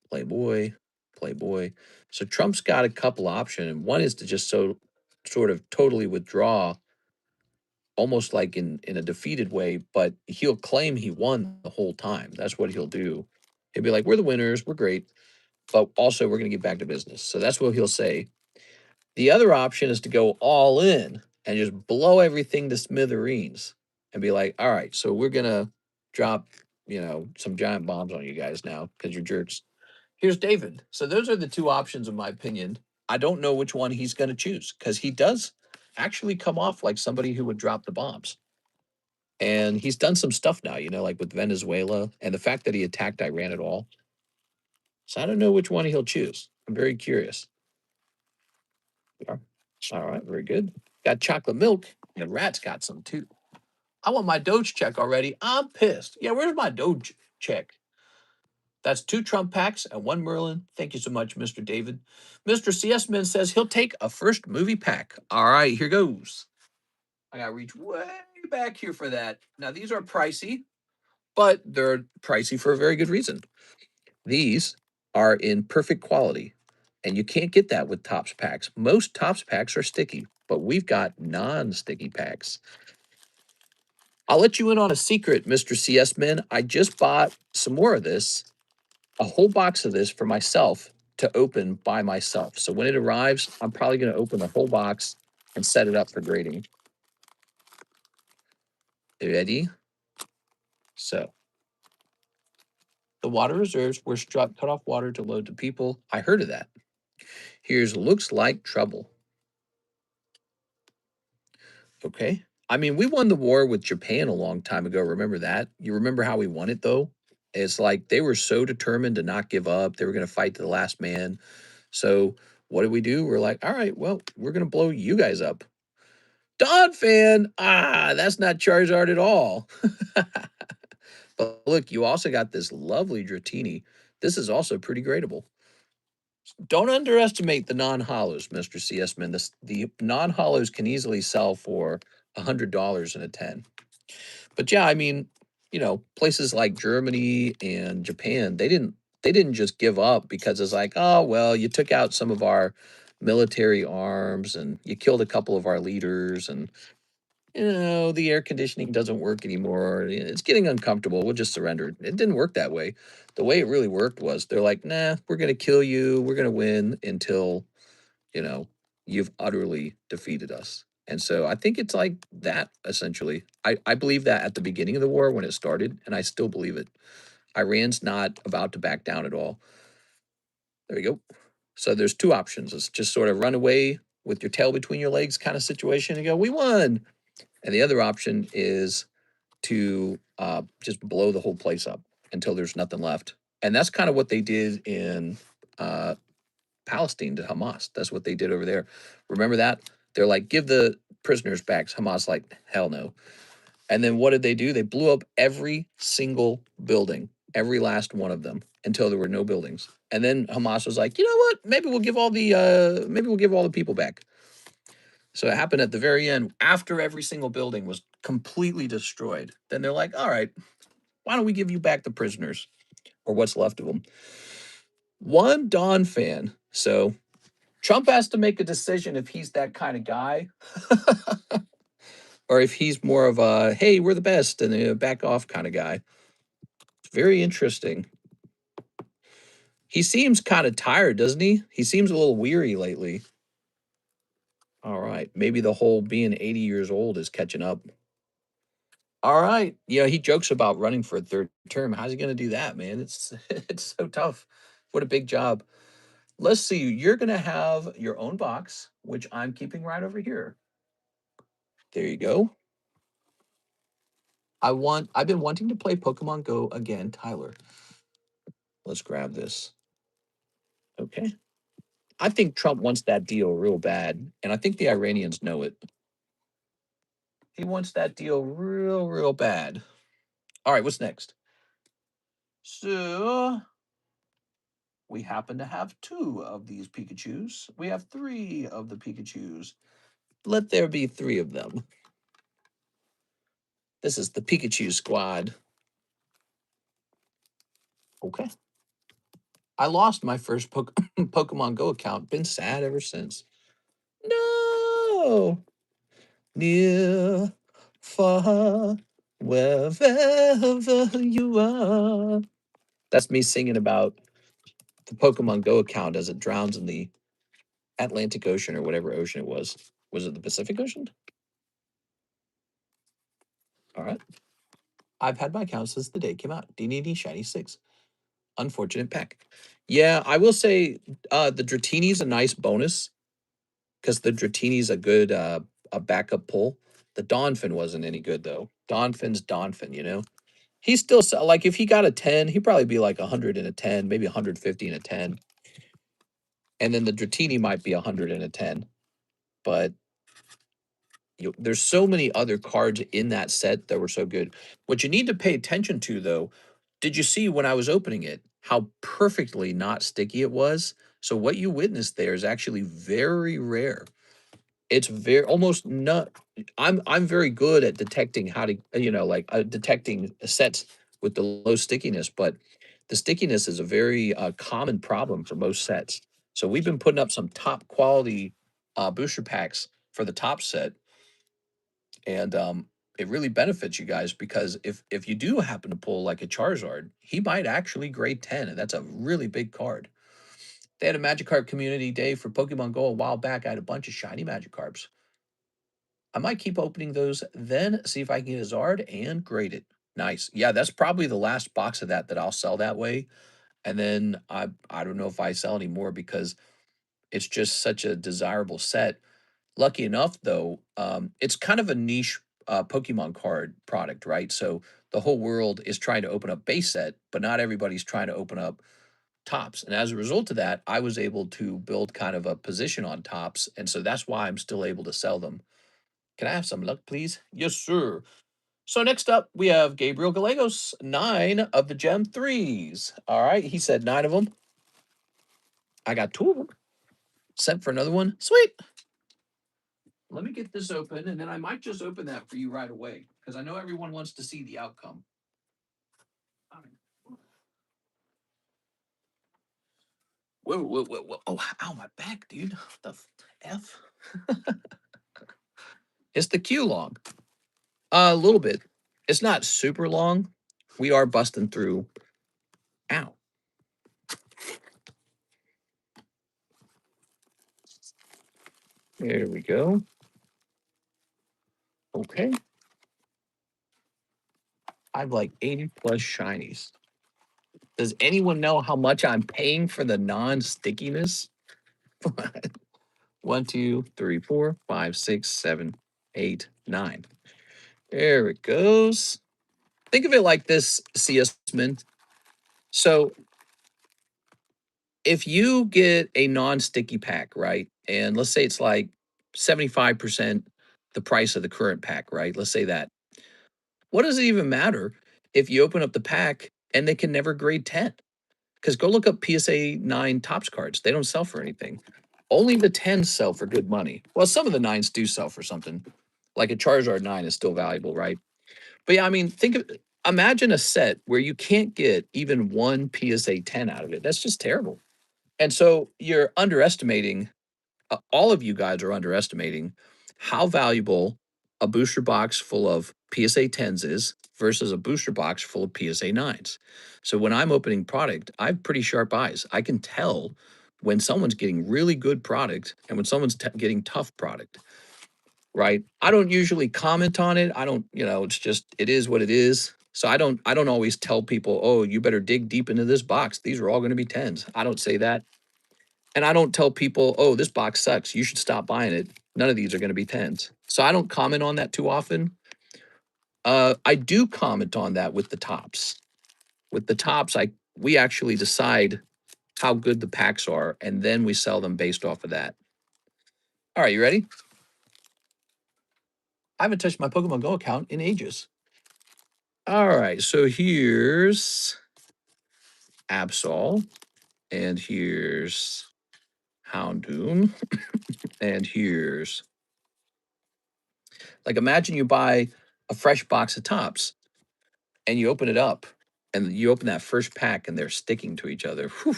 Playboy, Playboy. So Trump's got a couple options. And one is to just sort of totally withdraw, almost like in a defeated way, but he'll claim he won the whole time. That's what he'll do. He'll be like, we're the winners, we're great, but also we're going to get back to business. So that's what he'll say. The other option is to go all in and just blow everything to smithereens and be like, all right, so we're going to drop, some giant bombs on you guys now because you're jerks. Here's David. So those are the two options, in my opinion. I don't know which one he's going to choose because he does actually come off like somebody who would drop the bombs. And he's done some stuff now, like with Venezuela and the fact that he attacked Iran at all. So I don't know which one he'll choose. I'm very curious. Yeah. All right, very good. Got chocolate milk, and Rat's got some too. I want my Doge check already. I'm pissed. Yeah, where's my Doge check? That's 2 Trump packs and 1 Merlin. Thank you so much, Mr. David. Mr. CS Man says he'll take a first movie pack. All right, here goes. I got to reach way back here for that. Now, these are pricey, but they're pricey for a very good reason. These are in perfect quality, and you can't get that with Topps packs. Most Topps packs are sticky, but we've got non-sticky packs. I'll let you in on a secret, Mr. CS Man. I just bought some more of this, a whole box of this for myself to open by myself. So when it arrives, I'm probably going to open the whole box and set it up for grading. Ready? So the water reserves were struck, cut off water to load to people. I heard of that. Here's looks like trouble. Okay. I mean, we won the war with Japan a long time ago. Remember that? You remember how we won it, though? It's like they were so determined to not give up. They were going to fight to the last man. So what did we do? We're like, all right, well, we're going to blow you guys up. Don fan. That's not Charizard at all. But look, you also got this lovely Dratini. This is also pretty gradable. Don't underestimate the non-hollows, Mr. CS Man. The non-hollows can easily sell for $100 in a 10. But yeah, I mean, places like Germany and Japan, they didn't just give up because it's like, oh well, you took out some of our military arms and you killed a couple of our leaders and the air conditioning doesn't work anymore. It's getting uncomfortable. We'll just surrender. It didn't work that way. The way it really worked was they're like, nah, we're gonna kill you. We're gonna win until you know, you've utterly defeated us. And so I think it's like that, essentially. I believe that at the beginning of the war when it started, and I still believe it. Iran's not about to back down at all. There you go. So there's 2 options. It's just sort of run away with your tail between your legs kind of situation and go, we won. And the other option is to just blow the whole place up until there's nothing left. And that's kind of what they did in Palestine to Hamas. That's what they did over there. Remember that? They're like, give the prisoners back. Hamas like, hell no. And then what did they do? They blew up every single building, every last one of them, until there were no buildings. And then Hamas was like, you know what? Maybe we'll give all the people back. So it happened at the very end, after every single building was completely destroyed. Then they're like, all right, why don't we give you back the prisoners or what's left of them? One Don fan. So Trump has to make a decision if he's that kind of guy or if he's more of a, hey, we're the best and back off kind of guy. Very interesting. He seems kind of tired, doesn't he? He seems a little weary lately. All right. Maybe the whole being 80 years old is catching up. All right. He jokes about running for a third term. How's he going to do that, man? It's it's so tough. What a big job. Let's see. You're going to have your own box, which I'm keeping right over here. There you go. I've been wanting to play Pokemon Go again, Tyler. Let's grab this. Okay. I think Trump wants that deal real bad, and I think the Iranians know it. He wants that deal real, real bad. All right, what's next? So we happen to have 2 of these Pikachus. We have 3 of the Pikachus. Let there be 3 of them. This is the Pikachu squad. Okay. I lost my first Pokemon Go account. Been sad ever since. No. Near, far, wherever you are. That's me singing about the Pokemon Go account as it drowns in the Atlantic Ocean or whatever ocean it was. Was it the Pacific Ocean? All right. I've had my account since the day it came out. DDD Shiny 6. Unfortunate pack. Yeah, I will say the Dratini's a nice bonus because the Dratini's a good a backup pull. The Donphin wasn't any good though. Donphin's Donphin. He's still like if he got a 10, he'd probably be like 100 and a 10, maybe 150 and a 10. And then the Dratini might be 100 and a 10. But there's so many other cards in that set that were so good. What you need to pay attention to, though, did you see when I was opening it how perfectly not sticky it was? So what you witnessed there is actually very rare. It's very almost not. I'm very good at detecting how to detecting sets with the low stickiness, but the stickiness is a very common problem for most sets. So we've been putting up some top quality booster packs for the top set, and it really benefits you guys because if you do happen to pull like a Charizard, he might actually grade 10, and that's a really big card. They had a Magikarp community day for Pokemon Go a while back. I had a bunch of shiny Magikarps. I might keep opening those, then see if I can get a Zard and grade it. Nice. Yeah, that's probably the last box of that I'll sell that way. And then I don't know if I sell any more because it's just such a desirable set. Lucky enough, though, it's kind of a niche Pokemon card product, right? So the whole world is trying to open up base set, but not everybody's trying to open up tops. And as a result of that, I was able to build kind of a position on tops. And so that's why I'm still able to sell them. Can I have some luck, please? Yes, sir. So next up, we have Gabriel Gallegos, 9 of the Gem 3s. All right, he said 9 of them. I got 2 of them. Sent for another one. Sweet. Let me get this open, and then I might just open that for you right away because I know everyone wants to see the outcome. Whoa, whoa, whoa, whoa. Oh, ow, my back, dude. What the F? It's the Q long. A little bit. It's not super long. We are busting through. Ow. There we go. Okay. I have like 80 plus shinies. Does anyone know how much I'm paying for the non-stickiness? 1, 2, 3, 4, 5, 6, 7. 8, 9. There it goes. Think of it like this, CS Mint. So if you get a non-sticky pack, right? And let's say it's like 75% the price of the current pack, right? Let's say that. What does it even matter if you open up the pack and they can never grade 10? Because go look up PSA 9 tops cards. They don't sell for anything. Only the 10s sell for good money. Well, some of the 9s do sell for something. Like a Charizard 9 is still valuable, right? But yeah, I mean, imagine a set where you can't get even one PSA 10 out of it. That's just terrible. And so you're underestimating, all of you guys are underestimating how valuable a booster box full of PSA 10s is versus a booster box full of PSA 9s. So when I'm opening product, I have pretty sharp eyes. I can tell when someone's getting really good product and when someone's getting tough product, right? I don't usually comment on it. I don't, it's just, it is what it is. So I don't always tell people, oh, you better dig deep into this box. These are all going to be 10s. I don't say that. And I don't tell people, oh, this box sucks. You should stop buying it. None of these are going to be 10s. So I don't comment on that too often. I do comment on that with the tops. With the tops, we actually decide how good the packs are, and then we sell them based off of that. All right, you ready? I haven't touched my Pokemon Go account in ages. All right, so here's Absol, and here's Houndoom, and here's, like, imagine you buy a fresh box of tops and you open it up and you open that first pack and they're sticking to each other. Whew.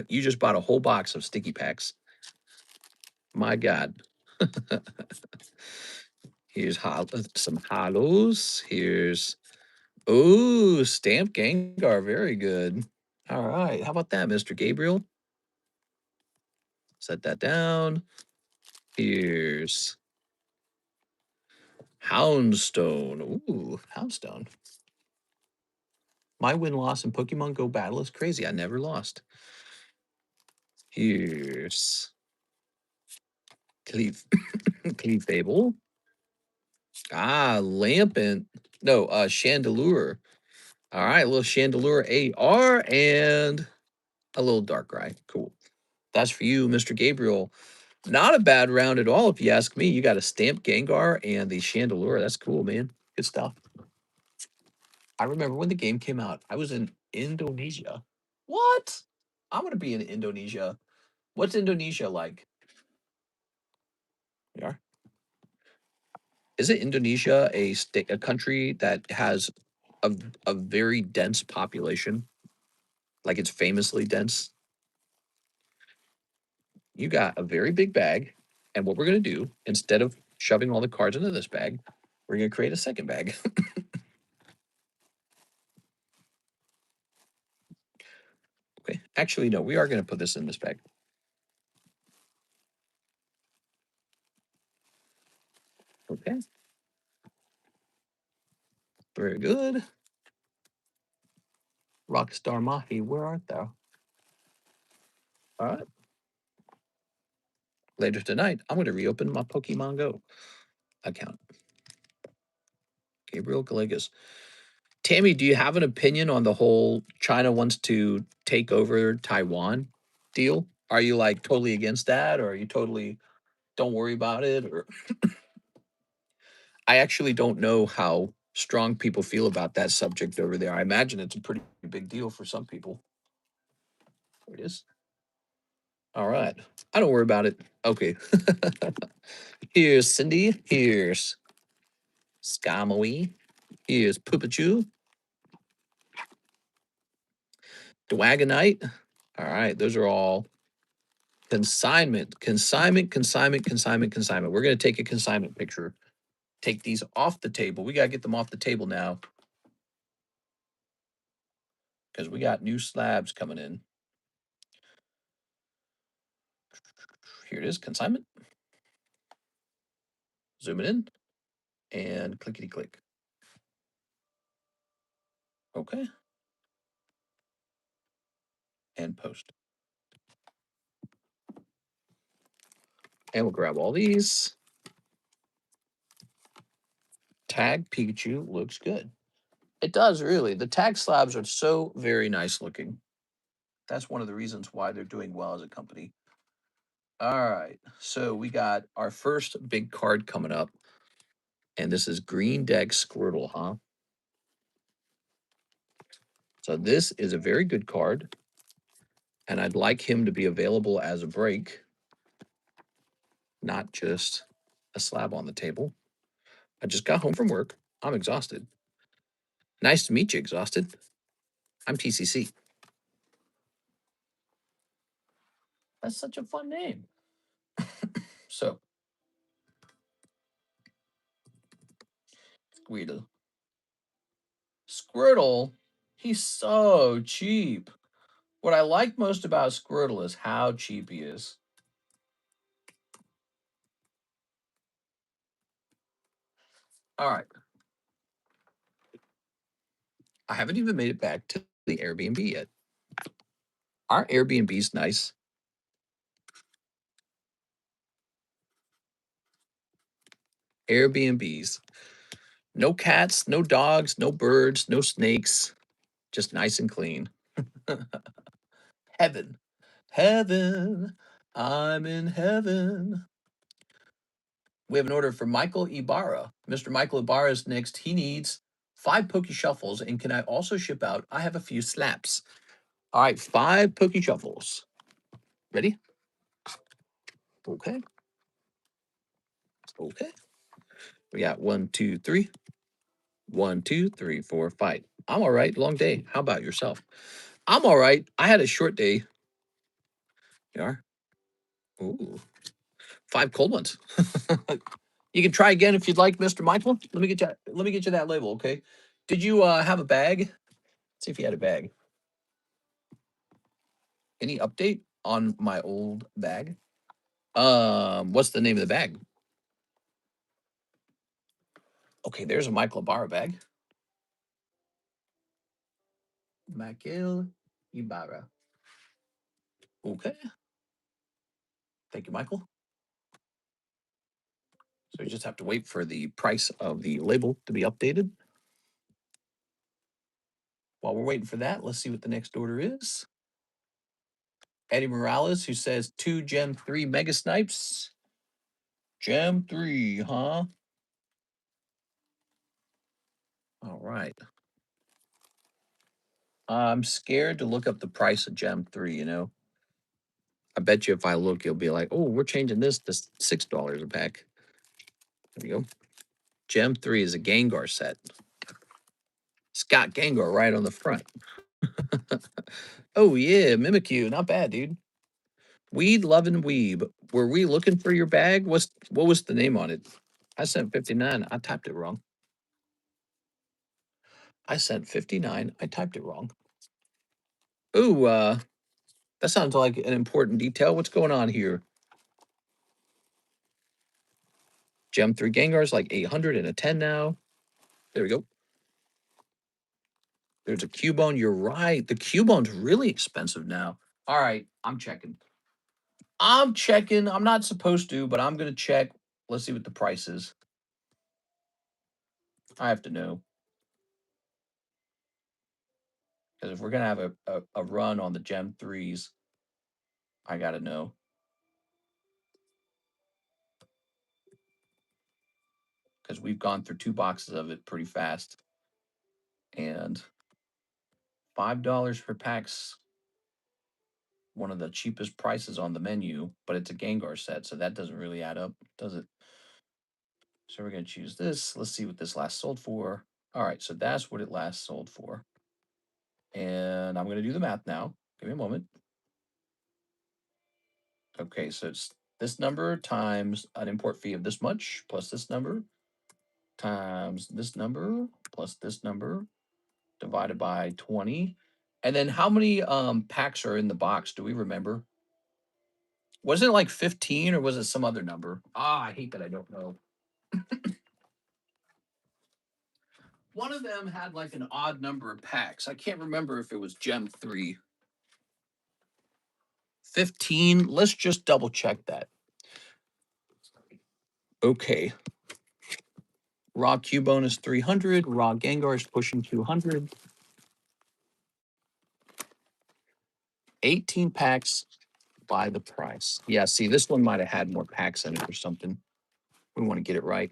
You just bought a whole box of sticky packs. My God. Here's some hollows. Here's, oh, Stamp Gengar. Very good. All right. How about that, Mr. Gabriel? Set that down. Here's Houndstone. Ooh, Houndstone. My win-loss in Pokemon Go battle is crazy. I never lost. Here's Cleefable. Ah, Lampent. No, Chandelure. All right, a little Chandelure AR and a little Darkrai. Cool. That's for you, Mr. Gabriel. Not a bad round at all, if you ask me. You got a Stamp Gengar and the Chandelure. That's cool, man. Good stuff. I remember when the game came out, I was in Indonesia. What? I'm going to be in Indonesia. What's Indonesia like? Yeah. Isn't Indonesia a country that has a very dense population? Like it's famously dense. You got a very big bag, and what we're gonna do, instead of shoving all the cards into this bag, we're gonna create a second bag. Okay. Actually, no, we are gonna put this in this bag. Okay. Very good. Rockstar Mahi, where art thou? All right. Later tonight, I'm gonna reopen my Pokemon Go account. Gabriel Galegas. Tammy, do you have an opinion on the whole China wants to take over Taiwan deal? Are you like totally against that, or are you totally don't worry about it? Or I actually don't know how strong people feel about that subject over there. I imagine it's a pretty big deal for some people. There it is. All right. I don't worry about it. Okay. Here's Cindy. Here's Skamoi. Here's Poopachu. Dwagonite. All right. Those are all consignment. We're going to take a consignment picture. Take these off the table. We got to get them off the table now because we got new slabs coming in. Here it is, consignment. Zoom it in and clickety click. Okay. And post. And we'll grab all these. tag Pikachu looks good. It does, really. The tag slabs are so very nice looking. That's one of the reasons why they're doing well as a company. All right, so we got our first big card coming up, and this is Green Deck Squirtle, huh? So this is a very good card, and I'd like him to be available as a break, not just a slab on the table. I just got home from work. I'm exhausted. Nice to meet you, Exhausted. I'm TCC. That's such a fun name. So, Squirtle. Squirtle, he's so cheap. What I like most about Squirtle is how cheap he is. All right. I haven't even made it back to the Airbnb yet. Our Airbnb's nice. Airbnbs. No cats, no dogs, no birds, no snakes. Just nice and clean. Heaven. Heaven. I'm in heaven. We have an order for Michael Ibarra. Mr. Michael Ibarra is next. He needs 5 Poke Shuffles. And can I also ship out? I have a few slaps. All right, 5 Poke Shuffles. Ready? Okay. Okay. We got 1, 2, 3. 1, 2, 3, 4, 5. I'm all right. Long day. How about yourself? I'm all right. I had a short day. You are? Ooh. 5 cold ones. You can try again if you'd like, Mr. Michael. Let me get you that label, okay? Did you have a bag? Let's see if you had a bag. Any update on my old bag? What's the name of the bag? Okay, there's a Michael Ibarra bag. Michael Ibarra. Okay. Thank you, Michael. So you just have to wait for the price of the label to be updated. While we're waiting for that, let's see what the next order is. Eddie Morales, who says 2 Gem 3 Mega Snipes. Gem 3, huh? All right. I'm scared to look up the price of Gem 3, you know? I bet you if I look, you'll be like, oh, we're changing this to $6 a pack. There you go. Gem 3 is a Gengar set. It's got Gengar right on the front. Oh, yeah, Mimikyu. Not bad, dude. Weed Lovin' Weeb. Were we looking for your bag? What was the name on it? I sent 59. I typed it wrong. I sent 59. I typed it wrong. Ooh, that sounds like an important detail. What's going on here? Gem 3 Gengar's like 800 and a 10 now. There we go. There's a Cubone. You're right. The Cubone's really expensive now. All right, I'm checking. I'm checking. I'm not supposed to, but I'm going to check. Let's see what the price is. I have to know. Because if we're going to have a run on the Gem 3s, I got to know. Because we've gone through 2 boxes of it pretty fast. And $5 per pack's one of the cheapest prices on the menu, but it's a Gengar set, so that doesn't really add up, does it? So we're going to choose this. Let's see what this last sold for. All right, so that's what it last sold for. And I'm going to do the math now. Give me a moment. Okay, so it's this number times an import fee of this much plus this number times this number plus this number divided by 20. And then how many packs are in the box? Do we remember? Was it like 15 or was it some other number? Ah, I hate that I don't know. One of them had like an odd number of packs. I can't remember if it was Gem 3. 15. Let's just double check that. Okay. Raw Q bonus 300. Raw Gengar is pushing 200. 18 packs by the price. Yeah, see, this one might have had more packs in it or something. We want to get it right.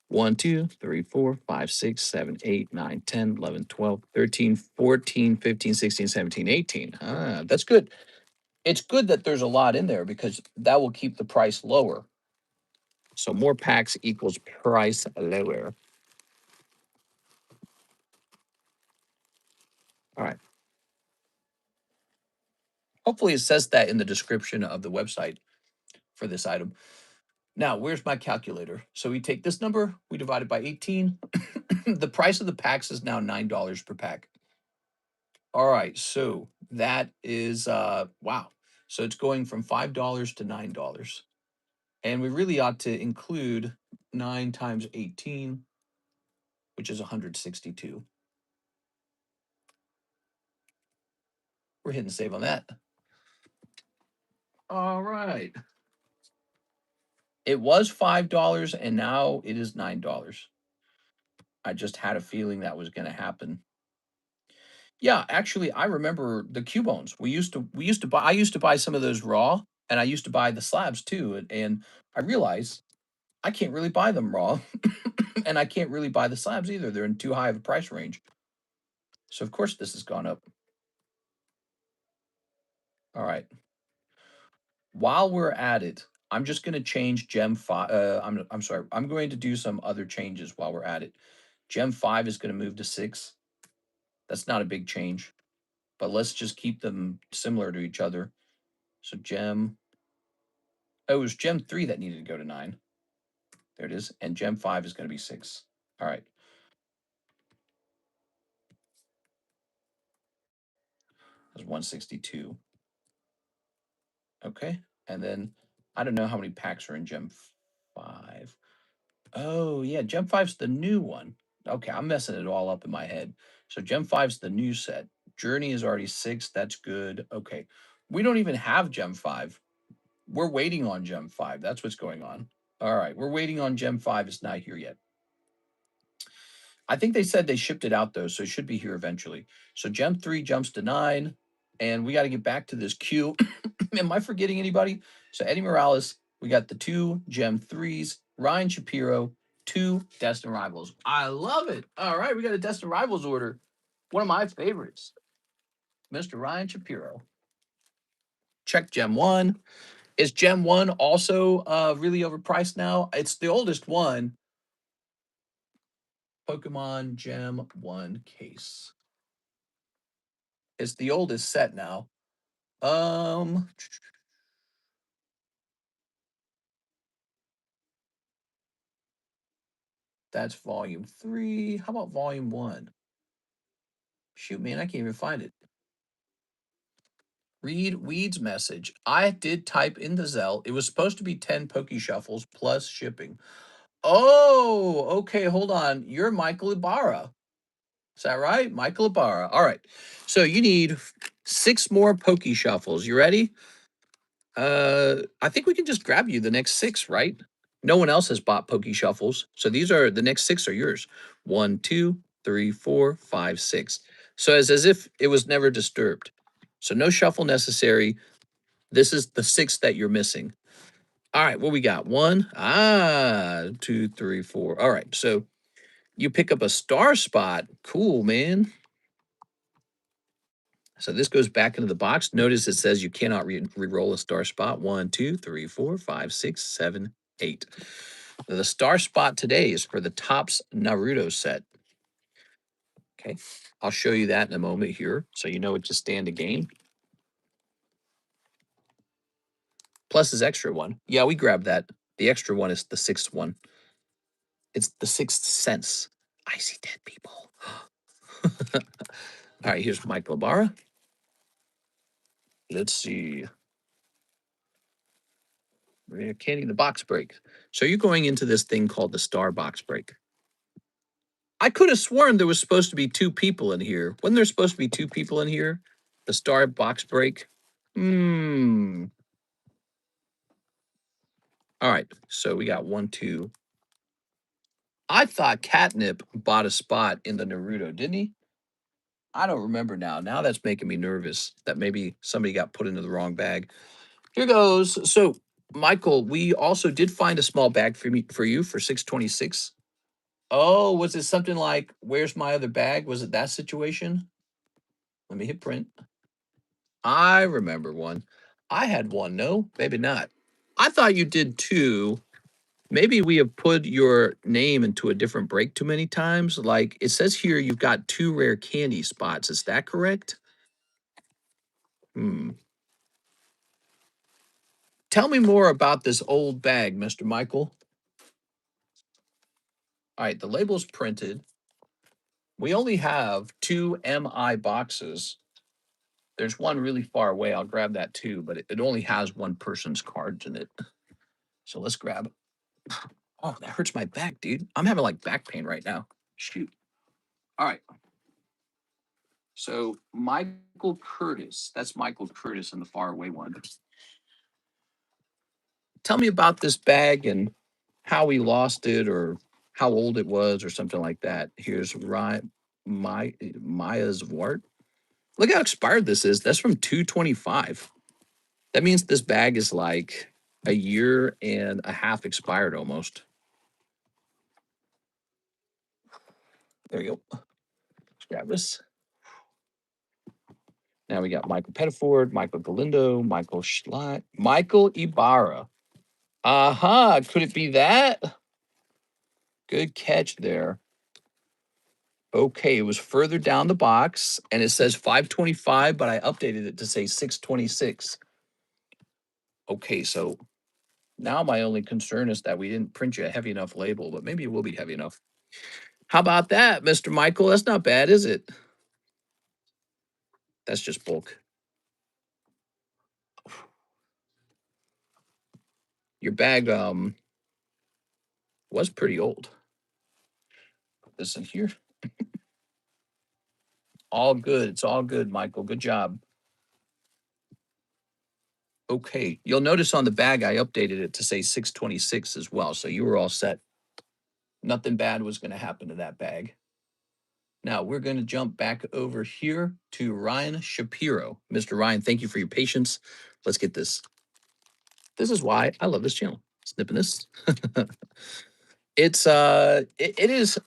1, 2, 3, 4, 5, 6, 7, 8, 9, 10, 11, 12, 13, 14, 15, 16, 17, 18. Ah, that's good. It's good that there's a lot in there because that will keep the price lower. So more packs equals price lower. All right. Hopefully it says that in the description of the website for this item. Now, where's my calculator? So we take this number, we divide it by 18. The price of the packs is now $9 per pack. All right, so that is wow. So it's going from $5 to $9. And we really ought to include 9 times 18, which is 162. We're hitting save on that. All right. It was $5 and now it is $9. I just had a feeling that was going to happen. Yeah, actually, I remember the Cubones. We used to buy. I used to buy some of those raw, and I used to buy the slabs too. And I realized I can't really buy them raw, and I can't really buy the slabs either. They're in too high of a price range. So of course this has gone up. All right. While we're at it, I'm just going to change Gem 5. I'm sorry. I'm going to do some other changes while we're at it. Gem 5 is going to move to 6. That's not a big change, but let's just keep them similar to each other. So Gem. Oh, it was Gem 3 that needed to go to 9. There it is. And Gem 5 is going to be 6. All right. That's 162. Okay. And then I don't know how many packs are in Gem 5. Oh, yeah. Gem 5's the new one. Okay. I'm messing it all up in my head. So Gem 5's the new set. Journey is already 6. That's good. Okay. We don't even have Gem 5. We're waiting on Gem 5. That's what's going on. All right. We're waiting on Gem 5. It's not here yet. I think they said they shipped it out though, so it should be here eventually. So Gem 3 jumps to 9, and we got to get back to this queue. Am I forgetting anybody? So Eddie Morales, we got the 2 Gem 3s, Ryan Shapiro, 2 Destined Rivals. I love it. All right, we got a Destined Rivals order. One of my favorites, Mr. Ryan Shapiro. Check Gem 1. Is Gem 1 also really overpriced now? It's the oldest one. Pokemon Gem 1 case. It's the oldest set now. Um, that's volume 3. How about volume 1? Shoot, man, I can't even find it. Read Weed's message. I did type in the ZELLE. It was supposed to be 10 Poke Shuffles plus shipping. Oh, okay, hold on. You're Michael Ibarra. Is that right? Michael Ibarra. All right. So you need 6 more Poke Shuffles. You ready? I think we can just grab you the next 6, right? No one else has bought Poke Shuffles, so these are the next 6 are yours. 1, 2, 3, 4, 5, 6. So it's as if it was never disturbed. So no shuffle necessary. This is the 6 that you're missing. All right, what we got? 1, 2, 3, 4. All right, so you pick up a star spot. Cool, man. So this goes back into the box. Notice it says you cannot re-roll a star spot. 1, 2, 3, 4, 5, 6, 7, 8. The star spot today is for the Topps Naruto set. Okay, I'll show you that in a moment here, so you know it to stand to gain. Plus his extra one. Yeah, we grabbed that. The extra one is the 6th one. It's the 6th sense. I see dead people. All right, here's Michael Ibarra. Let's see. Candy the box break. So you're going into this thing called the Star Box Break. I could have sworn there was supposed to be 2 people in here. Wasn't there supposed to be 2 people in here? The Star Box Break. Hmm. All right. So we got 1, 2. I thought Catnip bought a spot in the Naruto, didn't he? I don't remember now. Now that's making me nervous that maybe somebody got put into the wrong bag. Here goes. So, Michael, we also did find a small bag for you for 626. Oh, was it something like "Where's my other bag"? Was it that situation? Let me hit print. I remember one. I had one. No, maybe not. I thought you did too. Maybe we have put your name into a different break too many times. Like it says here, you've got 2 rare candy spots. Is that correct? Hmm. Tell me more about this old bag, Mr. Michael. All right, the label's printed. We only have 2 MI boxes. There's one really far away. I'll grab that too, but it only has one person's cards in it. So let's grab. Oh, that hurts my back, dude. I'm having like back pain right now. Shoot. All right. So Michael Curtis. That's Michael Curtis in the far away one. Tell me about this bag and how we lost it or how old it was or something like that. Here's Maya's Wart. Look how expired this is. That's from 225. That means this bag is like a year and a half expired almost. There you go. Let's grab this. Now we got Michael Pettiford, Michael Galindo, Michael Schlott, Michael Ibarra. Aha, could it be that? Good catch there. Okay, it was further down the box and it says 525, but I updated it to say 626. Okay, so now my only concern is that we didn't print you a heavy enough label, but maybe it will be heavy enough. How about that, Mr. Michael? That's not bad, is it? That's just bulk. Your bag was pretty old. Put this in here. All good. It's all good, Michael. Good job. Okay. You'll notice on the bag I updated it to say 626 as well. So you were all set. Nothing bad was going to happen to that bag. Now we're going to jump back over here to Ryan Shapiro. Mr. Ryan, thank you for your patience. Let's get this. This is why I love this channel. Snipping this. It is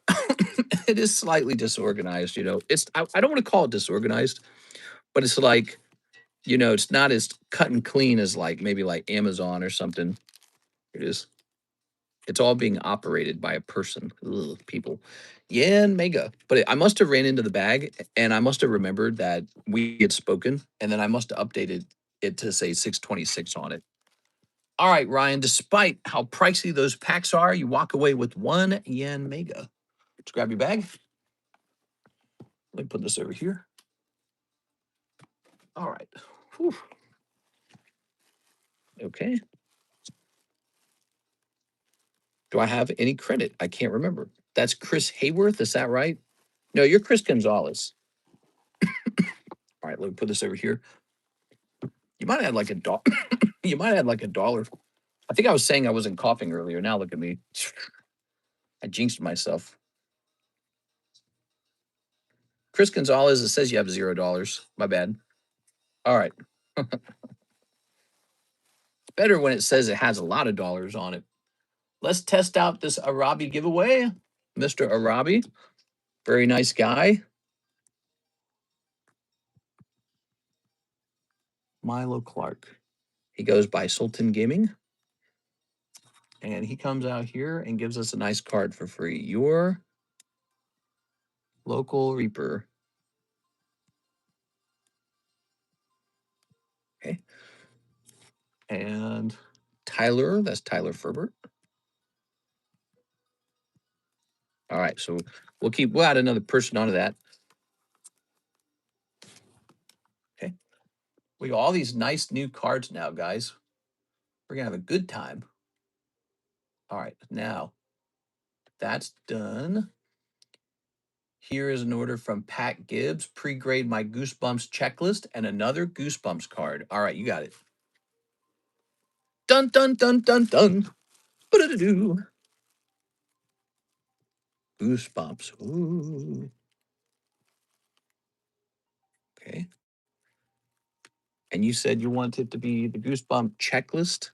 it is slightly disorganized, you know. I don't want to call it disorganized, but it's like, you know, it's not as cut and clean as like maybe like Amazon or something. It is. It's all being operated by a person. Ugh, people. Yeah, and mega. But I must have ran into the bag and I must have remembered that we had spoken and then I must have updated it to say 626 on it. All right, Ryan, despite how pricey those packs are, you walk away with 1 yen mega. Let's grab your bag. Let me put this over here. All right. Whew. Okay. Do I have any credit? I can't remember. That's Chris Hayworth. Is that right? No, you're Chris Gonzalez. All right, let me put this over here. You might have had like a dollar. You might have had like a dollar. I think I was saying I wasn't coughing earlier. Now look at me. I jinxed myself. Chris Gonzalez, it says you have $0. My bad. All right. It's better when it says it has a lot of dollars on it. Let's test out this Arabi giveaway. Mr. Arabi, very nice guy. Milo Clark. He goes by Sultan Gaming. And he comes out here and gives us a nice card for free. Your local Reaper. Okay. And Tyler, that's Tyler Ferbert. All right, so we'll add another person onto that. Okay. We got all these nice new cards now, guys. We're gonna have a good time. All right, now that's done. Here is an order from Pat Gibbs. Pre-grade my Goosebumps checklist and another Goosebumps card. All right, you got it. Dun dun dun dun dun. Ba-da-da-doo. Goosebumps. Ooh. Okay. And you said you want it to be the Goosebump checklist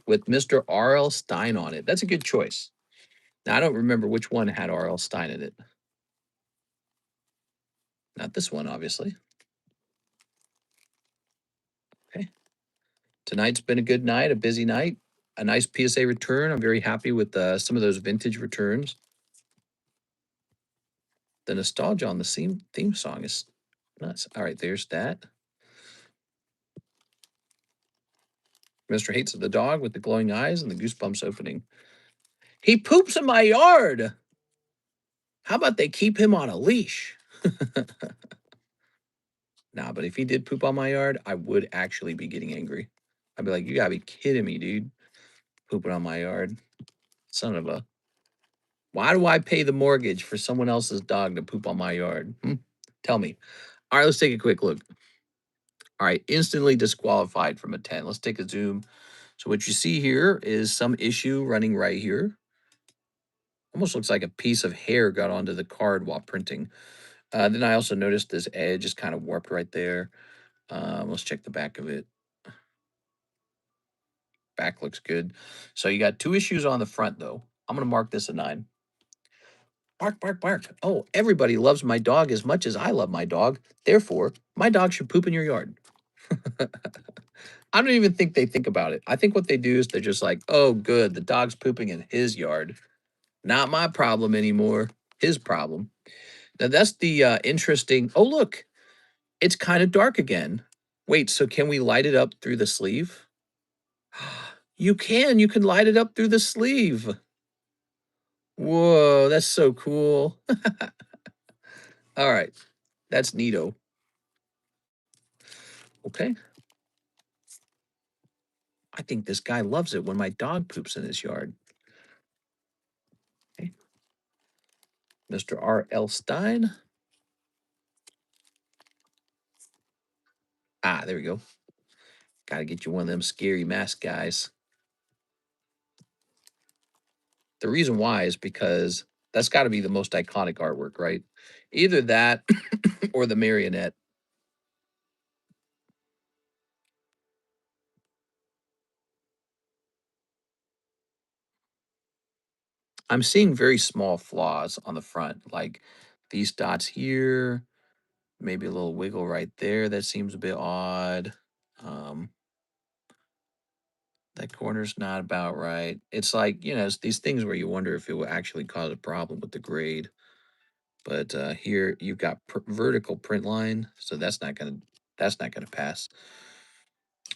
with Mr. R.L. Stein on it. That's a good choice. Now, I don't remember which one had R.L. Stein in it. Not this one, obviously. Okay. Tonight's been a good night, a busy night, a nice PSA return. I'm very happy with some of those vintage returns. The nostalgia on the theme song is nuts. All right, there's that. Mr. Hates the dog with the glowing eyes and the goosebumps opening. He poops in my yard. How about they keep him on a leash? Nah, but if he did poop on my yard, I would actually be getting angry. I'd be like, you gotta be kidding me, dude. Pooping on my yard. Son of a. Why do I pay the mortgage for someone else's dog to poop on my yard? Tell me. All right, let's take a quick look. All right, instantly disqualified from a 10. Let's take a zoom. So what you see here is some issue running right here. Almost looks like a piece of hair got onto the card while printing. Then I also noticed this edge is kind of warped right there. Let's check the back of it. Back looks good. So you got 2 issues on the front, though. I'm going to mark this a 9. Bark, bark, bark. Oh, everybody loves my dog as much as I love my dog. Therefore, my dog should poop in your yard. I don't even think they think about it. I think what they do is they're just like, oh, good, the dog's pooping in his yard. Not my problem anymore. His problem. Now, that's the interesting. Oh, look, it's kind of dark again. Wait, so can we light it up through the sleeve? You can. You can light it up through the sleeve. Whoa, that's so cool. All right, that's neato. Okay. I think this guy loves it when my dog poops in his yard. Okay. Mr. R.L. Stein. Ah, there we go. Got to get you one of them scary mask guys. The reason why is because that's got to be the most iconic artwork, right? Either that or the marionette. I'm seeing very small flaws on the front, like these dots here, maybe a little wiggle right there. That seems a bit odd. Um, that corner's not about right. It's like, it's these things where you wonder if it will actually cause a problem with the grade. But here you've got vertical print line, so that's not gonna pass.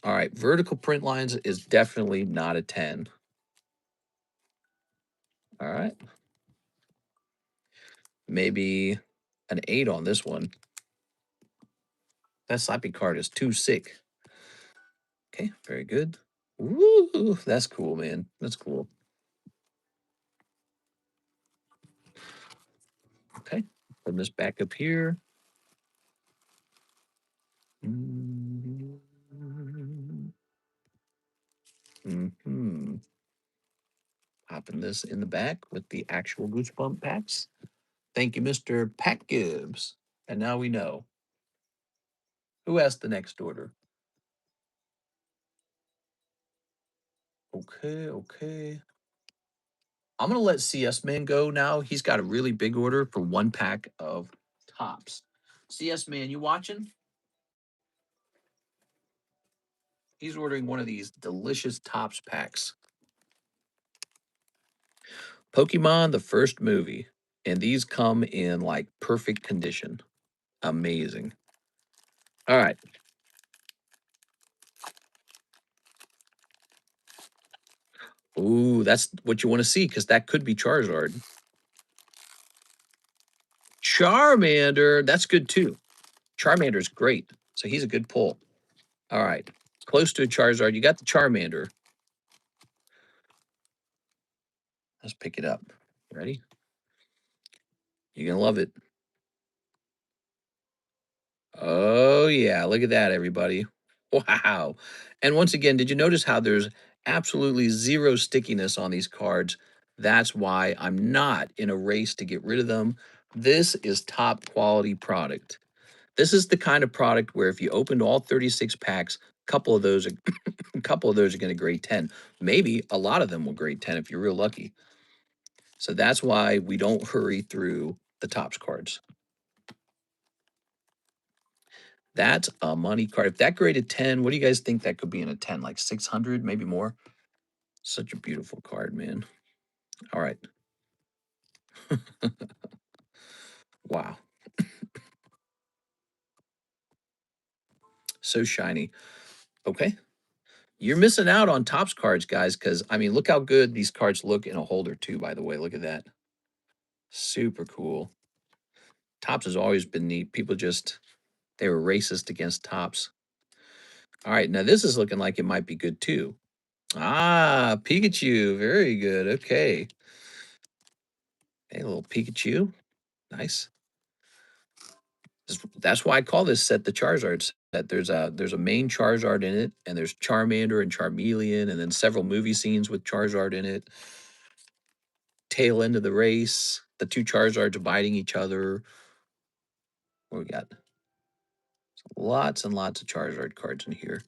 All right, vertical print lines is definitely not a 10. All right, maybe an 8 on this one. That slappy card is too sick. Okay, very good. Woo, that's cool, man. That's cool. Okay, put this back up here. Mm-hmm. Popping this in the back with the actual Goosebump packs. Thank you, Mr. Pat Gibbs. And now we know. Who has the next order? Okay, okay. I'm going to let CS Man go now. He's got a really big order for 1 pack of tops. CS Man, you watching? He's ordering one of these delicious tops packs. Pokemon, the first movie. And these come in like perfect condition. Amazing. All right. Ooh, that's what you want to see because that could be Charizard. Charmander, that's good too. Charmander's great. So he's a good pull. All right. Close to a Charizard. You got the Charmander. Let's pick it up. Ready? You're going to love it. Oh, yeah. Look at that, everybody. Wow. And once again, did you notice how there's absolutely zero stickiness on these cards? That's why I'm not in a race to get rid of them. This is top quality product. This is the kind of product where if you opened all 36 packs, a couple of those are a couple of those are going to grade 10. Maybe a lot of them will grade 10 if you're real lucky. So that's why we don't hurry through the Topps cards. That's a money card. If that graded 10, what do you guys think that could be in a 10? Like 600, maybe more? Such a beautiful card, man. All right. Wow. So shiny. Okay. You're missing out on Topps cards, guys, because, I mean, look how good these cards look in a holder, too, by the way. Look at that. Super cool. Topps has always been neat. People just, they were racist against Topps. All right. Now, this is looking like it might be good, too. Ah, Pikachu. Very good. Okay. Hey, a little Pikachu. Nice. That's why I call this set the Charizard set. There's a main Charizard in it, and there's Charmander and Charmeleon, and then several movie scenes with Charizard in it. Tail end of the race, the two Charizards biting each other. What we got? Lots and lots of Charizard cards in here.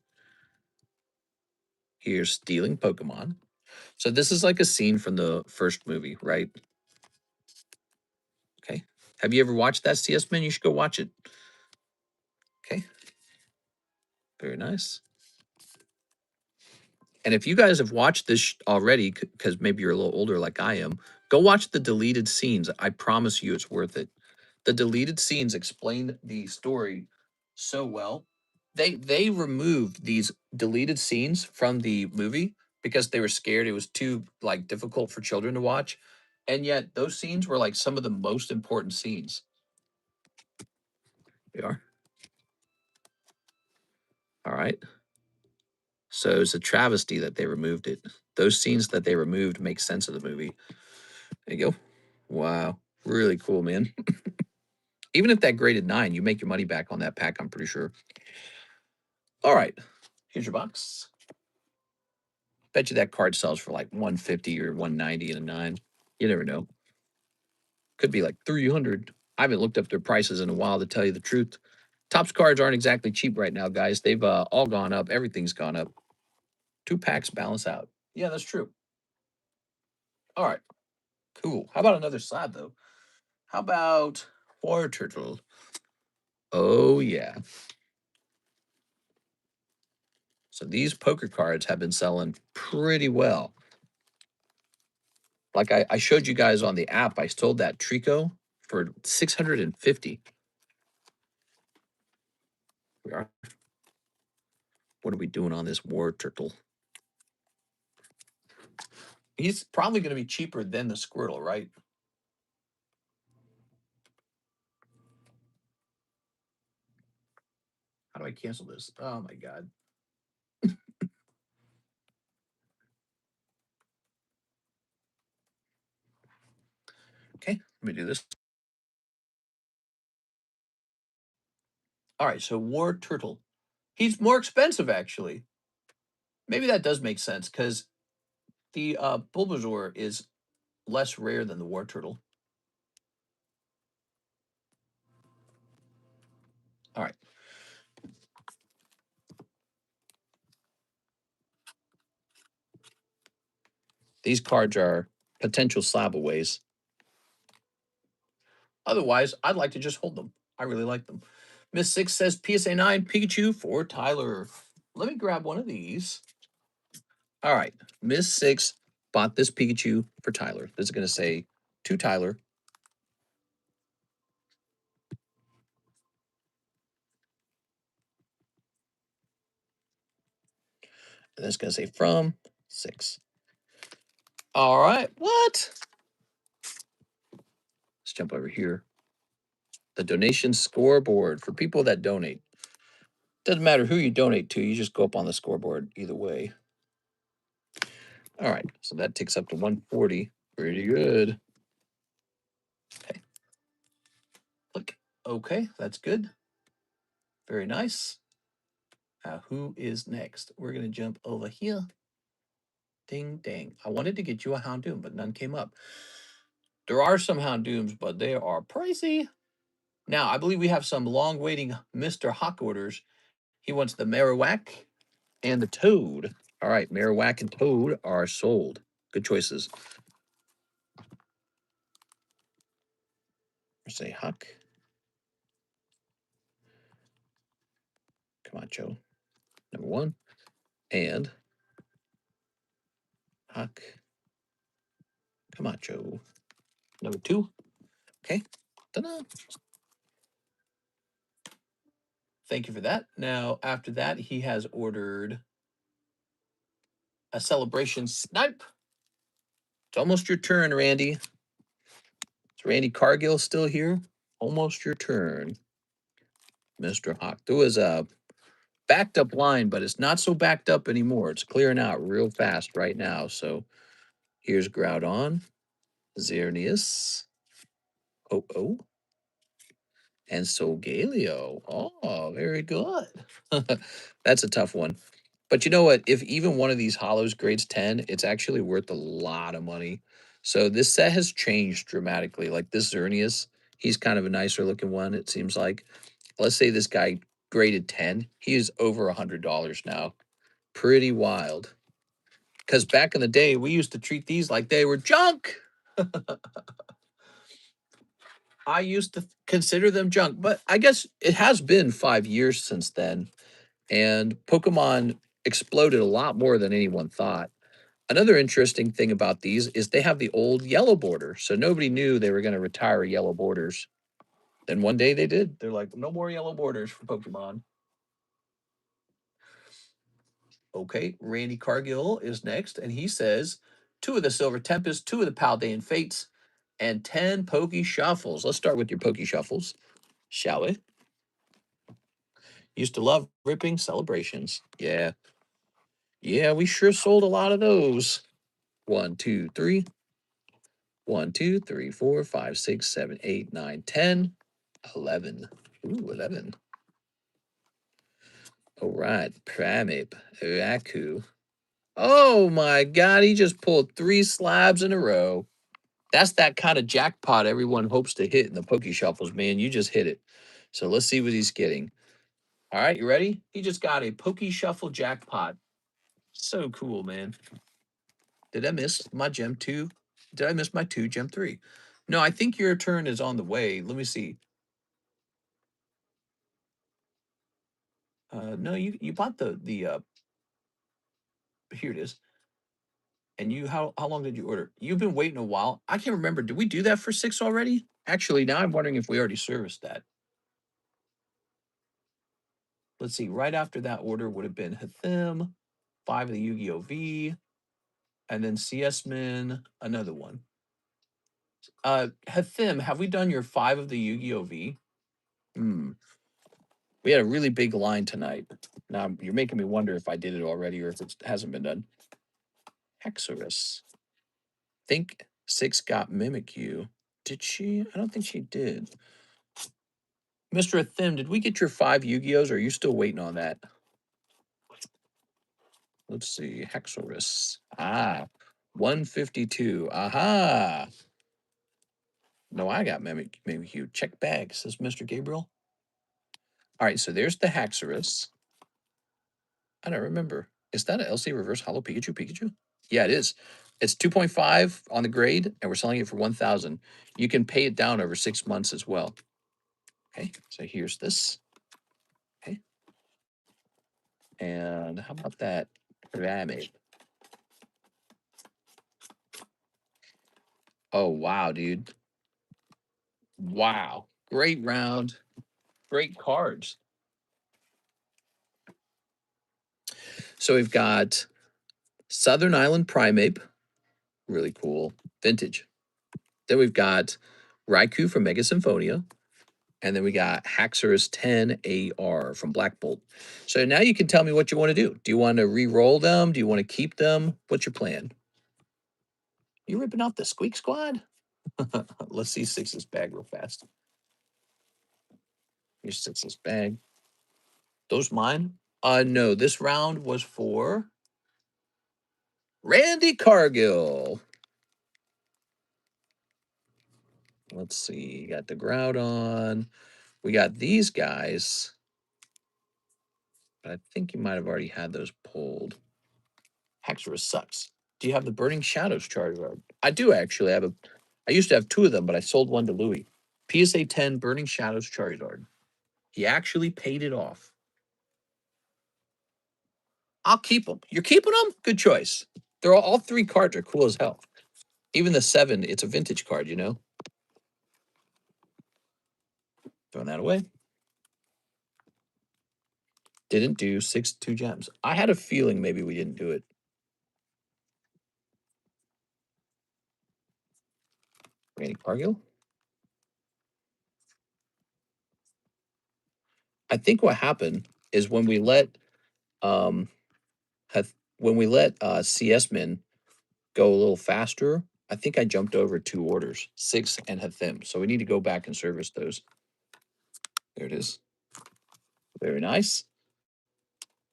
Here's Stealing Pokemon. So this is like a scene from the first movie, right? Okay. Have you ever watched that, CS Man? You should go watch it. Okay. Very nice. And if you guys have watched this already, because maybe you're a little older like I am, go watch the deleted scenes. I promise you it's worth it. The deleted scenes explain the story so well. They removed these deleted scenes from the movie because they were scared it was too like difficult for children to watch. And yet those scenes were like some of the most important scenes. They are. All right. So it's a travesty that they removed it. Those scenes that they removed make sense of the movie. There you go. Wow. Really cool, man. Even if that graded 9, you make your money back on that pack, I'm pretty sure. All right. Here's your box. Bet you that card sells for like 150 or 190 in a 9. You never know. Could be like 300. I haven't looked up their prices in a while to tell you the truth. Topps cards aren't exactly cheap right now, guys. They've all gone up. Everything's gone up. 2 packs balance out. Yeah, that's true. All right. Cool. How about another slab, though? How about War Turtle? Oh, yeah. So these poker cards have been selling pretty well. Like I showed you guys on the app, I sold that Trico for 650. We are. What are we doing on this War Turtle? He's probably going to be cheaper than the Squirtle, right? How do I cancel this? Oh my God. Okay, let me do this. All right, so War Turtle. He's more expensive, actually. Maybe that does make sense because the Bulbasaur is less rare than the War Turtle. All right. These cards are potential slabaways. Otherwise, I'd like to just hold them. I really like them. Miss Six says PSA 9 Pikachu for Tyler. Let me grab one of these. All right. Miss Six bought this Pikachu for Tyler. This is going to say to Tyler. And it's going to say from 6. All right. What? Let's jump over here. The donation scoreboard for people that donate. Doesn't matter who you donate to, you just go up on the scoreboard either way. All right. So that takes up to 140. Pretty good. Okay. Look. Okay. That's good. Very nice. Who is next? We're going to jump over here. Ding dang. I wanted to get you a Houndoom, but none came up. There are some Houndooms, but they are pricey. Now, I believe we have some long waiting Mr. Hawk orders. He wants the Marowak and the Toad. All right, Marowak and Toad are sold. Good choices. Say Huck. Camacho, number 1. And Huck Camacho, number 2. Okay. Ta-da. Thank you for that. Now, after that, he has ordered a celebration snipe. It's almost your turn, Randy. Is Randy Cargill still here? Almost your turn, Mr. Hawk. There was a backed up line, but it's not so backed up anymore. It's clearing out real fast right now. So here's Groudon, Xerneas, Oh, and Solgaleo. Oh, very good. That's a tough one. But you know what? If even one of these hollows grades 10, it's actually worth a lot of money. So this set has changed dramatically. Like this Xerneas, he's kind of a nicer looking one, it seems like. Let's say this guy graded 10. He is over $100 now. Pretty wild. Because back in the day, we used to treat these like they were junk. I used to consider them junk, but I guess it has been 5 years since then. And Pokemon exploded a lot more than anyone thought. Another interesting thing about these is they have the old yellow border. So nobody knew they were going to retire yellow borders. Then one day they did. They're like, no more yellow borders for Pokemon. Okay, Randy Cargill is next, and he says 2 of the Silver Tempest, 2 of the Paldean Fates, and 10 Pokey Shuffles. Let's start with your Pokey Shuffles, shall we? Used to love ripping celebrations. Yeah. Yeah, we sure sold a lot of those. 1, 2, 3. 1, 2, 3, 4, 5, 6, 7, 8, 9, 10, 11. Ooh, 11. All right, Primeape, Raku. Oh my God, he just pulled 3 slabs in a row. That's that kind of jackpot everyone hopes to hit in the Poke Shuffles, man. You just hit it. So let's see what he's getting. All right, you ready? He just got a Poke Shuffle jackpot. So cool, man. Did I miss my gem 2? Did I miss my 2 gem 3? No, I think your turn is on the way. Let me see. No, you bought the here it is. And you how long did you order? You've been waiting a while. I can't remember. Did we do that for 6 already? Actually, now I'm wondering if we already serviced that. Let's see. Right after that order would have been Hathim, 5 of the Yu-Gi-Oh! V, and then CS Min, another one. Hathim, have we done your 5 of the Yu-Gi-Oh! V? Hmm. We had a really big line tonight. Now you're making me wonder if I did it already or if it hasn't been done. Hexorus. Think 6 got Mimikyu. Did she? I don't think she did. Mr. Athim, did we get your 5 Yu-Gi-Ohs or are you still waiting on that? Let's see. Hexorus. 152. Aha. No, I got Mimikyu. Check bag, says Mr. Gabriel. All right, so there's the Haxorus. I don't remember. Is that an LC reverse hollow Pikachu? Yeah, it is. It's 2.5 on the grade, and we're selling it for 1,000. You can pay it down over 6 months as well. Okay, so here's this. Okay. And how about that Ramade? Oh, wow, dude. Wow. Great round. Great cards. So we've got Southern Island Primeape. Really cool. Vintage. Then we've got Raikou from Mega Symphonia. And then we got Haxorus 10 AR from Black Bolt. So now you can tell me what you want to do. Do you want to re-roll them? Do you want to keep them? What's your plan? You ripping off the Squeak Squad? Let's see Six's bag real fast. Here's Six's bag. Those mine? No, this round was for Randy Cargill. Let's see. Got the Groudon. We got these guys. But I think you might have already had those pulled. Haxorus sucks. Do you have the Burning Shadows Charizard? I do actually. I used to have 2 of them, but I sold one to Louis. PSA 10 Burning Shadows Charizard. He actually paid it off. I'll keep them. You're keeping them? Good choice. They're all 3 cards are cool as hell. Even the 7, it's a vintage card, you know? Throwing that away. Didn't do 6 2 gems. I had a feeling maybe we didn't do it. Randy Cargill. I think what happened is when we let CS Min go a little faster, I think I jumped over 2 orders, 6 and Hathim. So we need to go back and service those. There it is. Very nice.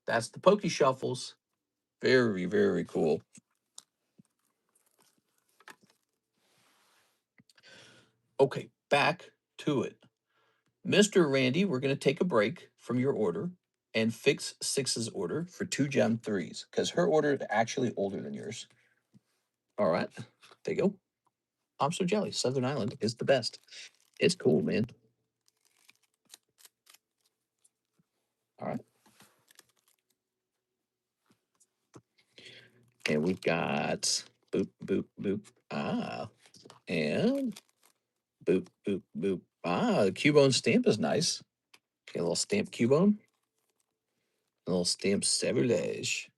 That's the Poke Shuffles. Very, very cool. Okay, back to it. Mr. Randy, we're going to take a break from your order and fix 6's order for 2 gem 3s because her order is actually older than yours. All right, there you go. I'm so jealous. Southern Island is the best. It's cool, man. All right. And we've got boop, boop, boop. Ah. And boop, boop, boop. Ah, the Cubone stamp is nice. Okay, a little stamp Cubone. A little stamp Sauvage.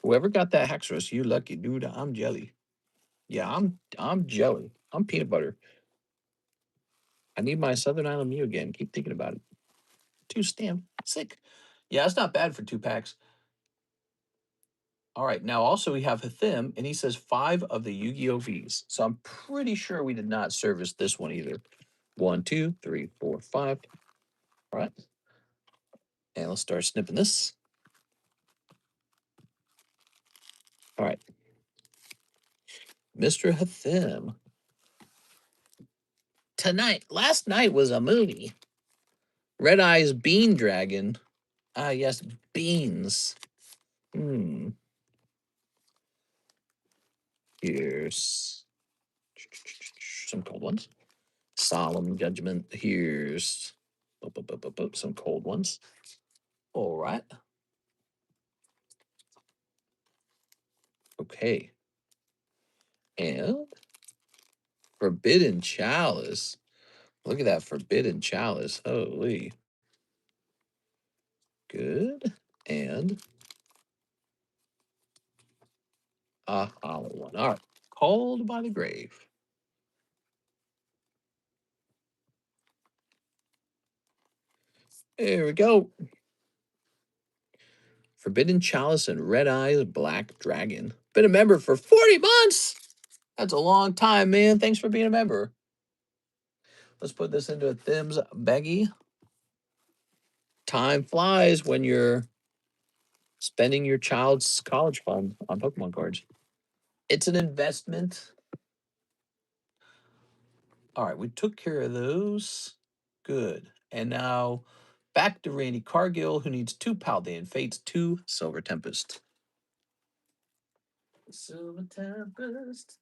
Whoever got that Haxorus, you lucky dude. I'm jelly. Yeah, I'm jelly. I'm peanut butter. I need my Southern Island Mew again. Keep thinking about it. 2 stamp. Sick. Yeah, it's not bad for 2 packs. All right. Now, also, we have Hathim, and he says 5 of the Yu-Gi-Oh! Vs. So I'm pretty sure we did not service this one either. 1, 2, 3, 4, 5. All right. And let's start snipping this. All right. Mr. Hathim. Last night was a movie. Red Eyes Bean Dragon. Ah, yes, beans. Here's some cold ones. Solemn Judgment. Here's some cold ones. All right. Okay. And Forbidden Chalice. Look at that Forbidden Chalice. Holy. Good. And a hollow one. All right. Called by the Grave. There we go. Forbidden Chalice and Red Eyes Black Dragon. Been a member for 40 months. That's a long time, man. Thanks for being a member. Let's put this into a Thim's baggie. Time flies when you're spending your child's college fund on Pokemon cards. It's an investment. All right, we took care of those. Good. And now back to Randy Cargill, who needs 2 Paldean Fates, 2 Silver Tempest. Silver Tempest.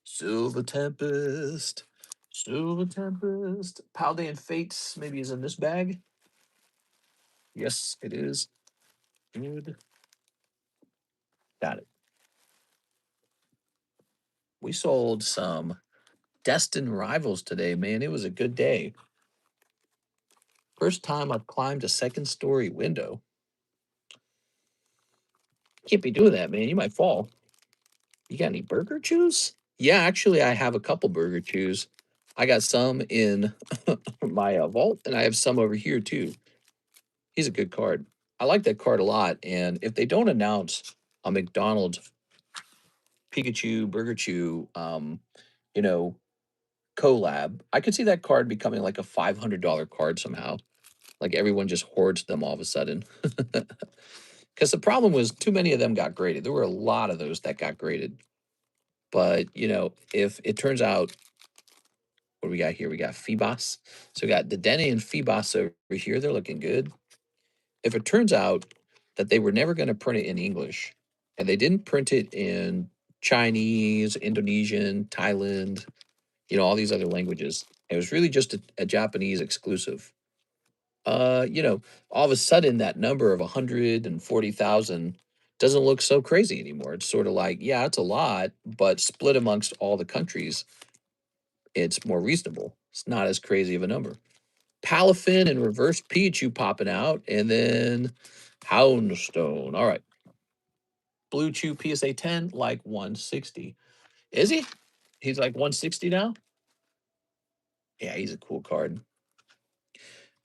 Silver Tempest. Silver Tempest. Paldean Fates maybe is in this bag. Yes, it is. Good. Got it. We sold some Destined Rivals today, man. It was a good day. First time I've climbed a 2nd-story window. Can't be doing that, man. You might fall. You got any Burger Chews? Yeah, actually, I have a couple Burger Chews. I got some in my vault, and I have some over here, too. He's a good card. I like that card a lot, and if they don't announce a McDonald's Pikachu, Burger Chew, you know, collab, I could see that card becoming like a $500 card somehow. Like everyone just hoards them all of a sudden. Because the problem was too many of them got graded. There were a lot of those that got graded. But, you know, if it turns out, what do we got here? We got Phoebos. So we got Dedenne and Phoebos over here. They're looking good. If it turns out that they were never going to print it in English and they didn't print it in Chinese, Indonesian, Thailand, you know, all these other languages, it was really just a Japanese exclusive. You know, all of a sudden that number of 140,000 doesn't look so crazy anymore. It's sort of like, yeah, it's a lot, but split amongst all the countries, it's more reasonable. It's not as crazy of a number. Palafin and Reverse Pichu popping out, and then Houndstone. All right. Blue Chew PSA 10, like 160. Is he? He's like 160 now? Yeah, he's a cool card.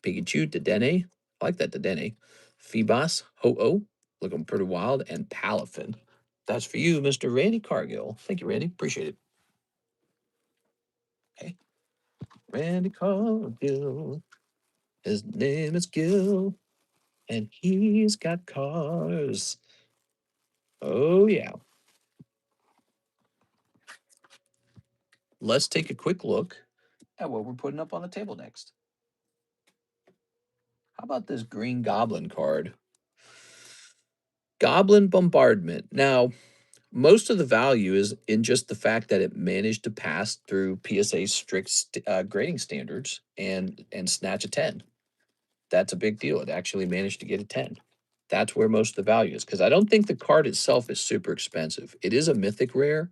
Pikachu, Dedenne. I like that Dedenne. Phoebos, Ho-Oh, looking pretty wild, and Palafin. That's for you, Mr. Randy Cargill. Thank you, Randy. Appreciate it. Okay. Randy Cargill. His name is Gil, and he's got cars. Oh, yeah. Let's take a quick look at what we're putting up on the table next. How about this Green Goblin card? Goblin Bombardment. Now, most of the value is in just the fact that it managed to pass through PSA's strict grading standards and snatch a 10. That's a big deal. It actually managed to get a 10. That's where most of the value is, because I don't think the card itself is super expensive. It is a mythic rare,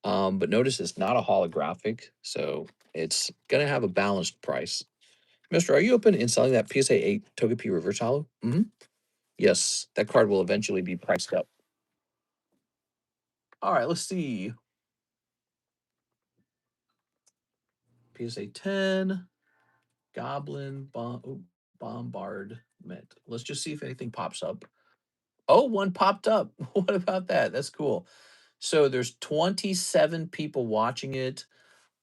but notice it's not a holographic, so it's going to have a balanced price. Mister, are you open in selling that PSA 8 Togepi Reverse Hollow? Yes, that card will eventually be priced up. All right, let's see. PSA 10, Goblin Bombardment. Let's just see if anything pops up. Oh, one popped up. What about that? That's cool. So there's 27 people watching it.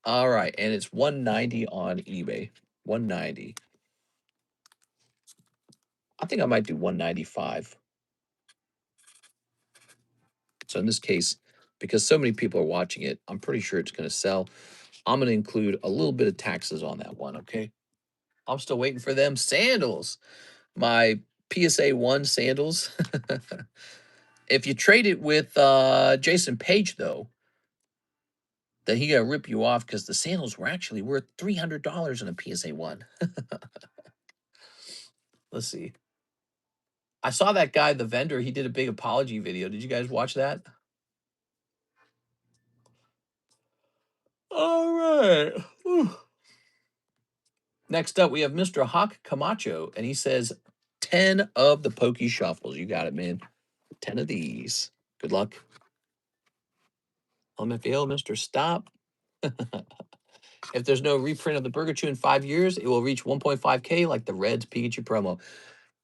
All right, and it's 190 on eBay. 190. I think I might do 195. So in this case, because so many people are watching it, I'm pretty sure it's going to sell. I'm going to include a little bit of taxes on that one, okay? I'm still waiting for them sandals. My PSA 1 sandals. If you trade it with Jason Page, though, then he gonna rip you off because the sandals were actually worth $300 in a PSA 1. Let's see. I saw that guy, the vendor, he did a big apology video. Did you guys watch that? All right. Whew. Next up, we have Mr. Hawk Camacho, and he says 10 of the Pokey Shuffles. You got it, man. 10 of these. Good luck. LMFAO, Mr. Stop. If there's no reprint of the Burger Chew in 5 years, it will reach 1.5K like the Reds Pikachu promo.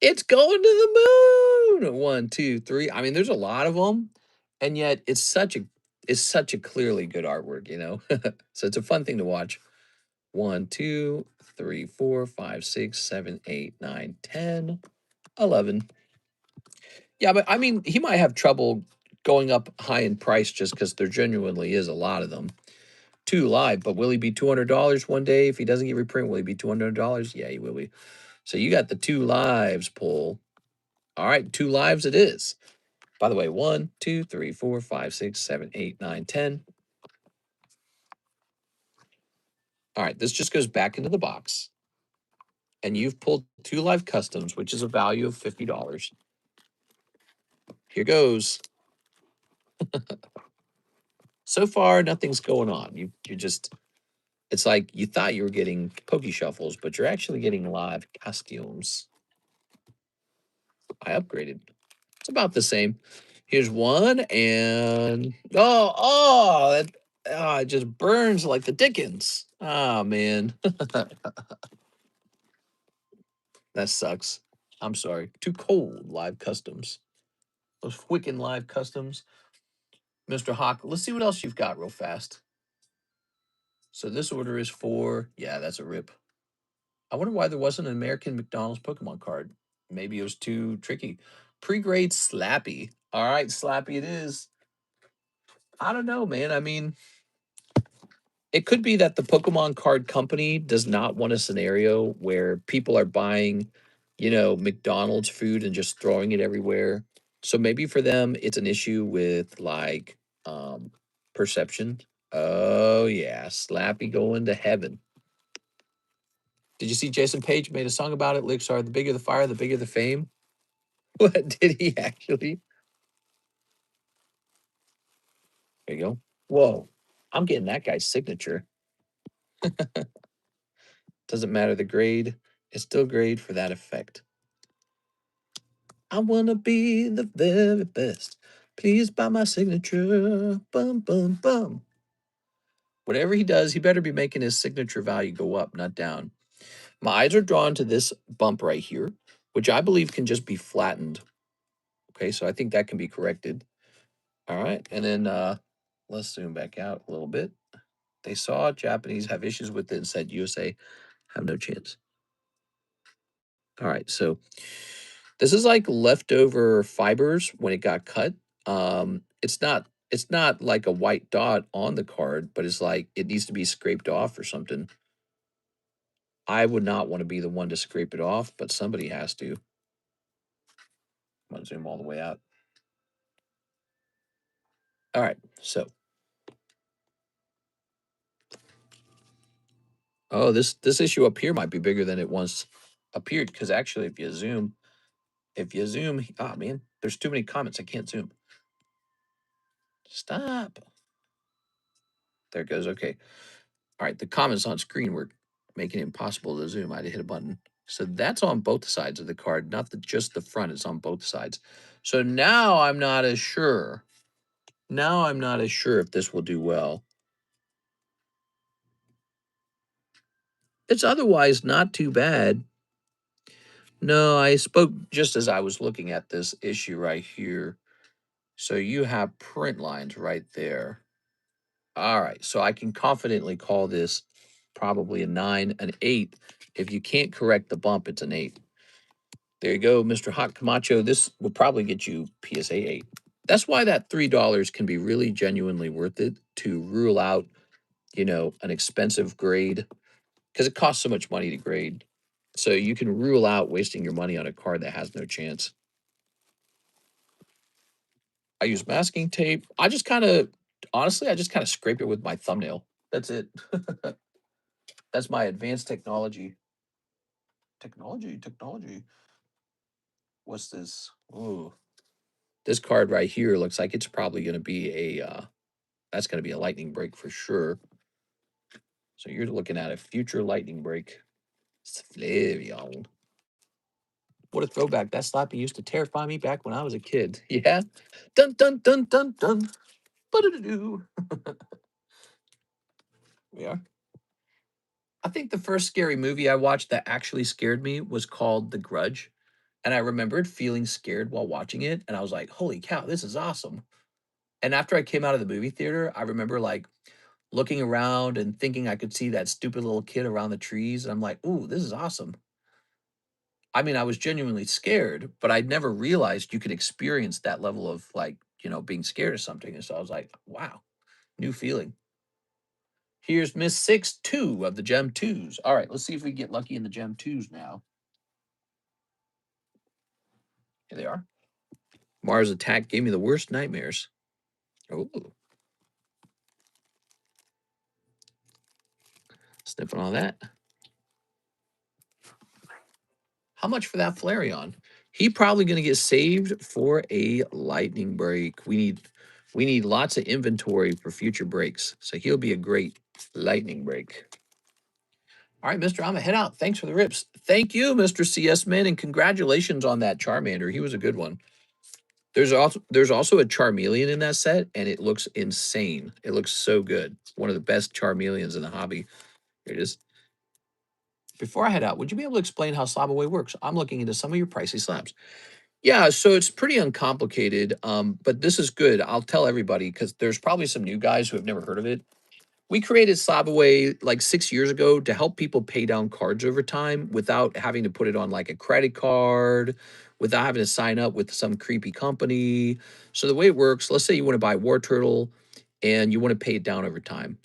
It's going to the moon. 1, 2, 3. I mean, there's a lot of them, and yet it's such a clearly good artwork, you know. So it's a fun thing to watch. 1, 2, 3, 4, 5, 6, 7, 8, 9, 10, 11. Yeah, but I mean, he might have trouble going up high in price just because there genuinely is a lot of them. 2 live, but will he be $200 one day if he doesn't get reprint? Will he be $200? Yeah, he will be. So you got the 2 lives pull. All right, 2 lives it is. By the way, 1, 2, 3, 4, 5, 6, 7, 8, 9, 10. All right, this just goes back into the box. And you've pulled 2 live customs, which is a value of $50. Here goes. So far, nothing's going on. You just, it's like you thought you were getting Pokey Shuffles, but you're actually getting live costumes. I upgraded. It's about the same. Here's one, and it just burns like the Dickens. Oh man, that sucks. I'm sorry. Too cold. Live customs. Those Wiccan live customs. Mr. Hawk, let's see what else you've got real fast. So this order is for, yeah, that's a rip. I wonder why there wasn't an American McDonald's Pokemon card. Maybe it was too tricky. Pre-grade Slappy. All right, Slappy it is. I don't know, man. I mean, it could be that the Pokemon card company does not want a scenario where people are buying, McDonald's food and just throwing it everywhere. So maybe for them, it's an issue with like perception. Oh yeah, Slappy going to heaven. Did you see Jason Page made a song about it? Lyrics are the bigger the fire, the bigger the fame. What did he actually? There you go. Whoa, I'm getting that guy's signature. Doesn't matter the grade, it's still grade for that effect. I wanna be the very best. Please buy my signature. Bum bum bum. Whatever he does, he better be making his signature value go up, not down. My eyes are drawn to this bump right here, which I believe can just be flattened. Okay, so I think that can be corrected. All right, and then let's zoom back out a little bit. They saw Japanese have issues with it and said USA have no chance. All right, so this is like leftover fibers when it got cut. It's not like a white dot on the card, but it's like it needs to be scraped off or something. I would not want to be the one to scrape it off, but somebody has to. I'm gonna zoom all the way out. All right, so oh, this issue up here might be bigger than it once appeared because actually, if you zoom, ah man, there's too many comments. I can't zoom. Stop. There it goes. Okay. All right, the comments on screen were making it impossible to zoom. I had to hit a button. So that's on both sides of the card, not just the front. It's on both sides. So now I'm not as sure. Now I'm not as sure if this will do well. It's otherwise not too bad. No, I spoke just as I was looking at this issue right here. So you have print lines right there. All right, so I can confidently call this probably a 9, an 8. If you can't correct the bump, it's an 8. There you go, Mr. Hot Camacho. This will probably get you PSA 8. That's why that $3 can be really genuinely worth it to rule out, an expensive grade because it costs so much money to grade. So you can rule out wasting your money on a card that has no chance. I use masking tape. Honestly, I just kind of scrape it with my thumbnail. That's it. That's my advanced technology. Technology. What's this? Ooh, this card right here looks like it's probably going to be that's going to be a lightning break for sure. So you're looking at a future lightning break. Flavion. What a throwback. That sloppy used to terrify me back when I was a kid. Yeah. Dun dun dun dun dun. Ba-da-da-doo. Yeah. I think the first scary movie I watched that actually scared me was called The Grudge. And I remembered feeling scared while watching it. And I was like, holy cow, this is awesome. And after I came out of the movie theater, I remember like looking around and thinking I could see that stupid little kid around the trees. And I'm like, ooh, this is awesome. I mean, I was genuinely scared, but I'd never realized you could experience that level of like, being scared of something. And so I was like, wow, new feeling. Here's Miss 6-2 of the Gem 2s. All right, let's see if we get lucky in the Gem 2s now. Here they are. Mars attack gave me the worst nightmares. Oh, sniffing on that. How much for that Flareon? He probably going to get saved for a lightning break. We need lots of inventory for future breaks. So he'll be a great lightning break. All right, Mr. I'm gonna head out. Thanks for the rips. Thank you, Mr. CS Man, and congratulations on that Charmander. He was a good one. There's also a Charmeleon in that set, and it looks insane. It looks so good. One of the best Charmeleons in the hobby. Here it is. Before I head out, would you be able to explain how Slab Away works? I'm looking into some of your pricey slabs. Yeah, so it's pretty uncomplicated, but this is good. I'll tell everybody because there's probably some new guys who have never heard of it. We created Slabaway like 6 years ago to help people pay down cards over time without having to put it on like a credit card without having to sign up with some creepy company. So the way it works, let's say you want to buy War Turtle and you want to pay it down over time.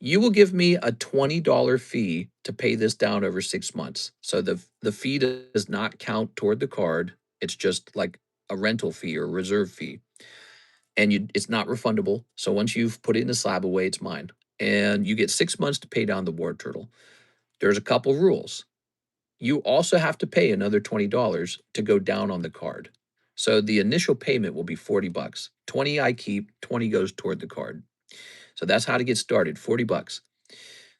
You will give me a $20 fee to pay this down over 6 months. So the fee does not count toward the card. It's just like a rental fee or reserve fee. And it's not refundable. So once you've put it in a slab away, it's mine. And you get 6 months to pay down the War Turtle. There's a couple rules. You also have to pay another $20 to go down on the card. So the initial payment will be 40 bucks. 20 I keep, 20 goes toward the card. So that's how to get started, 40 bucks.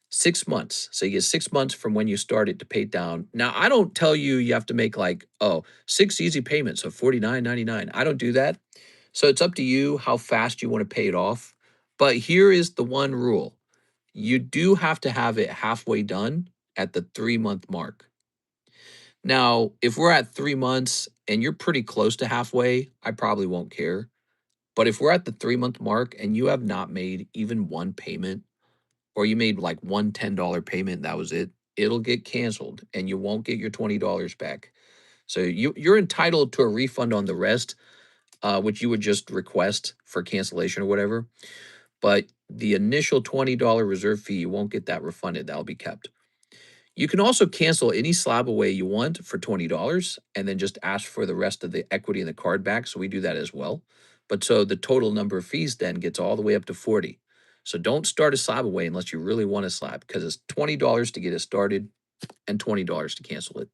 6 months. So you get 6 months from when you started to pay it down. Now, I don't tell you you have to make like, oh, 6 easy payments of $49.99. I don't do that. So it's up to you how fast you want to pay it off. But here is the one rule. You do have to have it halfway done at the 3-month mark. Now, if we're at 3 months and you're pretty close to halfway, I probably won't care. But if we're at the 3-month mark and you have not made even one payment, or you made like one $10 payment, that was it, it'll get canceled and you won't get your $20 back. So you're entitled to a refund on the rest, which you would just request for cancellation or whatever. But the initial $20 reserve fee, you won't get that refunded. That'll be kept. You can also cancel any slab away you want for $20 and then just ask for the rest of the equity in the card back. So we do that as well. But so the total number of fees then gets all the way up to 40. So don't start a slab away unless you really want a slab because it's $20 to get it started and $20 to cancel it.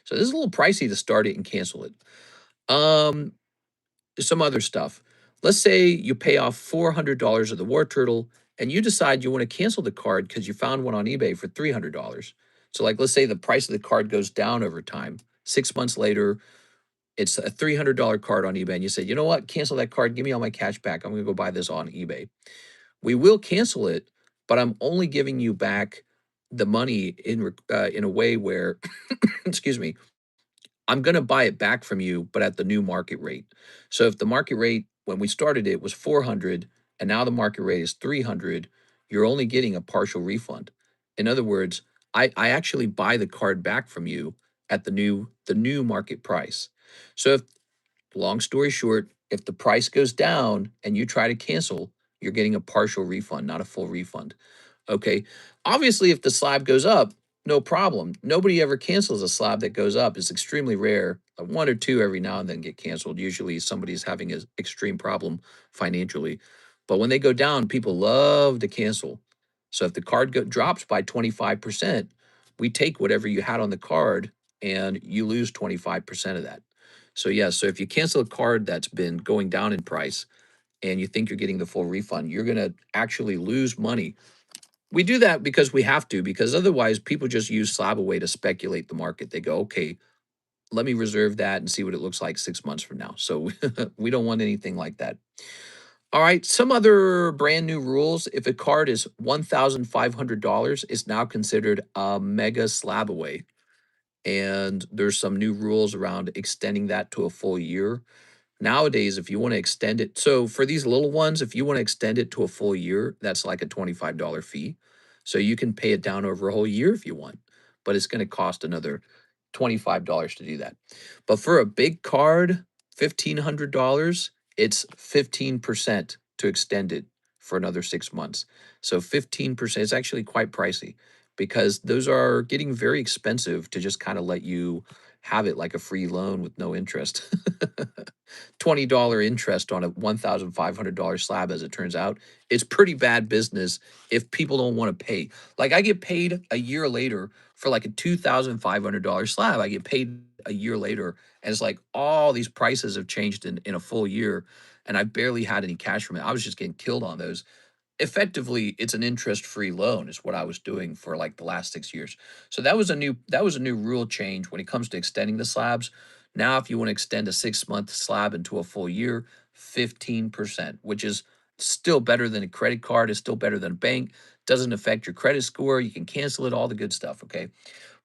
So this is a little pricey to start it and cancel it. Um, some other stuff. Let's say you pay off $400 of the War Turtle and you decide you want to cancel the card because you found one on eBay for $300. So, like, let's say the price of the card goes down over time. 6 months later, it's a $300 card on eBay, and you say, you know what, cancel that card, give me all my cash back. I'm going to go buy this on eBay. We will cancel it, but I'm only giving you back the money in a way where, excuse me, I'm going to buy it back from you, but at the new market rate. So if the market rate when we started it was 400 and now the market rate is 300, you're only getting a partial refund. In other words, I actually buy the card back from you at the new market price. So if long story short, if the price goes down and you try to cancel, you're getting a partial refund, not a full refund. Okay. Obviously, if the slab goes up, no problem. Nobody ever cancels a slab that goes up. It's extremely rare. One or two every now and then get canceled. Usually somebody's having an extreme problem financially. But when they go down, people love to cancel. So if the card drops by 25%, we take whatever you had on the card and you lose 25% of that. So, yeah, so if you cancel a card that's been going down in price and you think you're getting the full refund, you're going to actually lose money. We do that because we have to, because otherwise people just use slab away to speculate the market. They go, okay, let me reserve that and see what it looks like 6 months from now. So we don't want anything like that. All right, some other brand new rules. If a card is $1,500, it's now considered a mega slab away. And there's some new rules around extending that to a full year. Nowadays, if you want to extend it, so for these little ones, if you want to extend it to a full year, that's like a $25 fee. So you can pay it down over a whole year if you want, but it's going to cost another $25 to do that. But for a big card, $1,500, it's 15% to extend it for another 6 months. So 15% is actually quite pricey because those are getting very expensive to just kind of let you have it like a free loan with no interest. $20 interest on a $1,500 slab, as it turns out. It's pretty bad business if people don't want to pay. Like, I get paid a year later for like a $2,500 slab. I get paid a year later, and it's like all these prices have changed in a full year, and I barely had any cash from it. I was just getting killed on those. Effectively, it's an interest-free loan is what I was doing for like the last 6 years. So that was a new rule change when it comes to extending the slabs. Now, if you want to extend a 6-month slab into a full year, 15%, which is still better than a credit card, is still better than a bank, doesn't affect your credit score. You can cancel it, all the good stuff. Okay.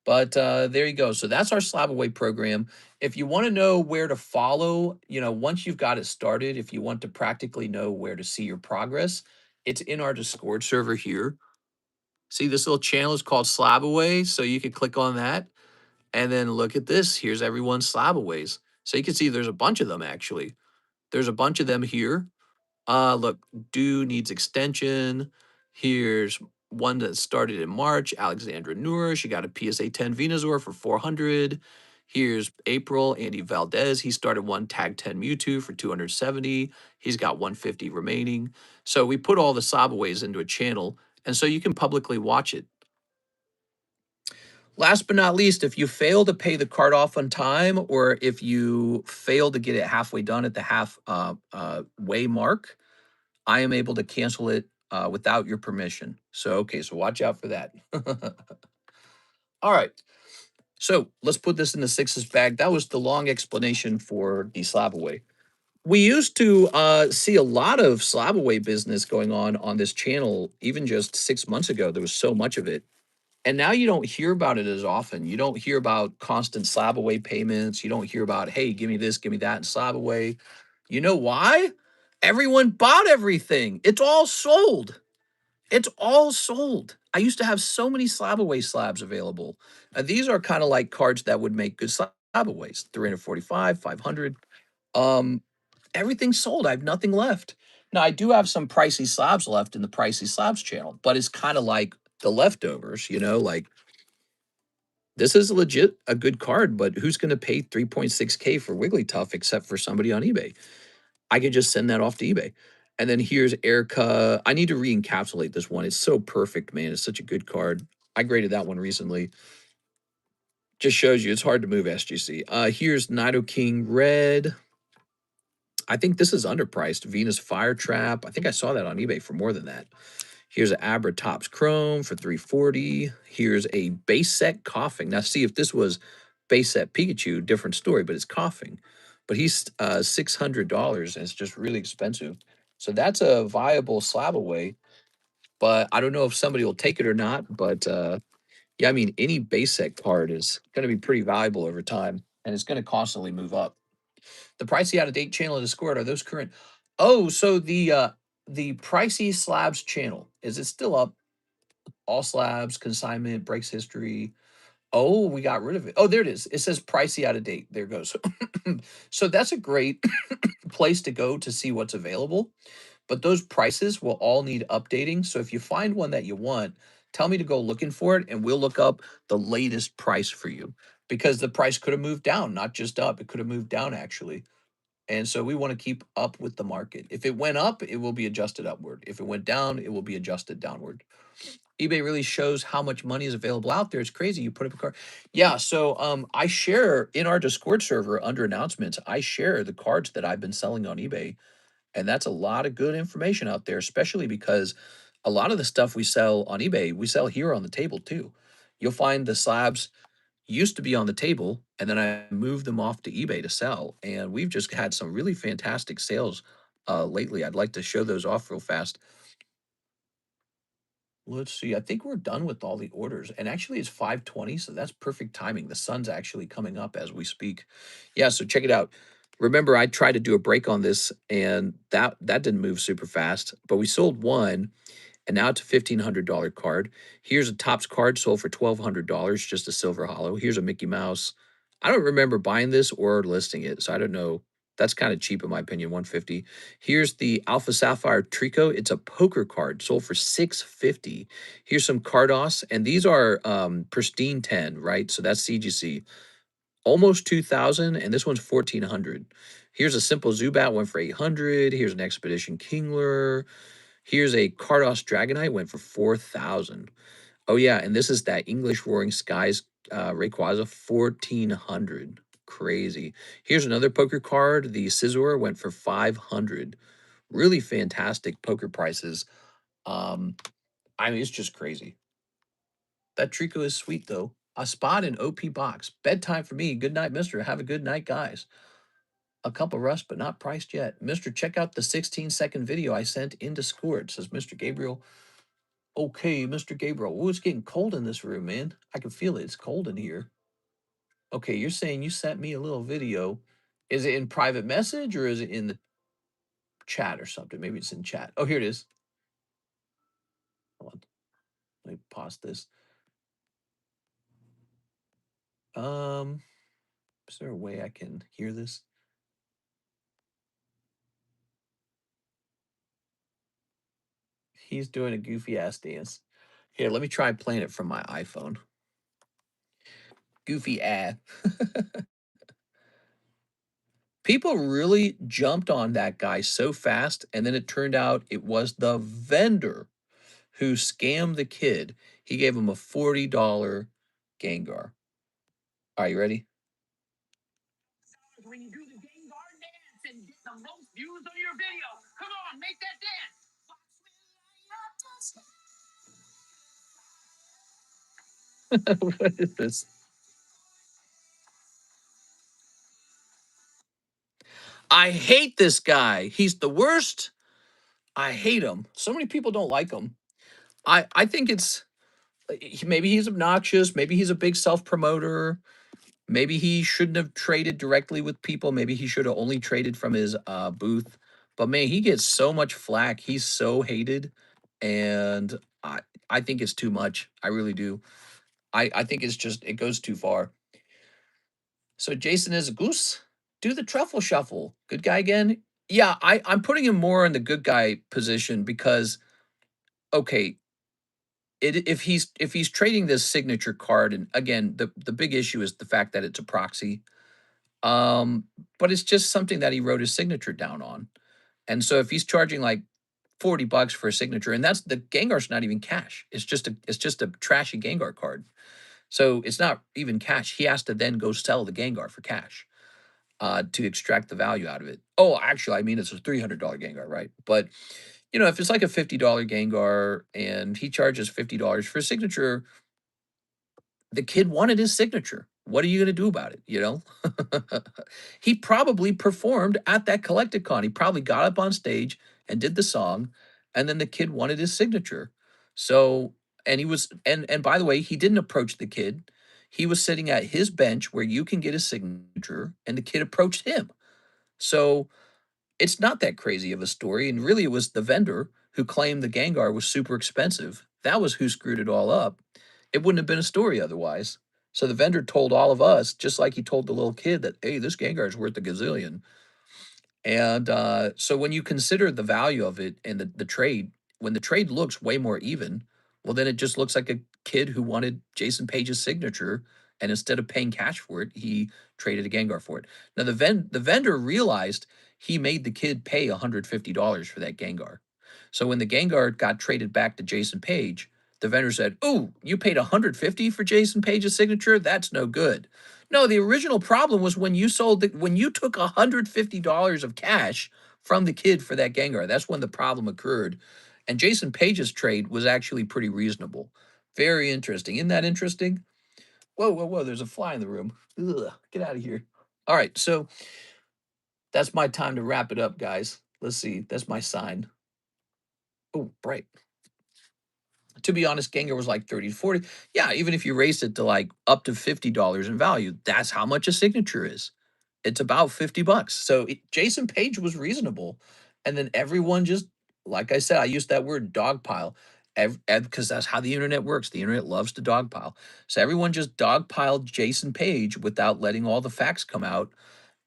But there you go. So that's our slab away program. If you want to know where to follow, once you've got it started, if you want to practically know where to see your progress, it's in our Discord server here. See, this little channel is called Slab Away. So you can click on that and then look at this. Here's everyone's slab aways. So you can see there's a bunch of them actually. There's a bunch of them here. Look, Do needs extension. Here's one that started in March, Alexandra Noor. She got a PSA 10 Venusaur for 400. Here's April, Andy Valdez. He started one Tag 10 Mewtwo for 270. He's got 150 remaining. So we put all the Sabaways into a channel, and so you can publicly watch it. Last but not least, if you fail to pay the card off on time, or if you fail to get it halfway done at the way mark, I am able to cancel it without your permission. So, okay, so watch out for that. All right. So let's put this in the sixes bag. That was the long explanation for the slab away. We used to see a lot of slab away business going on this channel, even just 6 months ago. There was so much of it. And now you don't hear about it as often. You don't hear about constant slab away payments. You don't hear about, hey, give me this, give me that, and slab away. You know why? Everyone bought everything. It's all sold. It's all sold. I used to have so many slab-away slabs available. These are kind of like cards that would make good slab-aways. 345, 500. Um, Everything's sold. I have nothing left. Now, I do have some pricey slabs left in the pricey slabs channel, but it's kind of like the leftovers, like this is legit a good card, but who's going to pay 3.6K for Wigglytuff except for somebody on eBay? I could just send that off to eBay. And then here's Erica. I need to re-encapsulate this one. It's so perfect, man. It's such a good card. I graded that one recently. Just shows you it's hard to move SGC. Here's Nido King Red. I think this is underpriced. Venus Fire Trap. I think I saw that on eBay for more than that. Here's an Abra Tops Chrome for 340. Here's a base set Coughing. Now, see if this was base set Pikachu, different story, but it's Coughing. But he's $600 and it's just really expensive. So that's a viable slab away. But I don't know if somebody will take it or not. But yeah, I mean, any base set card is going to be pretty valuable over time and it's going to constantly move up. The pricey out of date channel of Discord, are those current? Oh, so the pricey slabs channel, is it still up? All slabs, consignment, breaks history. Oh, we got rid of it. Oh, there it is. It says pricey out of date. There it goes. So that's a great place to go to see what's available. But those prices will all need updating. So if you find one that you want, tell me to go looking for it and we'll look up the latest price for you because the price could have moved down, not just up. It could have moved down actually. And so we want to keep up with the market. If it went up, it will be adjusted upward. If it went down, it will be adjusted downward. eBay really shows how much money is available out there. It's crazy. You put up a card. Yeah, so I share in our Discord server under announcements, I share the cards that I've been selling on eBay. And that's a lot of good information out there, especially because a lot of the stuff we sell on eBay, we sell here on the table too. You'll find the slabs used to be on the table, and then I moved them off to eBay to sell. And we've just had some really fantastic sales lately. I'd like to show those off real fast. Let's see. I think we're done with all the orders. And actually it's 5:20, so that's perfect timing. The sun's actually coming up as we speak. Yeah, so check it out. Remember, I tried to do a break on this and that didn't move super fast, but we sold one and now it's a $1,500 card. Here's a Topps card sold for $1,200, just a silver hollow. Here's a Mickey Mouse. I don't remember buying this or listing it, so I don't know. That's kind of cheap in my opinion, 150. Here's the Alpha Sapphire Trico. It's a poker card sold for 650. Here's some Cardos, and these are pristine 10, right? So that's CGC. Almost 2,000, and this one's 1,400. Here's a simple Zubat, went for 800. Here's an Expedition Kingler. Here's a Cardos Dragonite, went for 4,000. Oh yeah, and this is that English Roaring Skies Rayquaza, 1,400. Crazy. Here's another poker card. The Scizor went for 500. Really fantastic poker prices. I mean, it's just crazy. That Trico is sweet though. A spot in OP box. Bedtime for me. Good night, mister. Have a good night, guys. A couple rust, but not priced yet. Mister, check out the 16-second video I sent in Discord, says Mr. Gabriel. Okay, Mr. Gabriel. Oh, it's getting cold in this room, man. I can feel it. It's cold in here. Okay, you're saying you sent me a little video. Is it in private message or is it in the chat or something? Maybe it's in chat. Oh, here it is. Hold on. Let me pause this. Um, Is there a way I can hear this? He's doing a goofy ass dance. Here, let me try playing it from my iPhone. Goofy ass. People really jumped on that guy so fast, and then it turned out it was the vendor who scammed the kid. He gave him a $40 Gengar. Are you ready? When you do the Gengar dance and get the most views on your video. Come on, make that dance. What is this? I hate this guy. He's the worst. I hate him. So many people don't like him. I think it's maybe he's obnoxious. Maybe he's a big self promoter. Maybe he shouldn't have traded directly with people. Maybe he should have only traded from his booth. But man, he gets so much flack. He's so hated, and I think it's too much. I really do. I think it's just it goes too far. So Jason is a goose. Do the truffle shuffle. Good guy again. Yeah, I'm putting him more in the good guy position because okay, if he's trading this signature card, and again, the big issue is the fact that it's a proxy. Um, but it's just something that he wrote his signature down on. And so if he's charging like $40 for a signature, and that's the Gengar's not even cash. It's just a trashy Gengar card. So it's not even cash. He has to then go sell the Gengar for cash to extract the value out of it. Oh, actually, I mean it's a $300 Gengar, right? But if it's like a $50 Gengar and he charges $50 for a signature, the kid wanted his signature. What are you going to do about it? He probably performed at that Collecticon. He probably got up on stage and did the song, and then the kid wanted his signature. So, and he was, and by the way, he didn't approach the kid. He was sitting at his bench where you can get a signature, and the kid approached him. So it's not that crazy of a story. And really, it was the vendor who claimed the Gengar was super expensive. That was who screwed it all up. It wouldn't have been a story otherwise. So the vendor told all of us, just like he told the little kid, that, hey, this Gengar is worth a gazillion. And so when you consider the value of it and the trade, when the trade looks way more even, well, then it just looks like a kid who wanted Jason Page's signature. And instead of paying cash for it, he traded a Gengar for it. Now, the vendor realized he made the kid pay $150 for that Gengar. So when the Gengar got traded back to Jason Page, the vendor said, "Oh, you paid $150 for Jason Page's signature? That's no good." No, the original problem was when you took $150 of cash from the kid for that Gengar. That's when the problem occurred. And Jason Page's trade was actually pretty reasonable. Very interesting. Isn't that interesting? Whoa, whoa, whoa. There's a fly in the room. Ugh, get out of here. All right. So that's my time to wrap it up, guys. Let's see. That's my sign. Oh, bright. To be honest, Gengar was like 30 to 40. Yeah, even if you raised it to like up to $50 in value, that's how much a signature is. It's about $50. So Jason Page was reasonable. And then everyone just, like I said, I used that word dogpile because that's how the internet works. The internet loves to dogpile. So everyone just dogpiled Jason Page without letting all the facts come out.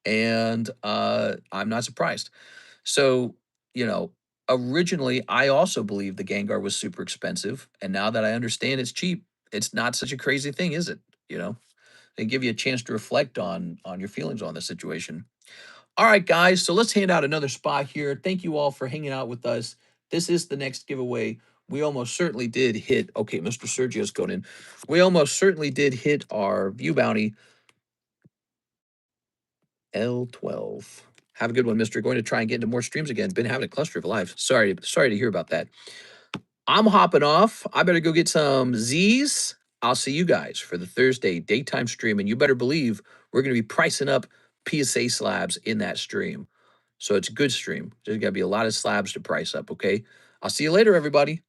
And I'm not surprised. So, you know, originally I also believed the Gengar was super expensive. And now that I understand it's cheap, it's not such a crazy thing, is it? You know, they give you a chance to reflect on your feelings on the situation. All right, guys. So let's hand out another spot here. Thank you all for hanging out with us. This is the next giveaway. We almost certainly did hit. Okay, Mr. Sergio's going in. We almost certainly did hit our view bounty L12. Have a good one, Mister. Going to try and get into more streams again. Been having a cluster of lives. Sorry to hear about that. I'm hopping off. I better go get some Z's. I'll see you guys for the Thursday daytime stream, and you better believe we're going to be pricing up PSA slabs in that stream. So it's a good stream. There's got to be a lot of slabs to price up. Okay. I'll see you later, everybody.